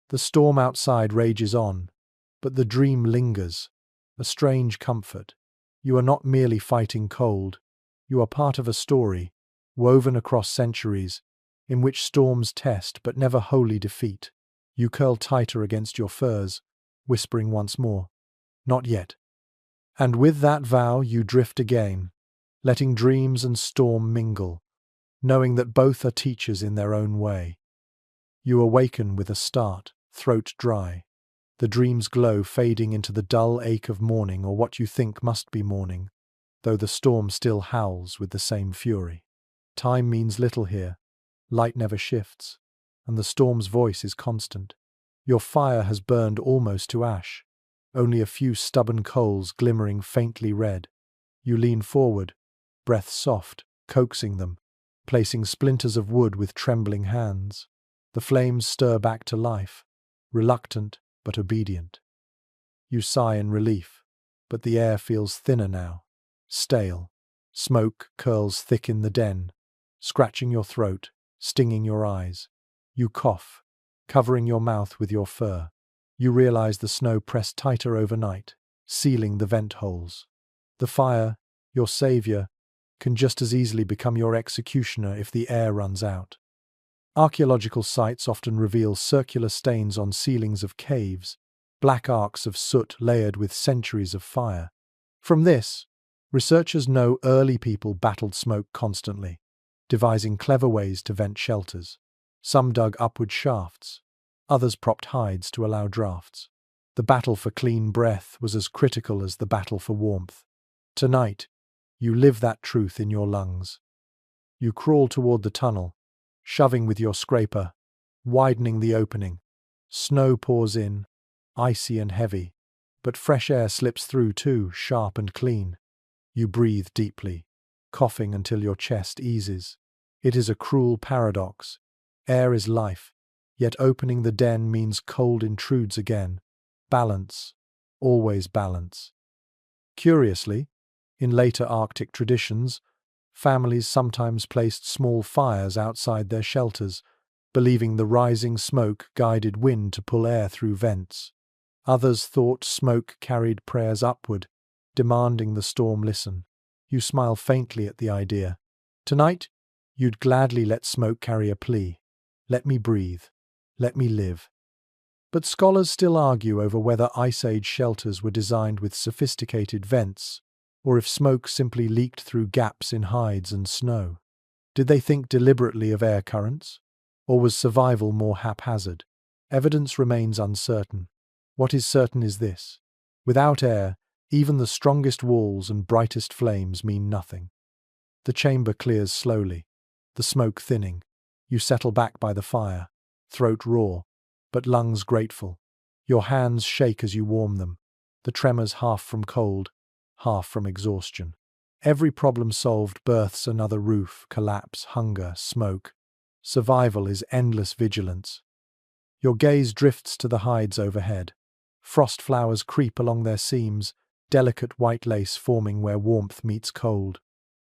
The storm outside rages on, but the dream lingers, a strange comfort. You are not merely fighting cold, you are part of a story, woven across centuries, in which storms test but never wholly defeat. You curl tighter against your furs, whispering once more, "Not yet." And with that vow you drift again, letting dreams and storm mingle, knowing that both are teachers in their own way. You awaken with a start, throat dry, the dream's glow fading into the dull ache of morning or what you think must be morning, though the storm still howls with the same fury. Time means little here, light never shifts, and the storm's voice is constant. Your fire has burned almost to ash, only a few stubborn coals glimmering faintly red. You lean forward, breath soft, coaxing them, placing splinters of wood with trembling hands. The flames stir back to life, reluctant but obedient. You sigh in relief, but the air feels thinner now, stale. Smoke curls thick in the den, scratching your throat, stinging your eyes. You cough, covering your mouth with your fur. You realize the snow pressed tighter overnight, sealing the vent holes. The fire, your savior, can just as easily become your executioner if the air runs out. Archaeological sites often reveal circular stains on ceilings of caves, black arcs of soot layered with centuries of fire. From this, researchers know early people battled smoke constantly, devising clever ways to vent shelters. Some dug upward shafts, others propped hides to allow drafts. The battle for clean breath was as critical as the battle for warmth. Tonight, you live that truth in your lungs. You crawl toward the tunnel, shoving with your scraper, widening the opening. Snow pours in, icy and heavy, but fresh air slips through too, sharp and clean. You breathe deeply, coughing until your chest eases. It is a cruel paradox. Air is life, yet opening the den means cold intrudes again. Balance, always balance. Curiously, in later Arctic traditions, families sometimes placed small fires outside their shelters, believing the rising smoke guided wind to pull air through vents. Others thought smoke carried prayers upward, demanding the storm listen. You smile faintly at the idea. Tonight, you'd gladly let smoke carry a plea. Let me breathe. Let me live. But scholars still argue over whether Ice Age shelters were designed with sophisticated vents, or if smoke simply leaked through gaps in hides and snow. Did they think deliberately of air currents? Or was survival more haphazard? Evidence remains uncertain. What is certain is this: without air, even the strongest walls and brightest flames mean nothing. The chamber clears slowly, the smoke thinning. You settle back by the fire, throat raw, but lungs grateful. Your hands shake as you warm them, the tremors half from cold, half from exhaustion. Every problem solved births another roof, collapse, hunger, smoke. Survival is endless vigilance. Your gaze drifts to the hides overhead. Frost flowers creep along their seams, delicate white lace forming where warmth meets cold.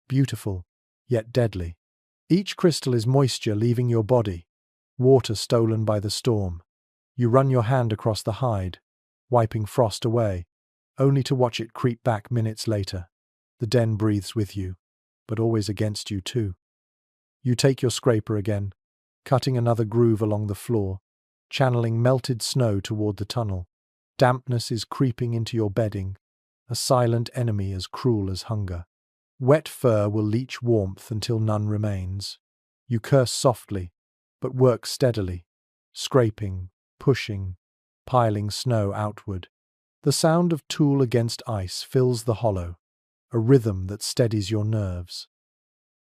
Beautiful, yet deadly. Each crystal is moisture leaving your body, water stolen by the storm. You run your hand across the hide, wiping frost away, only to watch it creep back minutes later. The den breathes with you, but always against you too. You take your scraper again, cutting another groove along the floor, channeling melted snow toward the tunnel. Dampness is creeping into your bedding, a silent enemy as cruel as hunger. Wet fur will leach warmth until none remains. You curse softly, but work steadily, scraping, pushing, piling snow outward. The sound of tool against ice fills the hollow, a rhythm that steadies your nerves.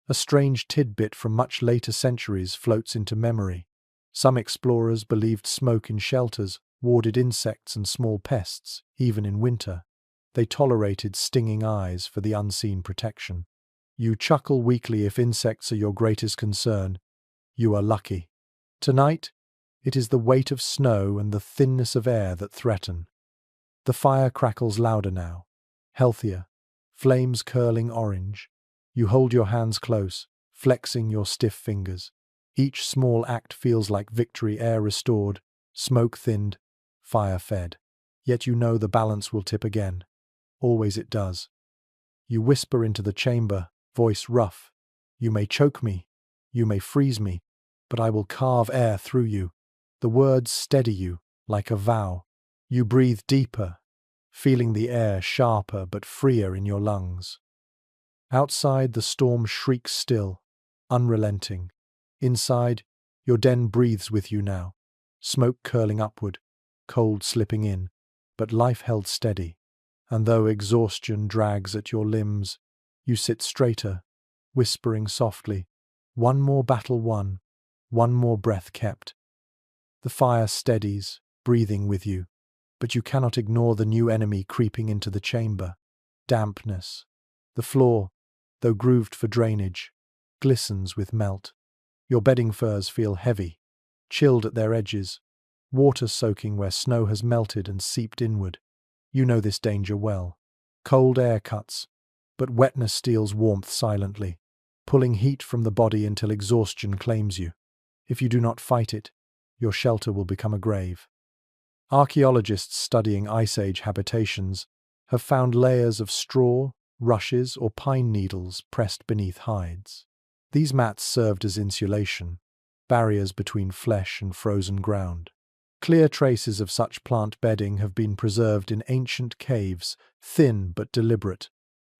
A strange tidbit from much later centuries floats into memory. Some explorers believed smoke in shelters warded insects and small pests, even in winter. They tolerated stinging eyes for the unseen protection. You chuckle weakly if insects are your greatest concern. You are lucky. Tonight, it is the weight of snow and the thinness of air that threaten. The fire crackles louder now, healthier, flames curling orange. You hold your hands close, flexing your stiff fingers. Each small act feels like victory, air restored, smoke thinned, fire fed. Yet you know the balance will tip again. Always it does. You whisper into the chamber, voice rough. You may choke me, you may freeze me, but I will carve air through you. The words steady you, like a vow. You breathe deeper, feeling the air sharper but freer in your lungs. Outside, the storm shrieks still, unrelenting. Inside, your den breathes with you now, smoke curling upward, cold slipping in, but life held steady. And though exhaustion drags at your limbs, you sit straighter, whispering softly, one more battle won, one more breath kept. The fire steadies, breathing with you, but you cannot ignore the new enemy creeping into the chamber. Dampness. The floor, though grooved for drainage, glistens with melt. Your bedding furs feel heavy, chilled at their edges, water soaking where snow has melted and seeped inward. You know this danger well. Cold air cuts, but wetness steals warmth silently, pulling heat from the body until exhaustion claims you. If you do not fight it, your shelter will become a grave. Archaeologists studying Ice Age habitations have found layers of straw, rushes, or pine needles pressed beneath hides. These mats served as insulation, barriers between flesh and frozen ground. Clear traces of such plant bedding have been preserved in ancient caves, thin but deliberate,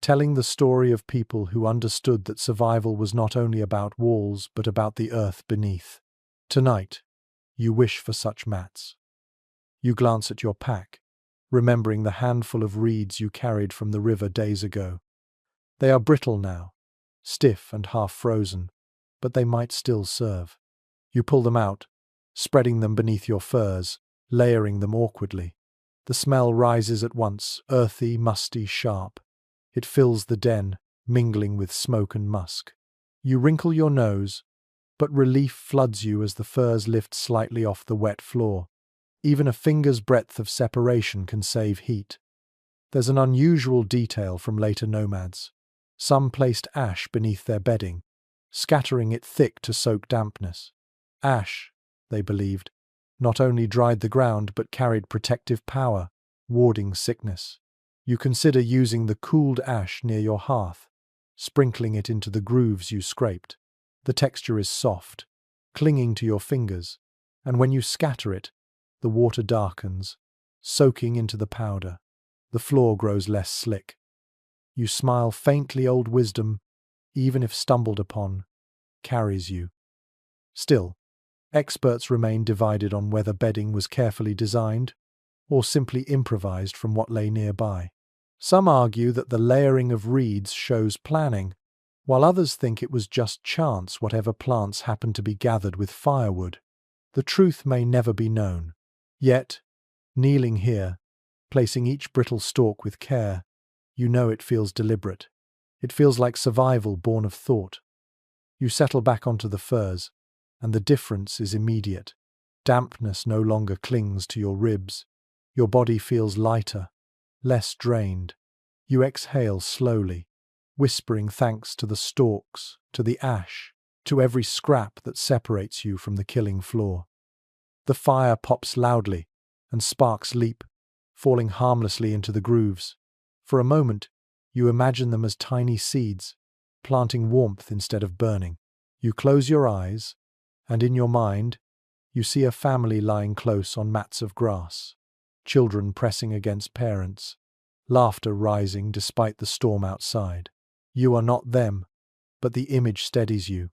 telling the story of people who understood that survival was not only about walls but about the earth beneath. Tonight, you wish for such mats. You glance at your pack, remembering the handful of reeds you carried from the river days ago. They are brittle now, stiff and half frozen, but they might still serve. You pull them out, spreading them beneath your furs, layering them awkwardly. The smell rises at once, earthy, musty, sharp. It fills the den, mingling with smoke and musk. You wrinkle your nose, but relief floods you as the furs lift slightly off the wet floor. Even a finger's breadth of separation can save heat. There's an unusual detail from later nomads. Some placed ash beneath their bedding, scattering it thick to soak dampness. Ash, they believed, not only dried the ground but carried protective power, warding sickness. You consider using the cooled ash near your hearth, sprinkling it into the grooves you scraped. The texture is soft, clinging to your fingers, and when you scatter it, the water darkens, soaking into the powder. The floor grows less slick. You smile faintly. Old wisdom, even if stumbled upon, carries you. Still, experts remain divided on whether bedding was carefully designed or simply improvised from what lay nearby. Some argue that the layering of reeds shows planning, while others think it was just chance whatever plants happened to be gathered with firewood. The truth may never be known. Yet, kneeling here, placing each brittle stalk with care, you know it feels deliberate. It feels like survival born of thought. You settle back onto the furs, and the difference is immediate. Dampness no longer clings to your ribs. Your body feels lighter, less drained. You exhale slowly, whispering thanks to the stalks, to the ash, to every scrap that separates you from the killing floor. The fire pops loudly, and sparks leap, falling harmlessly into the grooves. For a moment, you imagine them as tiny seeds, planting warmth instead of burning. You close your eyes, and in your mind, you see a family lying close on mats of grass, children pressing against parents, laughter rising despite the storm outside. You are not them, but the image steadies you.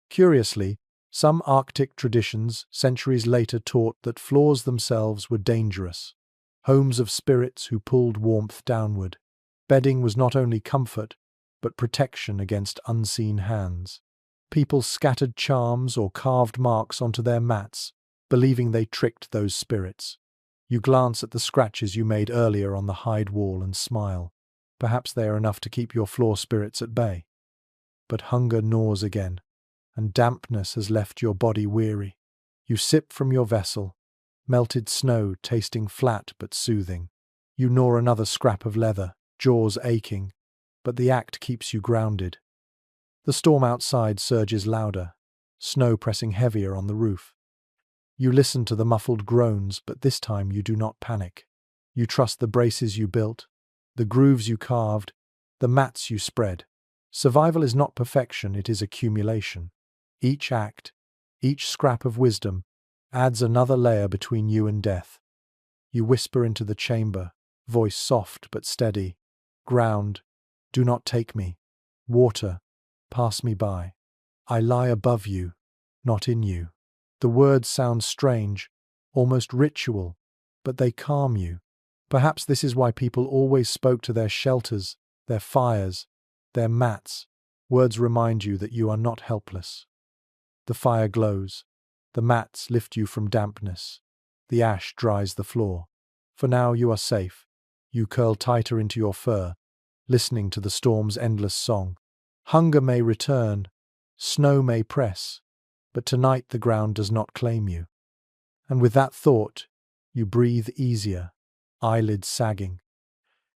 Curiously, some Arctic traditions centuries later taught that floors themselves were dangerous, homes of spirits who pulled warmth downward. Bedding was not only comfort, but protection against unseen hands. People scattered charms or carved marks onto their mats, believing they tricked those spirits. You glance at the scratches you made earlier on the hide wall and smile. Perhaps they are enough to keep your floor spirits at bay. But hunger gnaws again, and dampness has left your body weary. You sip from your vessel, melted snow tasting flat but soothing. You gnaw another scrap of leather, jaws aching, but the act keeps you grounded. The storm outside surges louder, snow pressing heavier on the roof. You listen to the muffled groans, but this time you do not panic. You trust the braces you built, the grooves you carved, the mats you spread. Survival is not perfection, it is accumulation. Each act, each scrap of wisdom, adds another layer between you and death. You whisper into the chamber, voice soft but steady. Ground, do not take me. Water, pass me by. I lie above you, not in you. The words sound strange, almost ritual, but they calm you. Perhaps this is why people always spoke to their shelters, their fires, their mats. Words remind you that you are not helpless. The fire glows. The mats lift you from dampness. The ash dries the floor. For now you are safe. You curl tighter into your fur, listening to the storm's endless song. Hunger may return, snow may press, but tonight the ground does not claim you. And with that thought, you breathe easier, eyelids sagging.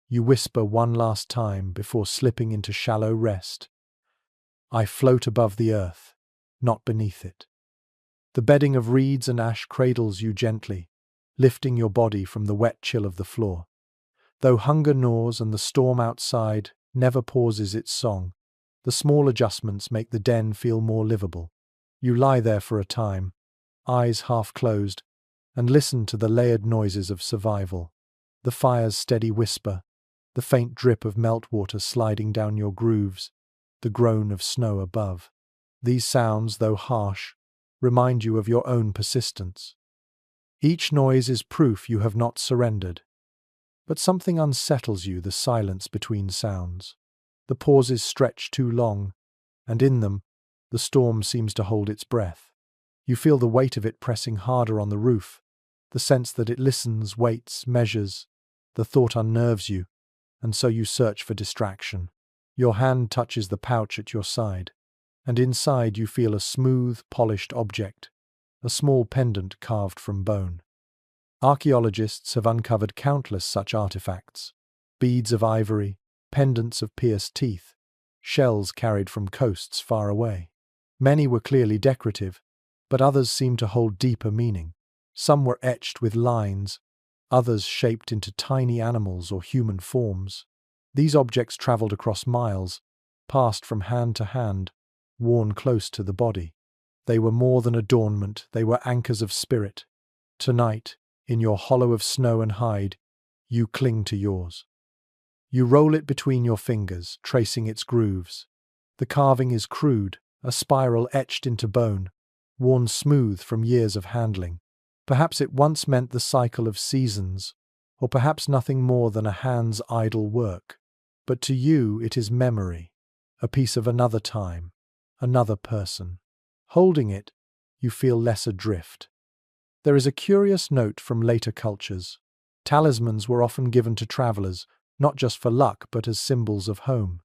You whisper one last time before slipping into shallow rest. I float above the earth, not beneath it. The bedding of reeds and ash cradles you gently, lifting your body from the wet chill of the floor. Though hunger gnaws and the storm outside never pauses its song, the small adjustments make the den feel more livable. You lie there for a time, eyes half closed, and listen to the layered noises of survival. The fire's steady whisper, the faint drip of meltwater sliding down your grooves, the groan of snow above. These sounds, though harsh, remind you of your own persistence. Each noise is proof you have not surrendered. But something unsettles you, the silence between sounds. The pauses stretch too long, and in them, the storm seems to hold its breath. You feel the weight of it pressing harder on the roof, the sense that it listens, waits, measures. The thought unnerves you, and so you search for distraction. Your hand touches the pouch at your side, and inside you feel a smooth, polished object, a small pendant carved from bone. Archaeologists have uncovered countless such artifacts: beads of ivory, pendants of pierced teeth, shells carried from coasts far away. Many were clearly decorative, but others seemed to hold deeper meaning. Some were etched with lines, others shaped into tiny animals or human forms. These objects traveled across miles, passed from hand to hand, worn close to the body. They were more than adornment, they were anchors of spirit. Tonight, in your hollow of snow and hide, you cling to yours. You roll it between your fingers, tracing its grooves. The carving is crude, a spiral etched into bone, worn smooth from years of handling. Perhaps it once meant the cycle of seasons, or perhaps nothing more than a hand's idle work. But to you it is memory, a piece of another time, another person. Holding it, you feel less adrift. There is a curious note from later cultures. Talismans were often given to travelers, not just for luck but as symbols of home.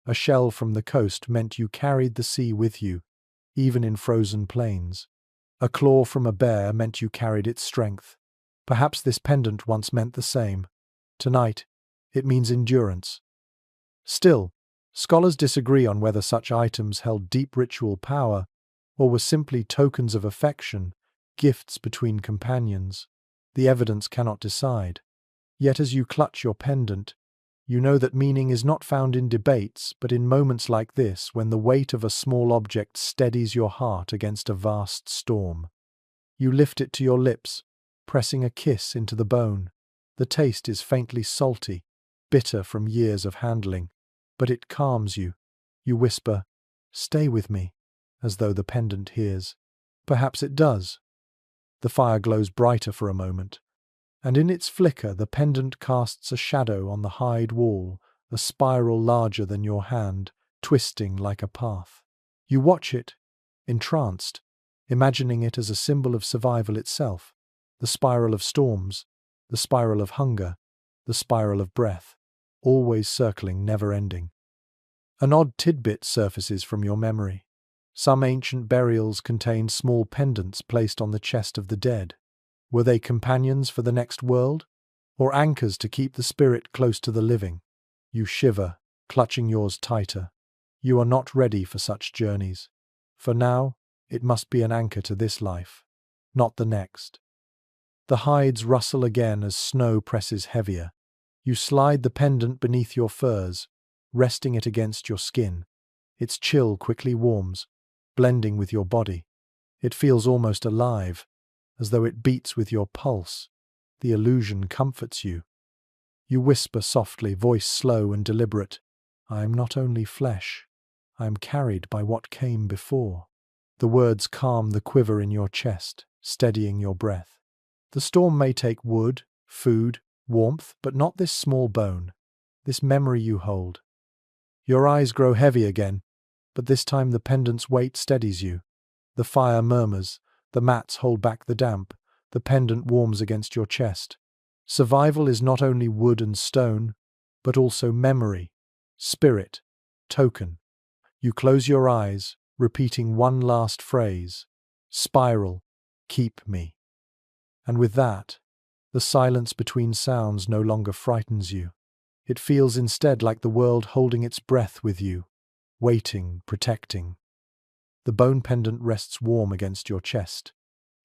A shell from the coast meant you carried the sea with you, even in frozen plains. A claw from a bear meant you carried its strength. Perhaps this pendant once meant the same. Tonight, it means endurance. Still, scholars disagree on whether such items held deep ritual power or were simply tokens of affection, gifts between companions. The evidence cannot decide. Yet as you clutch your pendant, you know that meaning is not found in debates, but in moments like this when the weight of a small object steadies your heart against a vast storm. You lift it to your lips, pressing a kiss into the bone. The taste is faintly salty, bitter from years of handling, but it calms you. You whisper, "Stay with me," as though the pendant hears. Perhaps it does. The fire glows brighter for a moment, and in its flicker the pendant casts a shadow on the hide wall, a spiral larger than your hand, twisting like a path. You watch it, entranced, imagining it as a symbol of survival itself, the spiral of storms, the spiral of hunger, the spiral of breath, always circling, never ending. An odd tidbit surfaces from your memory. Some ancient burials contained small pendants placed on the chest of the dead. Were they companions for the next world, or anchors to keep the spirit close to the living? You shiver, clutching yours tighter. You are not ready for such journeys. For now, it must be an anchor to this life, not the next. The hides rustle again as snow presses heavier. You slide the pendant beneath your furs, resting it against your skin. Its chill quickly warms, blending with your body. It feels almost alive, as though it beats with your pulse. The illusion comforts you. You whisper softly, voice slow and deliberate, "I am not only flesh, I am carried by what came before." The words calm the quiver in your chest, steadying your breath. The storm may take wood, food, warmth, but not this small bone, this memory you hold. Your eyes grow heavy again, but this time the pendant's weight steadies you. The fire murmurs, the mats hold back the damp, the pendant warms against your chest. Survival is not only wood and stone, but also memory, spirit, token. You close your eyes, repeating one last phrase, "Spiral, keep me." And with that, the silence between sounds no longer frightens you. It feels instead like the world holding its breath with you, waiting, protecting. The bone pendant rests warm against your chest,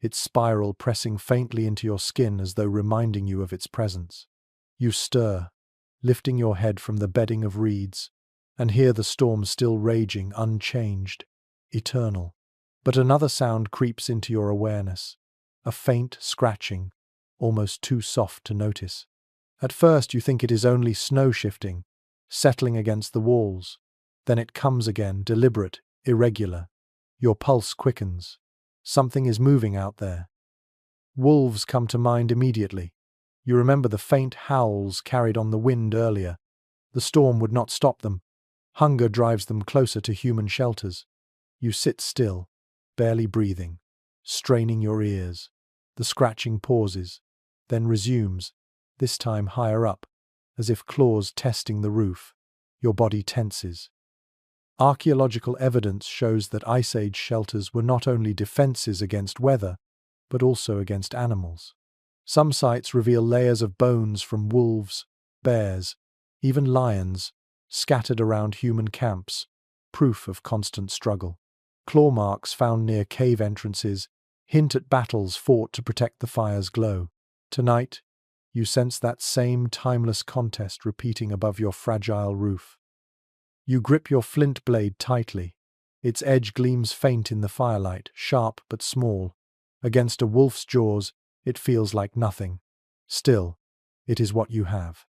its spiral pressing faintly into your skin as though reminding you of its presence. You stir, lifting your head from the bedding of reeds, and hear the storm still raging, unchanged, eternal. But another sound creeps into your awareness, a faint scratching, almost too soft to notice. At first you think it is only snow shifting, settling against the walls. Then it comes again, deliberate, irregular. Your pulse quickens. Something is moving out there. Wolves come to mind immediately. You remember the faint howls carried on the wind earlier. The storm would not stop them. Hunger drives them closer to human shelters. You sit still, barely breathing, straining your ears. The scratching pauses, then resumes, this time higher up, as if claws testing the roof. Your body tenses. Archaeological evidence shows that Ice Age shelters were not only defenses against weather, but also against animals. Some sites reveal layers of bones from wolves, bears, even lions, scattered around human camps, proof of constant struggle. Claw marks found near cave entrances hint at battles fought to protect the fire's glow. Tonight, you sense that same timeless contest repeating above your fragile roof. You grip your flint blade tightly. Its edge gleams faint in the firelight, sharp but small. Against a wolf's jaws, it feels like nothing. Still, it is what you have.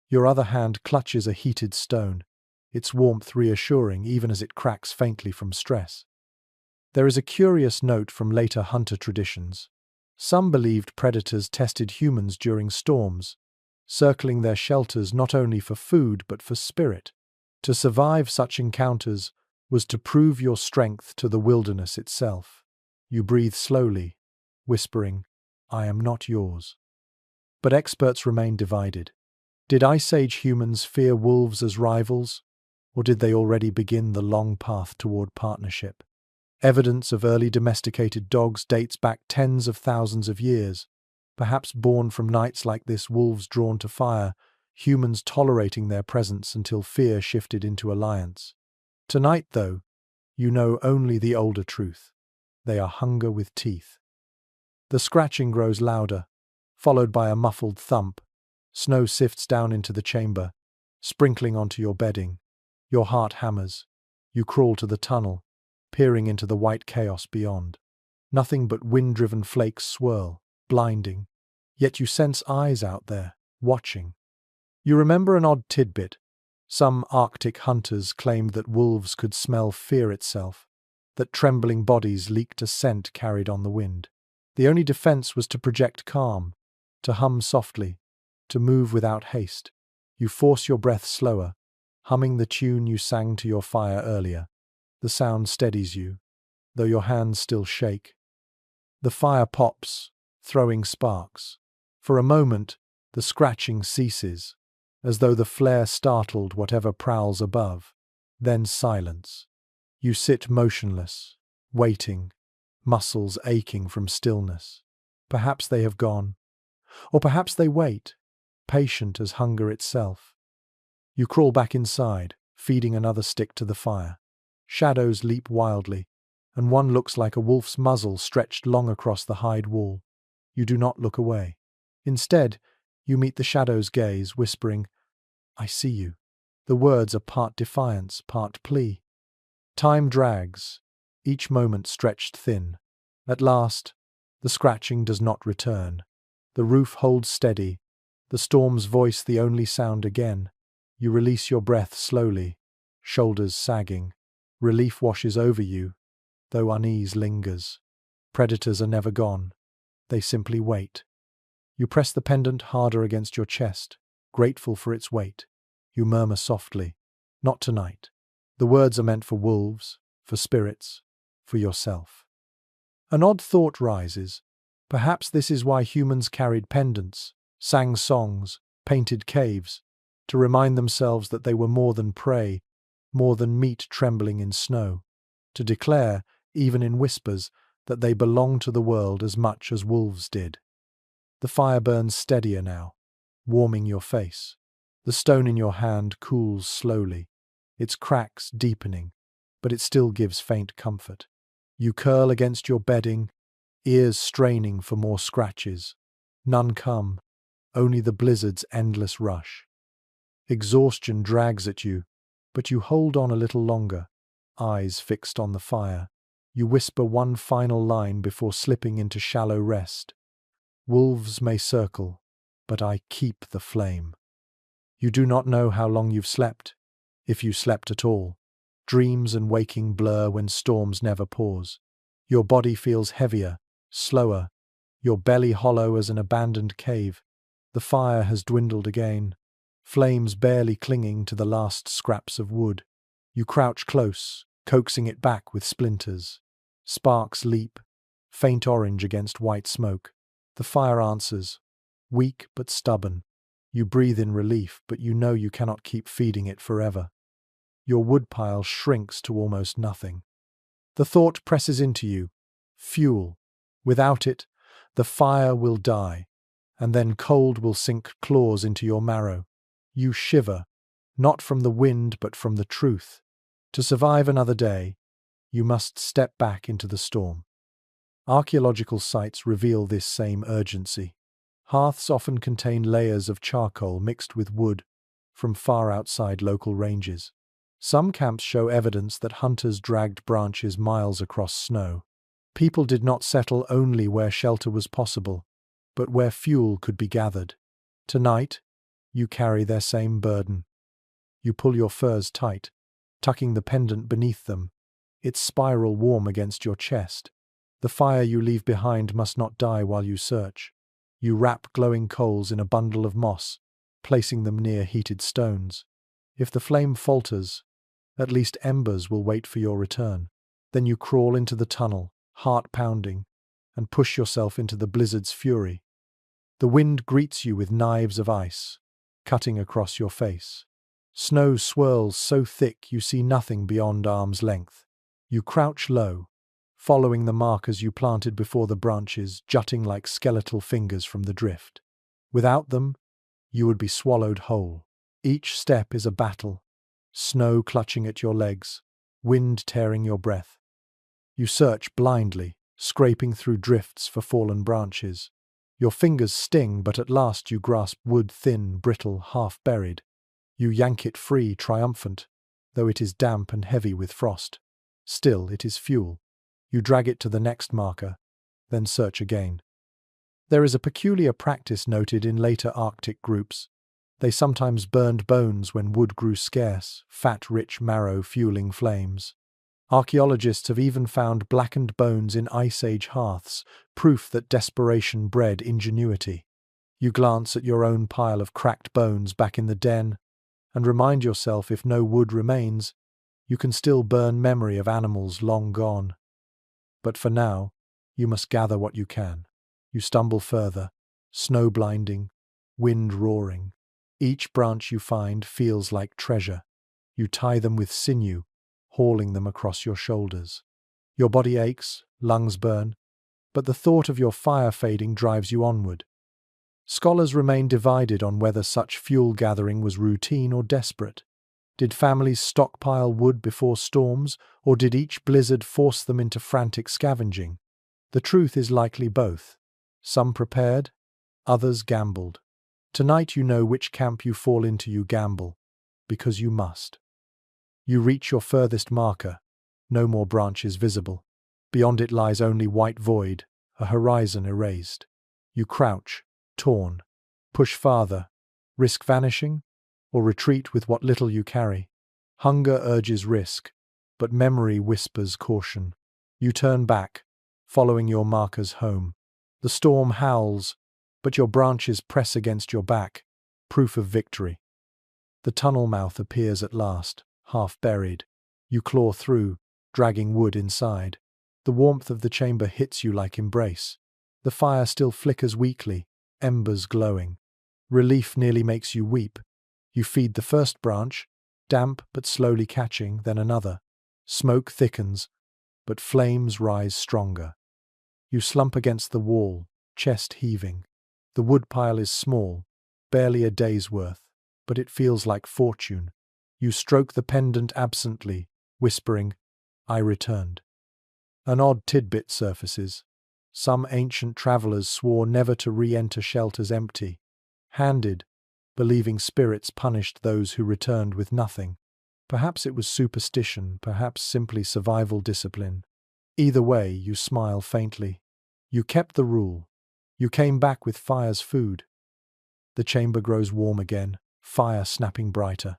Your other hand clutches a heated stone, its warmth reassuring even as it cracks faintly from stress. There is a curious note from later hunter traditions. Some believed predators tested humans during storms, circling their shelters not only for food but for spirit. To survive such encounters was to prove your strength to the wilderness itself. You breathe slowly, whispering, "I am not yours." But experts remain divided. Did Ice Age humans fear wolves as rivals, or did they already begin the long path toward partnership? Evidence of early domesticated dogs dates back tens of thousands of years, perhaps born from nights like this, wolves drawn to fire, humans tolerating their presence until fear shifted into alliance. Tonight, though, you know only the older truth. They are hunger with teeth. The scratching grows louder, followed by a muffled thump. Snow sifts down into the chamber, sprinkling onto your bedding. Your heart hammers. You crawl to the tunnel, peering into the white chaos beyond. Nothing but wind-driven flakes swirl, blinding. Yet you sense eyes out there, watching. You remember an odd tidbit. Some Arctic hunters claimed that wolves could smell fear itself, that trembling bodies leaked a scent carried on the wind. The only defense was to project calm, to hum softly, to move without haste. You force your breath slower, humming the tune you sang to your fire earlier. The sound steadies you, though your hands still shake. The fire pops, throwing sparks. For a moment, the scratching ceases, as though the flare startled whatever prowls above. Then silence. You sit motionless, waiting, muscles aching from stillness. Perhaps they have gone, or perhaps they wait, patient as hunger itself. You crawl back inside, feeding another stick to the fire. Shadows leap wildly, and one looks like a wolf's muzzle stretched long across the hide wall. You do not look away. Instead, you meet the shadow's gaze, whispering, "I see you." The words are part defiance, part plea. Time drags, each moment stretched thin. At last, the scratching does not return. The roof holds steady, the storm's voice the only sound again. You release your breath slowly, shoulders sagging. Relief washes over you, though unease lingers. Predators are never gone. They simply wait. You press the pendant harder against your chest, grateful for its weight. You murmur softly, "Not tonight." The words are meant for wolves, for spirits, for yourself. An odd thought rises. Perhaps this is why humans carried pendants, sang songs, painted caves, to remind themselves that they were more than prey, more than meat trembling in snow, to declare, even in whispers, that they belong to the world as much as wolves did. The fire burns steadier now, warming your face. The stone in your hand cools slowly, its cracks deepening, but it still gives faint comfort. You curl against your bedding, ears straining for more scratches. None come, only the blizzard's endless rush. Exhaustion drags at you, but you hold on a little longer, eyes fixed on the fire. You whisper one final line before slipping into shallow rest. "Wolves may circle, but I keep the flame." You do not know how long you've slept, if you slept at all. Dreams and waking blur when storms never pause. Your body feels heavier, slower, your belly hollow as an abandoned cave. The fire has dwindled again, flames barely clinging to the last scraps of wood. You crouch close, coaxing it back with splinters. Sparks leap, faint orange against white smoke. The fire answers, weak but stubborn. You breathe in relief, but you know you cannot keep feeding it forever. Your woodpile shrinks to almost nothing. The thought presses into you, fuel. Without it, the fire will die, and then cold will sink claws into your marrow. You shiver, not from the wind but from the truth. To survive another day, you must step back into the storm. Archaeological sites reveal this same urgency. Hearths often contain layers of charcoal mixed with wood from far outside local ranges. Some camps show evidence that hunters dragged branches miles across snow. People did not settle only where shelter was possible, but where fuel could be gathered. Tonight, you carry their same burden. You pull your furs tight, tucking the pendant beneath them, its spiral warm against your chest. The fire you leave behind must not die while you search. You wrap glowing coals in a bundle of moss, placing them near heated stones. If the flame falters, at least embers will wait for your return. Then you crawl into the tunnel, heart pounding, and push yourself into the blizzard's fury. The wind greets you with knives of ice, cutting across your face. Snow swirls so thick you see nothing beyond arm's length. You crouch low, following the markers you planted before the branches jutting like skeletal fingers from the drift. Without them, you would be swallowed whole. Each step is a battle, snow clutching at your legs, wind tearing your breath. You search blindly, scraping through drifts for fallen branches. Your fingers sting, but at last you grasp wood thin, brittle, half-buried. You yank it free, triumphant, though it is damp and heavy with frost. Still, it is fuel. You drag it to the next marker, then search again. There is a peculiar practice noted in later Arctic groups. They sometimes burned bones when wood grew scarce, fat, rich marrow fueling flames. Archaeologists have even found blackened bones in Ice Age hearths, proof that desperation bred ingenuity. You glance at your own pile of cracked bones back in the den, and remind yourself if no wood remains, you can still burn memory of animals long gone. But for now, you must gather what you can. You stumble further, snow blinding, wind roaring. Each branch you find feels like treasure. You tie them with sinew, hauling them across your shoulders. Your body aches, lungs burn, but the thought of your fire fading drives you onward. Scholars remain divided on whether such fuel gathering was routine or desperate. Did families stockpile wood before storms, or did each blizzard force them into frantic scavenging? The truth is likely both. Some prepared, others gambled. Tonight you know which camp you fall into. You gamble, because you must. You reach your furthest marker, no more branches visible. Beyond it lies only white void, a horizon erased. You crouch, torn, push farther, risk vanishing, or retreat with what little you carry. Hunger urges risk, but memory whispers caution. You turn back, following your markers home. The storm howls, but your branches press against your back, proof of victory. The tunnel mouth appears at last, half buried. You claw through, dragging wood inside. The warmth of the chamber hits you like embrace. The fire still flickers weakly, embers glowing. Relief nearly makes you weep. You feed the first branch, damp but slowly catching, then another. Smoke thickens, but flames rise stronger. You slump against the wall, chest heaving. The woodpile is small, barely a day's worth, but it feels like fortune. You stroke the pendant absently, whispering, "I returned." An odd tidbit surfaces. Some ancient travelers swore never to re-enter shelters empty, handed, believing spirits punished those who returned with nothing. Perhaps it was superstition, perhaps simply survival discipline. Either way, you smile faintly. You kept the rule. You came back with fire's food. The chamber grows warm again, fire snapping brighter.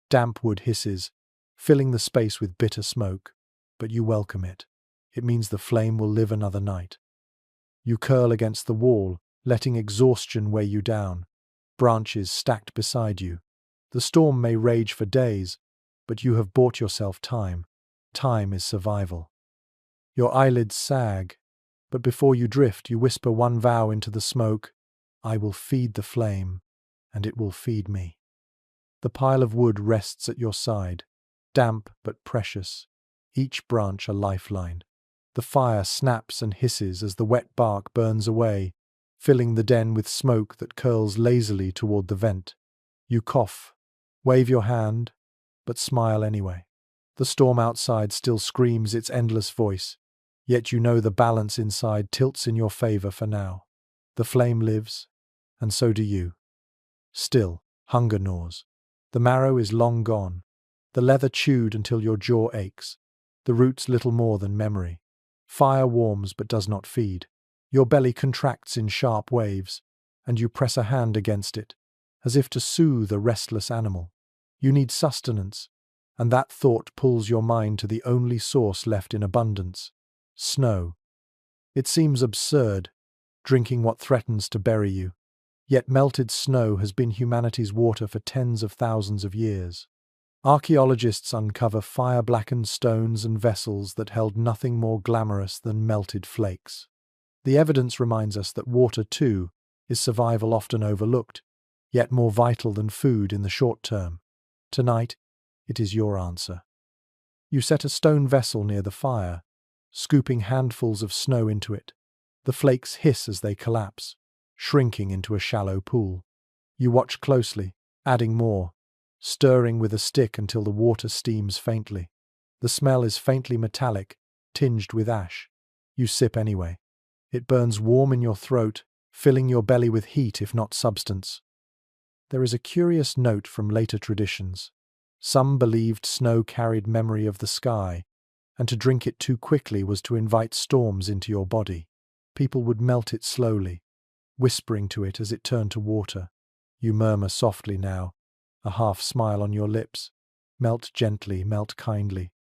Damp wood hisses, filling the space with bitter smoke, but you welcome it. It means the flame will live another night. You curl against the wall, letting exhaustion weigh you down. Branches stacked beside you. The storm may rage for days, but you have bought yourself time. Time is survival. Your eyelids sag, But before you drift, you whisper one vow into the smoke: I will feed the flame, and it will feed me. The pile of wood rests at your side, damp but precious, each branch a lifeline. The fire snaps and hisses as the wet bark burns away, filling the den with smoke that curls lazily toward the vent. You cough, wave your hand, but smile anyway. The storm outside still screams its endless voice, yet you know the balance inside tilts in your favor for now. The flame lives, and so do you. Still, hunger gnaws. The marrow is long gone, the leather chewed until your jaw aches, the roots little more than memory. Fire warms but does not feed. Your belly contracts in sharp waves, and you press a hand against it, as if to soothe a restless animal. You need sustenance, and that thought pulls your mind to the only source left in abundance: snow. It seems absurd, drinking what threatens to bury you. Yet melted snow has been humanity's water for tens of thousands of years. Archaeologists uncover fire-blackened stones and vessels that held nothing more glamorous than melted flakes. The evidence reminds us that water, too, is survival often overlooked, yet more vital than food in the short term. Tonight, it is your answer. You set a stone vessel near the fire, scooping handfuls of snow into it. The flakes hiss as they collapse, shrinking into a shallow pool. You watch closely, adding more, stirring with a stick until the water steams faintly. The smell is faintly metallic, tinged with ash. You sip anyway. It burns warm in your throat, filling your belly with heat if not substance. There is a curious note from later traditions. Some believed snow carried memory of the sky, and to drink it too quickly was to invite storms into your body. People would melt it slowly, whispering to it as it turned to water. You murmur softly now, a half smile on your lips. Melt gently, melt kindly.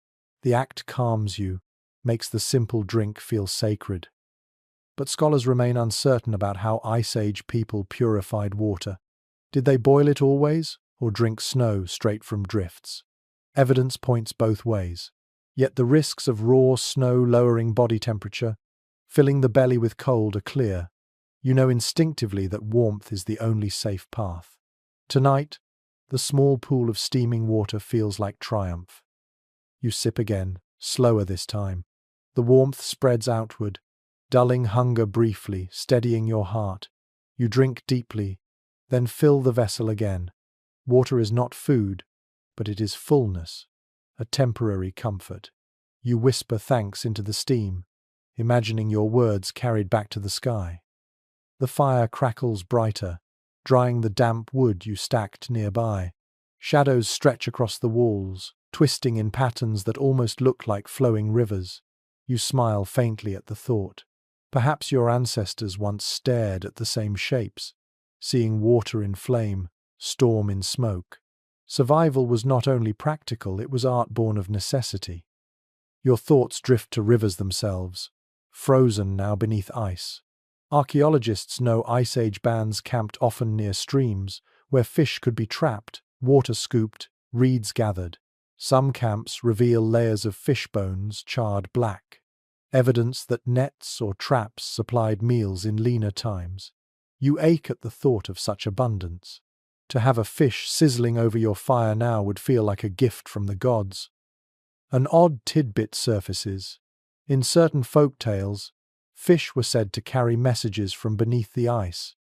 The act calms you, makes the simple drink feel sacred. But scholars remain uncertain about how Ice Age people purified water. Did they boil it always, or drink snow straight from drifts? Evidence points both ways. Yet the risks of raw snow lowering body temperature, filling the belly with cold, are clear. You know instinctively that warmth is the only safe path. Tonight, the small pool of steaming water feels like triumph. You sip again, slower this time. The warmth spreads outward, dulling hunger briefly, steadying your heart. You drink deeply, then fill the vessel again. Water is not food, but it is fullness, a temporary comfort. You whisper thanks into the steam, imagining your words carried back to the sky. The fire crackles brighter, drying the damp wood you stacked nearby. Shadows stretch across the walls, twisting in patterns that almost look like flowing rivers. You smile faintly at the thought. Perhaps your ancestors once stared at the same shapes, seeing water in flame, storm in smoke. Survival was not only practical, it was art born of necessity. Your thoughts drift to rivers themselves, frozen now beneath ice. Archaeologists know Ice Age bands camped often near streams, where fish could be trapped, water scooped, reeds gathered. Some camps reveal layers of fish bones charred black, evidence that nets or traps supplied meals in leaner times. You ache at the thought of such abundance. To have a fish sizzling over your fire now would feel like a gift from the gods. An odd tidbit surfaces. In certain folk tales, fish were said to carry messages from beneath the ice,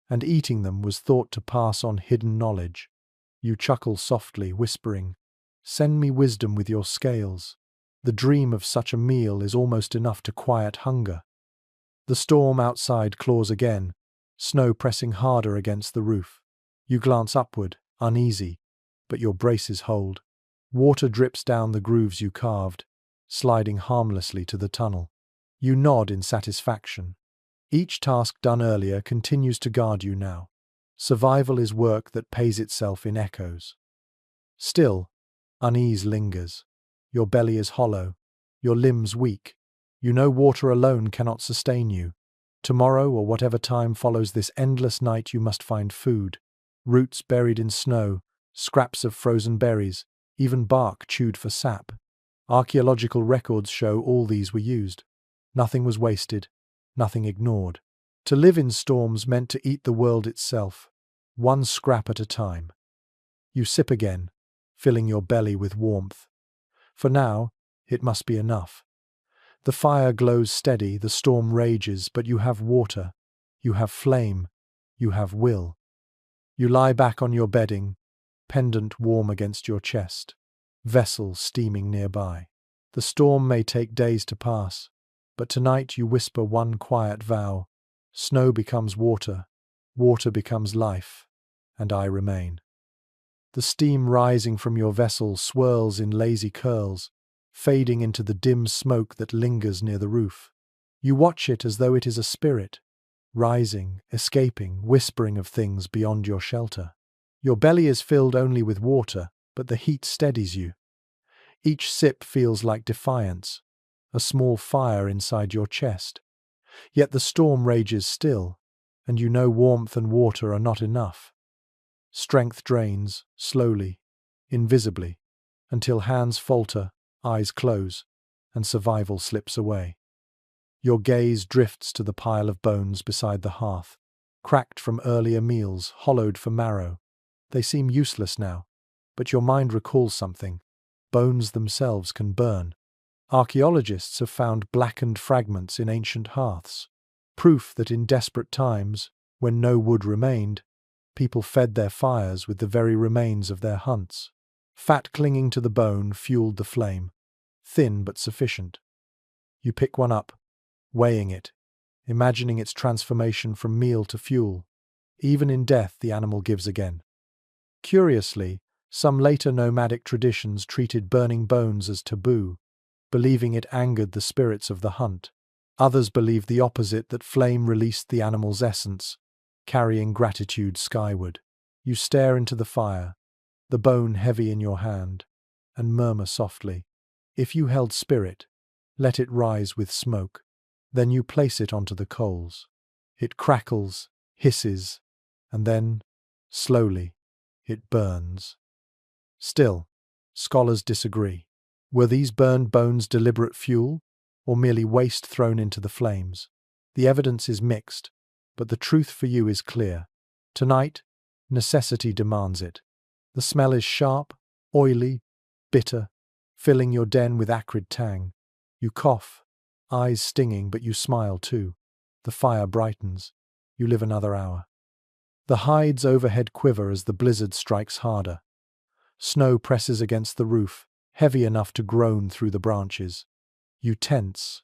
and eating them was thought to pass on hidden knowledge. You chuckle softly, whispering, "Send me wisdom with your scales." The dream of such a meal is almost enough to quiet hunger. The storm outside claws again, snow pressing harder against the roof. You glance upward, uneasy, but your braces hold. Water drips down the grooves you carved, sliding harmlessly to the tunnel. You nod in satisfaction. Each task done earlier continues to guard you now. Survival is work that pays itself in echoes. Still, unease lingers. Your belly is hollow, your limbs weak. You know water alone cannot sustain you. Tomorrow, or whatever time follows this endless night, you must find food. Roots buried in snow, scraps of frozen berries, even bark chewed for sap. Archaeological records show all these were used. Nothing was wasted. nothing ignored. To live in storms meant to eat the world itself, one scrap at a time. You sip again, filling your belly with warmth. For now, it must be enough. The fire glows steady, the storm rages, but you have water, you have flame, you have will. You lie back on your bedding, pendant warm against your chest, vessel steaming nearby. The storm may take days to pass, but tonight you whisper one quiet vow. Snow becomes water, water becomes life, and I remain. The steam rising from your vessel swirls in lazy curls, fading into the dim smoke that lingers near the roof. You watch it as though it is a spirit, rising, escaping, whispering of things beyond your shelter. Your belly is filled only with water, but the heat steadies you. Each sip feels like defiance, a small fire inside your chest. Yet the storm rages still, and you know warmth and water are not enough. Strength drains, slowly, invisibly, until hands falter, eyes close, and survival slips away. Your gaze drifts to the pile of bones beside the hearth, cracked from earlier meals, hollowed for marrow. They seem useless now, but your mind recalls something. Bones themselves can burn. Archaeologists have found blackened fragments in ancient hearths, proof that in desperate times, when no wood remained, people fed their fires with the very remains of their hunts. Fat clinging to the bone fueled the flame, thin but sufficient. You pick one up, weighing it, imagining its transformation from meal to fuel. Even in death, the animal gives again. Curiously, some later nomadic traditions treated burning bones as taboo, believing it angered the spirits of the hunt. Others believed the opposite, that flame released the animal's essence, carrying gratitude skyward. You stare into the fire, the bone heavy in your hand, and murmur softly, "If you held spirit, let it rise with smoke." Then you place it onto the coals. It crackles, hisses, and then, slowly, it burns. Still, scholars disagree. Were these burned bones deliberate fuel, or merely waste thrown into the flames? The evidence is mixed, but the truth for you is clear. Tonight, necessity demands it. The smell is sharp, oily, bitter, filling your den with acrid tang. You cough, eyes stinging, but you smile too. The fire brightens. You live another hour. The hides overhead quiver as the blizzard strikes harder. Snow presses against the roof, heavy enough to groan through the branches. You tense,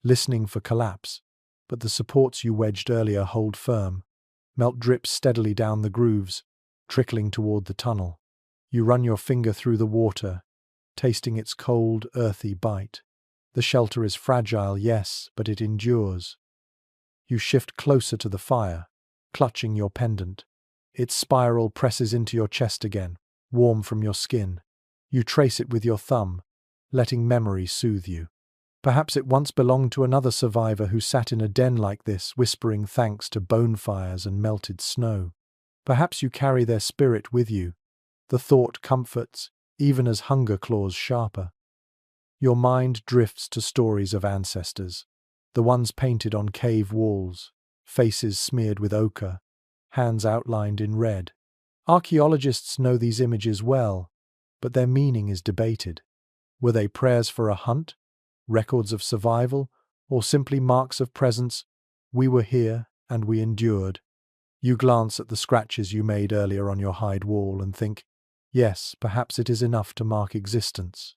listening for collapse, but the supports you wedged earlier hold firm. Melt drips steadily down the grooves, trickling toward the tunnel. You run your finger through the water, tasting its cold, earthy bite. The shelter is fragile, yes, but it endures. You shift closer to the fire, clutching your pendant. Its spiral presses into your chest again, warm from your skin. You trace it with your thumb, letting memory soothe you. Perhaps it once belonged to another survivor who sat in a den like this, whispering thanks to bonfires and melted snow. Perhaps you carry their spirit with you. The thought comforts, even as hunger claws sharper. Your mind drifts to stories of ancestors, the ones painted on cave walls, faces smeared with ochre, hands outlined in red. Archaeologists know these images well, but their meaning is debated. Were they prayers for a hunt, records of survival, or simply marks of presence? We were here, and we endured. You glance at the scratches you made earlier on your hide wall and think, yes, perhaps it is enough to mark existence.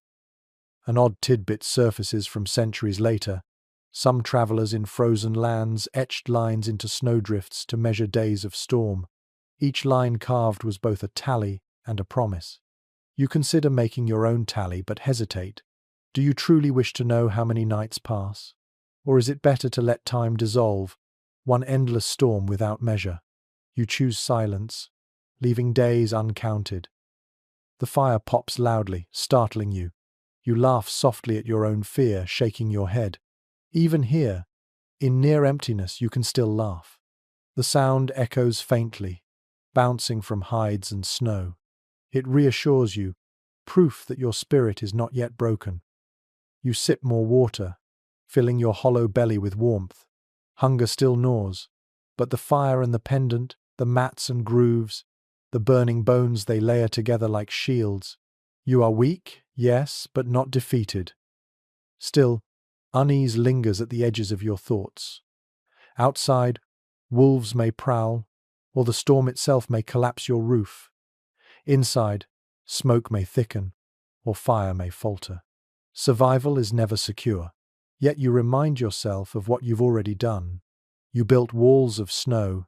An odd tidbit surfaces from centuries later. Some travelers in frozen lands etched lines into snowdrifts to measure days of storm. Each line carved was both a tally and a promise. You consider making your own tally, but hesitate. Do you truly wish to know how many nights pass? Or is it better to let time dissolve, one endless storm without measure? You choose silence, leaving days uncounted. The fire pops loudly, startling you. You laugh softly at your own fear, shaking your head. Even here, in near emptiness, you can still laugh. The sound echoes faintly, bouncing from hides and snow. It reassures you, proof that your spirit is not yet broken. You sip more water, filling your hollow belly with warmth. Hunger still gnaws, but the fire and the pendant, the mats and grooves, the burning bones they layer together like shields. You are weak, yes, but not defeated. Still, unease lingers at the edges of your thoughts. Outside, wolves may prowl, or the storm itself may collapse your roof. Inside, smoke may thicken, or fire may falter. Survival is never secure. Yet you remind yourself of what you've already done. You built walls of snow.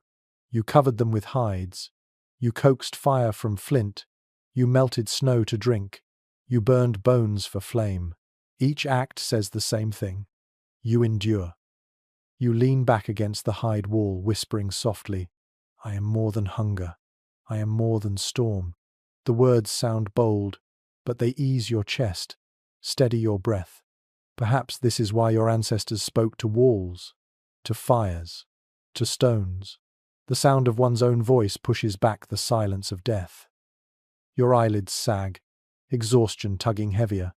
You covered them with hides. You coaxed fire from flint. You melted snow to drink. You burned bones for flame. Each act says the same thing. You endure. You lean back against the hide wall, whispering softly, "I am more than hunger. I am more than storm." The words sound bold, but they ease your chest, steady your breath. Perhaps this is why your ancestors spoke to walls, to fires, to stones. The sound of one's own voice pushes back the silence of death. Your eyelids sag, exhaustion tugging heavier.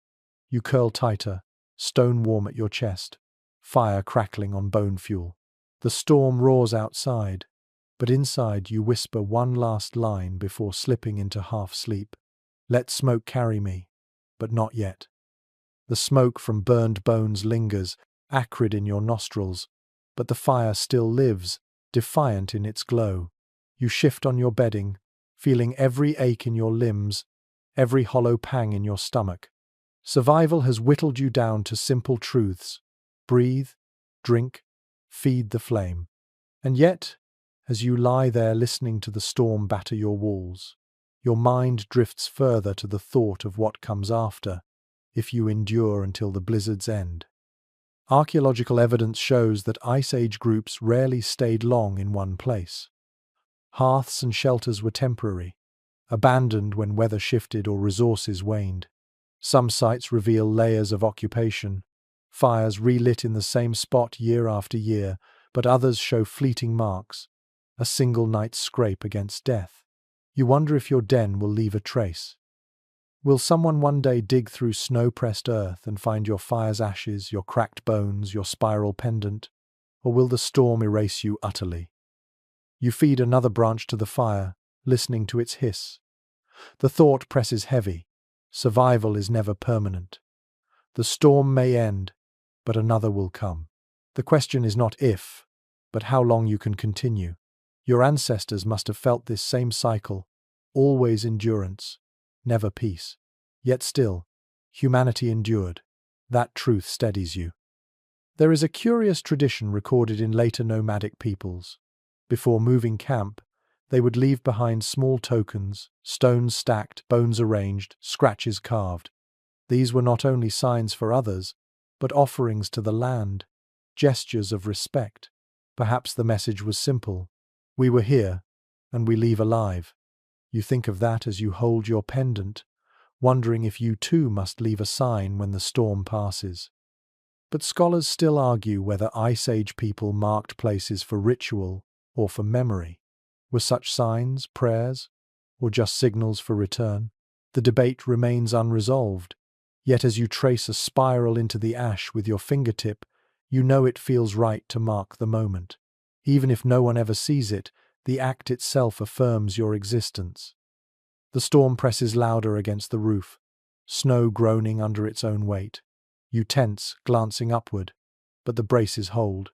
You curl tighter, stone warm at your chest, fire crackling on bone fuel. The storm roars outside, but inside you whisper one last line before slipping into half sleep. Let smoke carry me, but not yet. The smoke from burned bones lingers, acrid in your nostrils, but the fire still lives, defiant in its glow. You shift on your bedding, feeling every ache in your limbs, every hollow pang in your stomach. Survival has whittled you down to simple truths. Breathe, drink, feed the flame. And yet, as you lie there listening to the storm batter your walls, your mind drifts further to the thought of what comes after, if you endure until the blizzard's end. Archaeological evidence shows that Ice Age groups rarely stayed long in one place. Hearths and shelters were temporary, abandoned when weather shifted or resources waned. Some sites reveal layers of occupation, fires relit in the same spot year after year, but others show fleeting marks, a single night's scrape against death. You wonder if your den will leave a trace. Will someone one day dig through snow-pressed earth and find your fire's ashes, your cracked bones, your spiral pendant? Or will the storm erase you utterly? You feed another branch to the fire, listening to its hiss. The thought presses heavy. Survival is never permanent. The storm may end, but another will come. The question is not if, but how long you can continue. Your ancestors must have felt this same cycle, always endurance, never peace. Yet still, humanity endured. That truth steadies you. There is a curious tradition recorded in later nomadic peoples. Before moving camp, they would leave behind small tokens, stones stacked, bones arranged, scratches carved. These were not only signs for others, but offerings to the land, gestures of respect. Perhaps the message was simple. We were here, and we leave alive. You think of that as you hold your pendant, wondering if you too must leave a sign when the storm passes. But scholars still argue whether Ice Age people marked places for ritual or for memory. Were such signs prayers, or just signals for return? The debate remains unresolved. Yet as you trace a spiral into the ash with your fingertip, you know it feels right to mark the moment. Even if no one ever sees it, the act itself affirms your existence. The storm presses louder against the roof, snow groaning under its own weight. You tense, glancing upward, but the braces hold.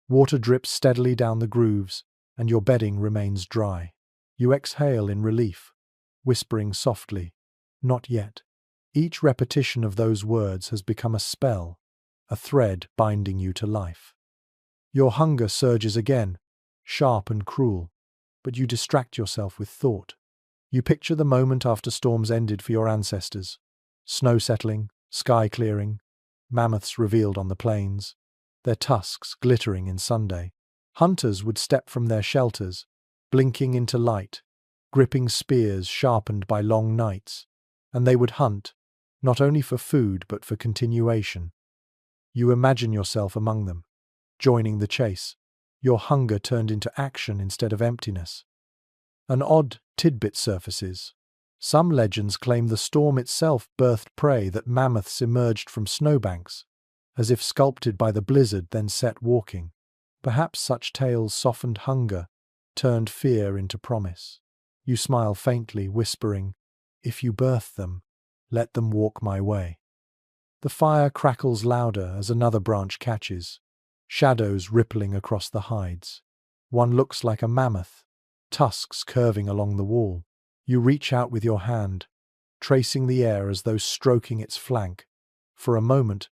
Water drips steadily down the grooves, and your bedding remains dry. You exhale in relief, whispering softly, "Not yet." Each repetition of those words has become a spell, a thread binding you to life. Your hunger surges again, sharp and cruel, but you distract yourself with thought. You picture the moment after storms ended for your ancestors. Snow settling, sky clearing, mammoths revealed on the plains, their tusks glittering in sunday. Hunters would step from their shelters, blinking into light, gripping spears sharpened by long nights, and they would hunt, not only for food but for continuation. You imagine yourself among them, joining the chase, your hunger turned into action instead of emptiness. An odd tidbit surfaces. Some legends claim the storm itself birthed prey that mammoths emerged from snowbanks, as if sculpted by the blizzard then set walking. Perhaps such tales softened hunger, turned fear into promise. You smile faintly, whispering, "If you birth them, let them walk my way." The fire crackles louder as another branch catches, shadows rippling across the hides. One looks like a mammoth, tusks curving along the wall. You reach out with your hand, tracing the air as though stroking its flank. For a moment,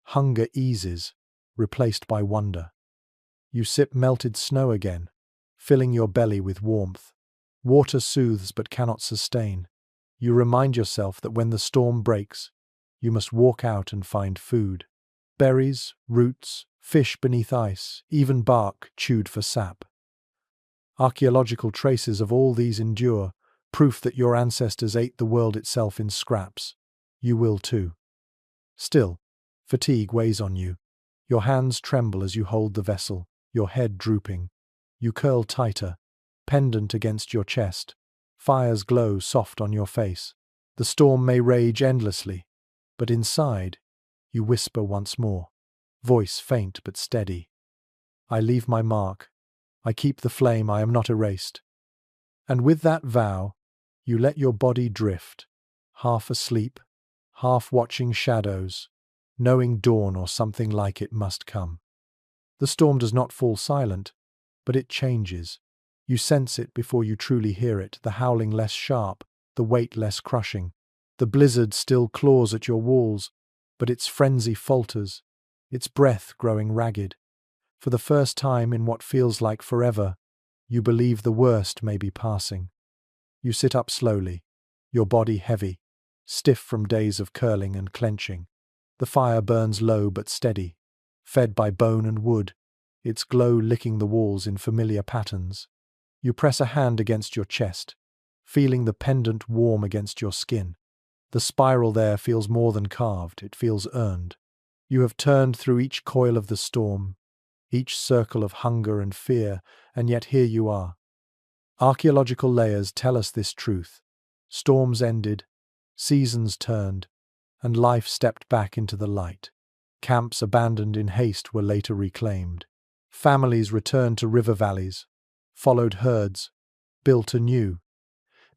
hunger eases, replaced by wonder. You sip melted snow again, filling your belly with warmth. Water soothes but cannot sustain. You remind yourself that when the storm breaks, you must walk out and find food. Berries, roots, fish beneath ice, even bark chewed for sap. Archaeological traces of all these endure, proof that your ancestors ate the world itself in scraps. You will too. Still, fatigue weighs on you. Your hands tremble as you hold the vessel, your head drooping. You curl tighter, pendant against your chest. Fires glow soft on your face. The storm may rage endlessly, but inside, you whisper once more, voice faint but steady. "I leave my mark. I keep the flame, I am not erased." And with that vow, you let your body drift, half asleep, half watching shadows, knowing dawn or something like it must come. The storm does not fall silent, but it changes. You sense it before you truly hear it, the howling less sharp, the weight less crushing. The blizzard still claws at your walls, but its frenzy falters, its breath growing ragged. For the first time in what feels like forever, you believe the worst may be passing. You sit up slowly, your body heavy, stiff from days of curling and clenching. The fire burns low but steady, fed by bone and wood, its glow licking the walls in familiar patterns. You press a hand against your chest, feeling the pendant warm against your skin. The spiral there feels more than carved, it feels earned. You have turned through each coil of the storm, each circle of hunger and fear, and yet here you are. Archaeological layers tell us this truth. Storms ended, seasons turned, and life stepped back into the light. Camps abandoned in haste were later reclaimed. Families returned to river valleys, followed herds, built anew.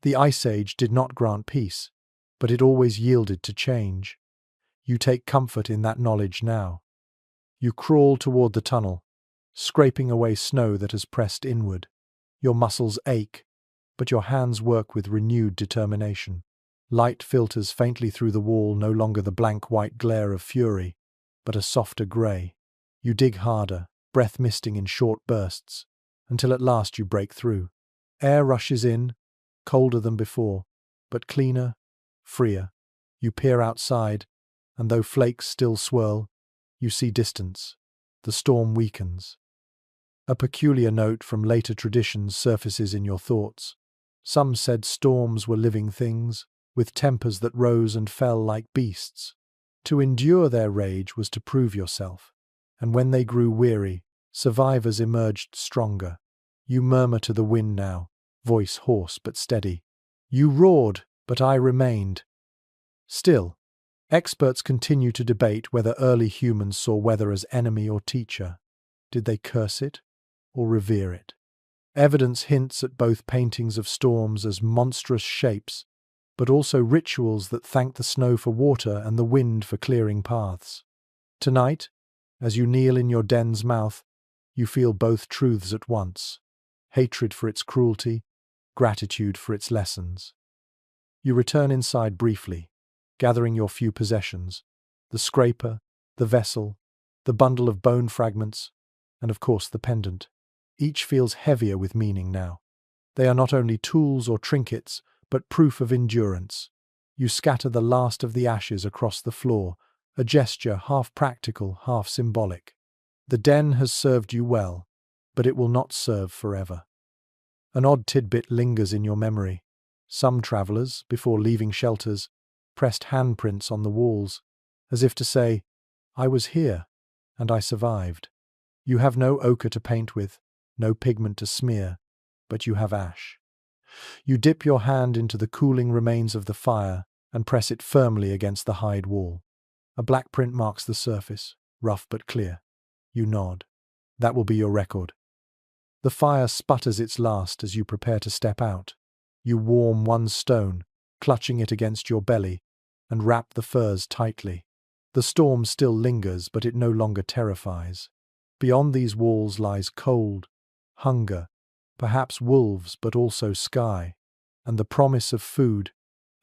The Ice Age did not grant peace, but it always yielded to change. You take comfort in that knowledge now. You crawl toward the tunnel, scraping away snow that has pressed inward. Your muscles ache, but your hands work with renewed determination. Light filters faintly through the wall, no longer the blank white glare of fury, but a softer grey. You dig harder, breath misting in short bursts, until at last you break through. Air rushes in, colder than before, but cleaner, freer. You peer outside, and though flakes still swirl, you see distance. The storm weakens. A peculiar note from later traditions surfaces in your thoughts. Some said storms were living things, with tempers that rose and fell like beasts. To endure their rage was to prove yourself, and when they grew weary, survivors emerged stronger. You murmur to the wind now, voice hoarse but steady. You roared, but I remained. Still, experts continue to debate whether early humans saw weather as enemy or teacher. Did they curse it or revere it? Evidence hints at both paintings of storms as monstrous shapes, but also rituals that thank the snow for water and the wind for clearing paths. Tonight, as you kneel in your den's mouth, you feel both truths at once: hatred for its cruelty, gratitude for its lessons. You return inside briefly, gathering your few possessions: the scraper, the vessel, the bundle of bone fragments, and of course the pendant. Each feels heavier with meaning now. They are not only tools or trinkets, but proof of endurance. You scatter the last of the ashes across the floor, a gesture half practical, half symbolic. The den has served you well, but it will not serve forever. An odd tidbit lingers in your memory. Some travelers, before leaving shelters, pressed handprints on the walls, as if to say, "I was here, and I survived." You have no ochre to paint with, no pigment to smear, but you have ash. You dip your hand into the cooling remains of the fire and press it firmly against the hide wall. A black print marks the surface, rough but clear. You nod. That will be your record. The fire sputters its last as you prepare to step out. You warm one stone, clutching it against your belly, and wrap the furs tightly. The storm still lingers, but it no longer terrifies. Beyond these walls lies cold, hunger, perhaps wolves, but also sky, and the promise of food,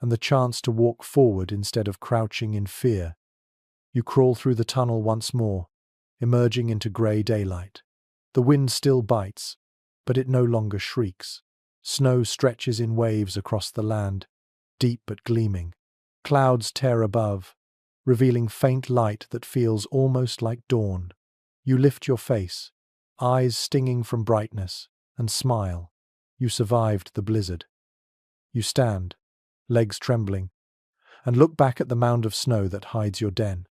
and the chance to walk forward instead of crouching in fear. You crawl through the tunnel once more, emerging into grey daylight. The wind still bites, but it no longer shrieks. Snow stretches in waves across the land, deep but gleaming. Clouds tear above, revealing faint light that feels almost like dawn. You lift your face, eyes stinging from brightness, and smile. You survived the blizzard. You stand, legs trembling, and look back at the mound of snow that hides your den.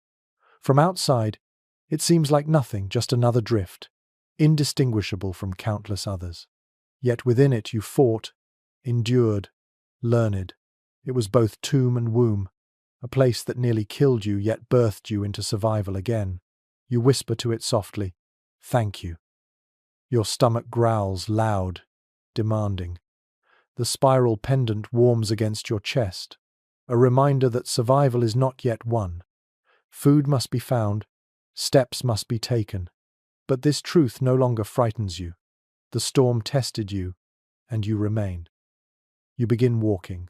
From outside, it seems like nothing, just another drift, indistinguishable from countless others. Yet within it you fought, endured, learned. It was both tomb and womb, a place that nearly killed you yet birthed you into survival again. You whisper to it softly, "Thank you." Your stomach growls loud, demanding. The spiral pendant warms against your chest, a reminder that survival is not yet won. Food must be found, steps must be taken. But this truth no longer frightens you. The storm tested you, and you remain. You begin walking,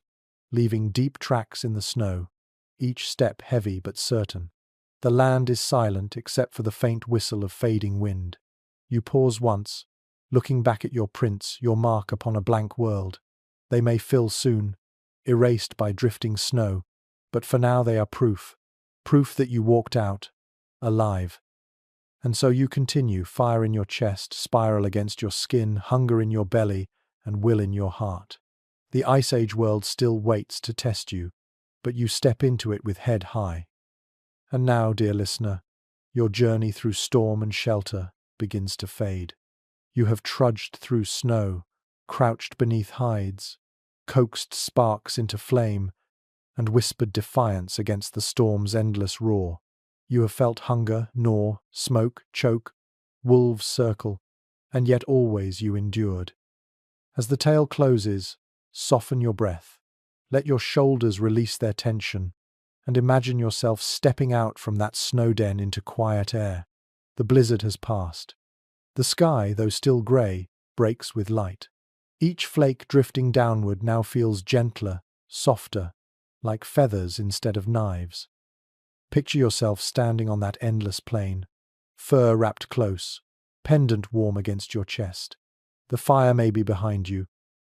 leaving deep tracks in the snow, each step heavy but certain. The land is silent except for the faint whistle of fading wind. You pause once, looking back at your prints, your mark upon a blank world. They may fill soon, erased by drifting snow, but for now they are proof that you walked out, alive. And so you continue, fire in your chest, spiral against your skin, hunger in your belly, and will in your heart. The Ice Age world still waits to test you, but you step into it with head high. And now, dear listener, your journey through storm and shelter begins to fade. You have trudged through snow, crouched beneath hides, coaxed sparks into flame, and whispered defiance against the storm's endless roar. You have felt hunger, gnaw, smoke, choke, wolves circle, and yet always you endured. As the tale closes, soften your breath. Let your shoulders release their tension, and imagine yourself stepping out from that snow den into quiet air. The blizzard has passed. The sky, though still grey, breaks with light. Each flake drifting downward now feels gentler, softer, like feathers instead of knives. Picture yourself standing on that endless plain, fur wrapped close, pendant warm against your chest. The fire may be behind you,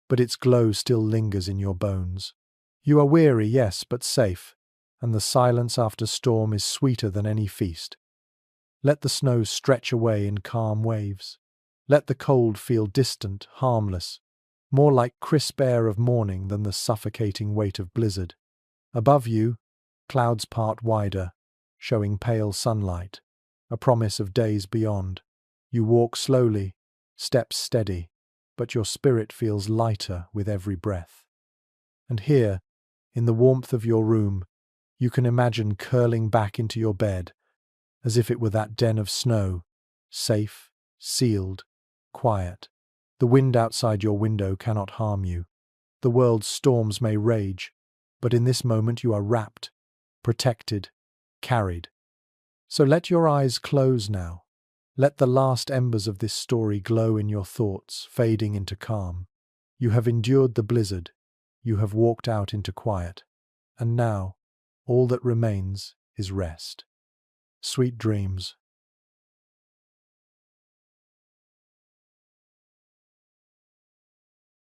but its glow still lingers in your bones. You are weary, yes, but safe, and the silence after storm is sweeter than any feast. Let the snow stretch away in calm waves. Let the cold feel distant, harmless, more like crisp air of morning than the suffocating weight of blizzard. Above you, clouds part wider, showing pale sunlight, a promise of days beyond. You walk slowly, steps steady, but your spirit feels lighter with every breath. And here, in the warmth of your room, you can imagine curling back into your bed, as if it were that den of snow, safe, sealed, quiet. The wind outside your window cannot harm you. The world's storms may rage, but in this moment you are wrapped, protected, carried. So let your eyes close now. Let the last embers of this story glow in your thoughts, fading into calm. You have endured the blizzard. You have walked out into quiet. And now, all that remains is rest. Sweet dreams.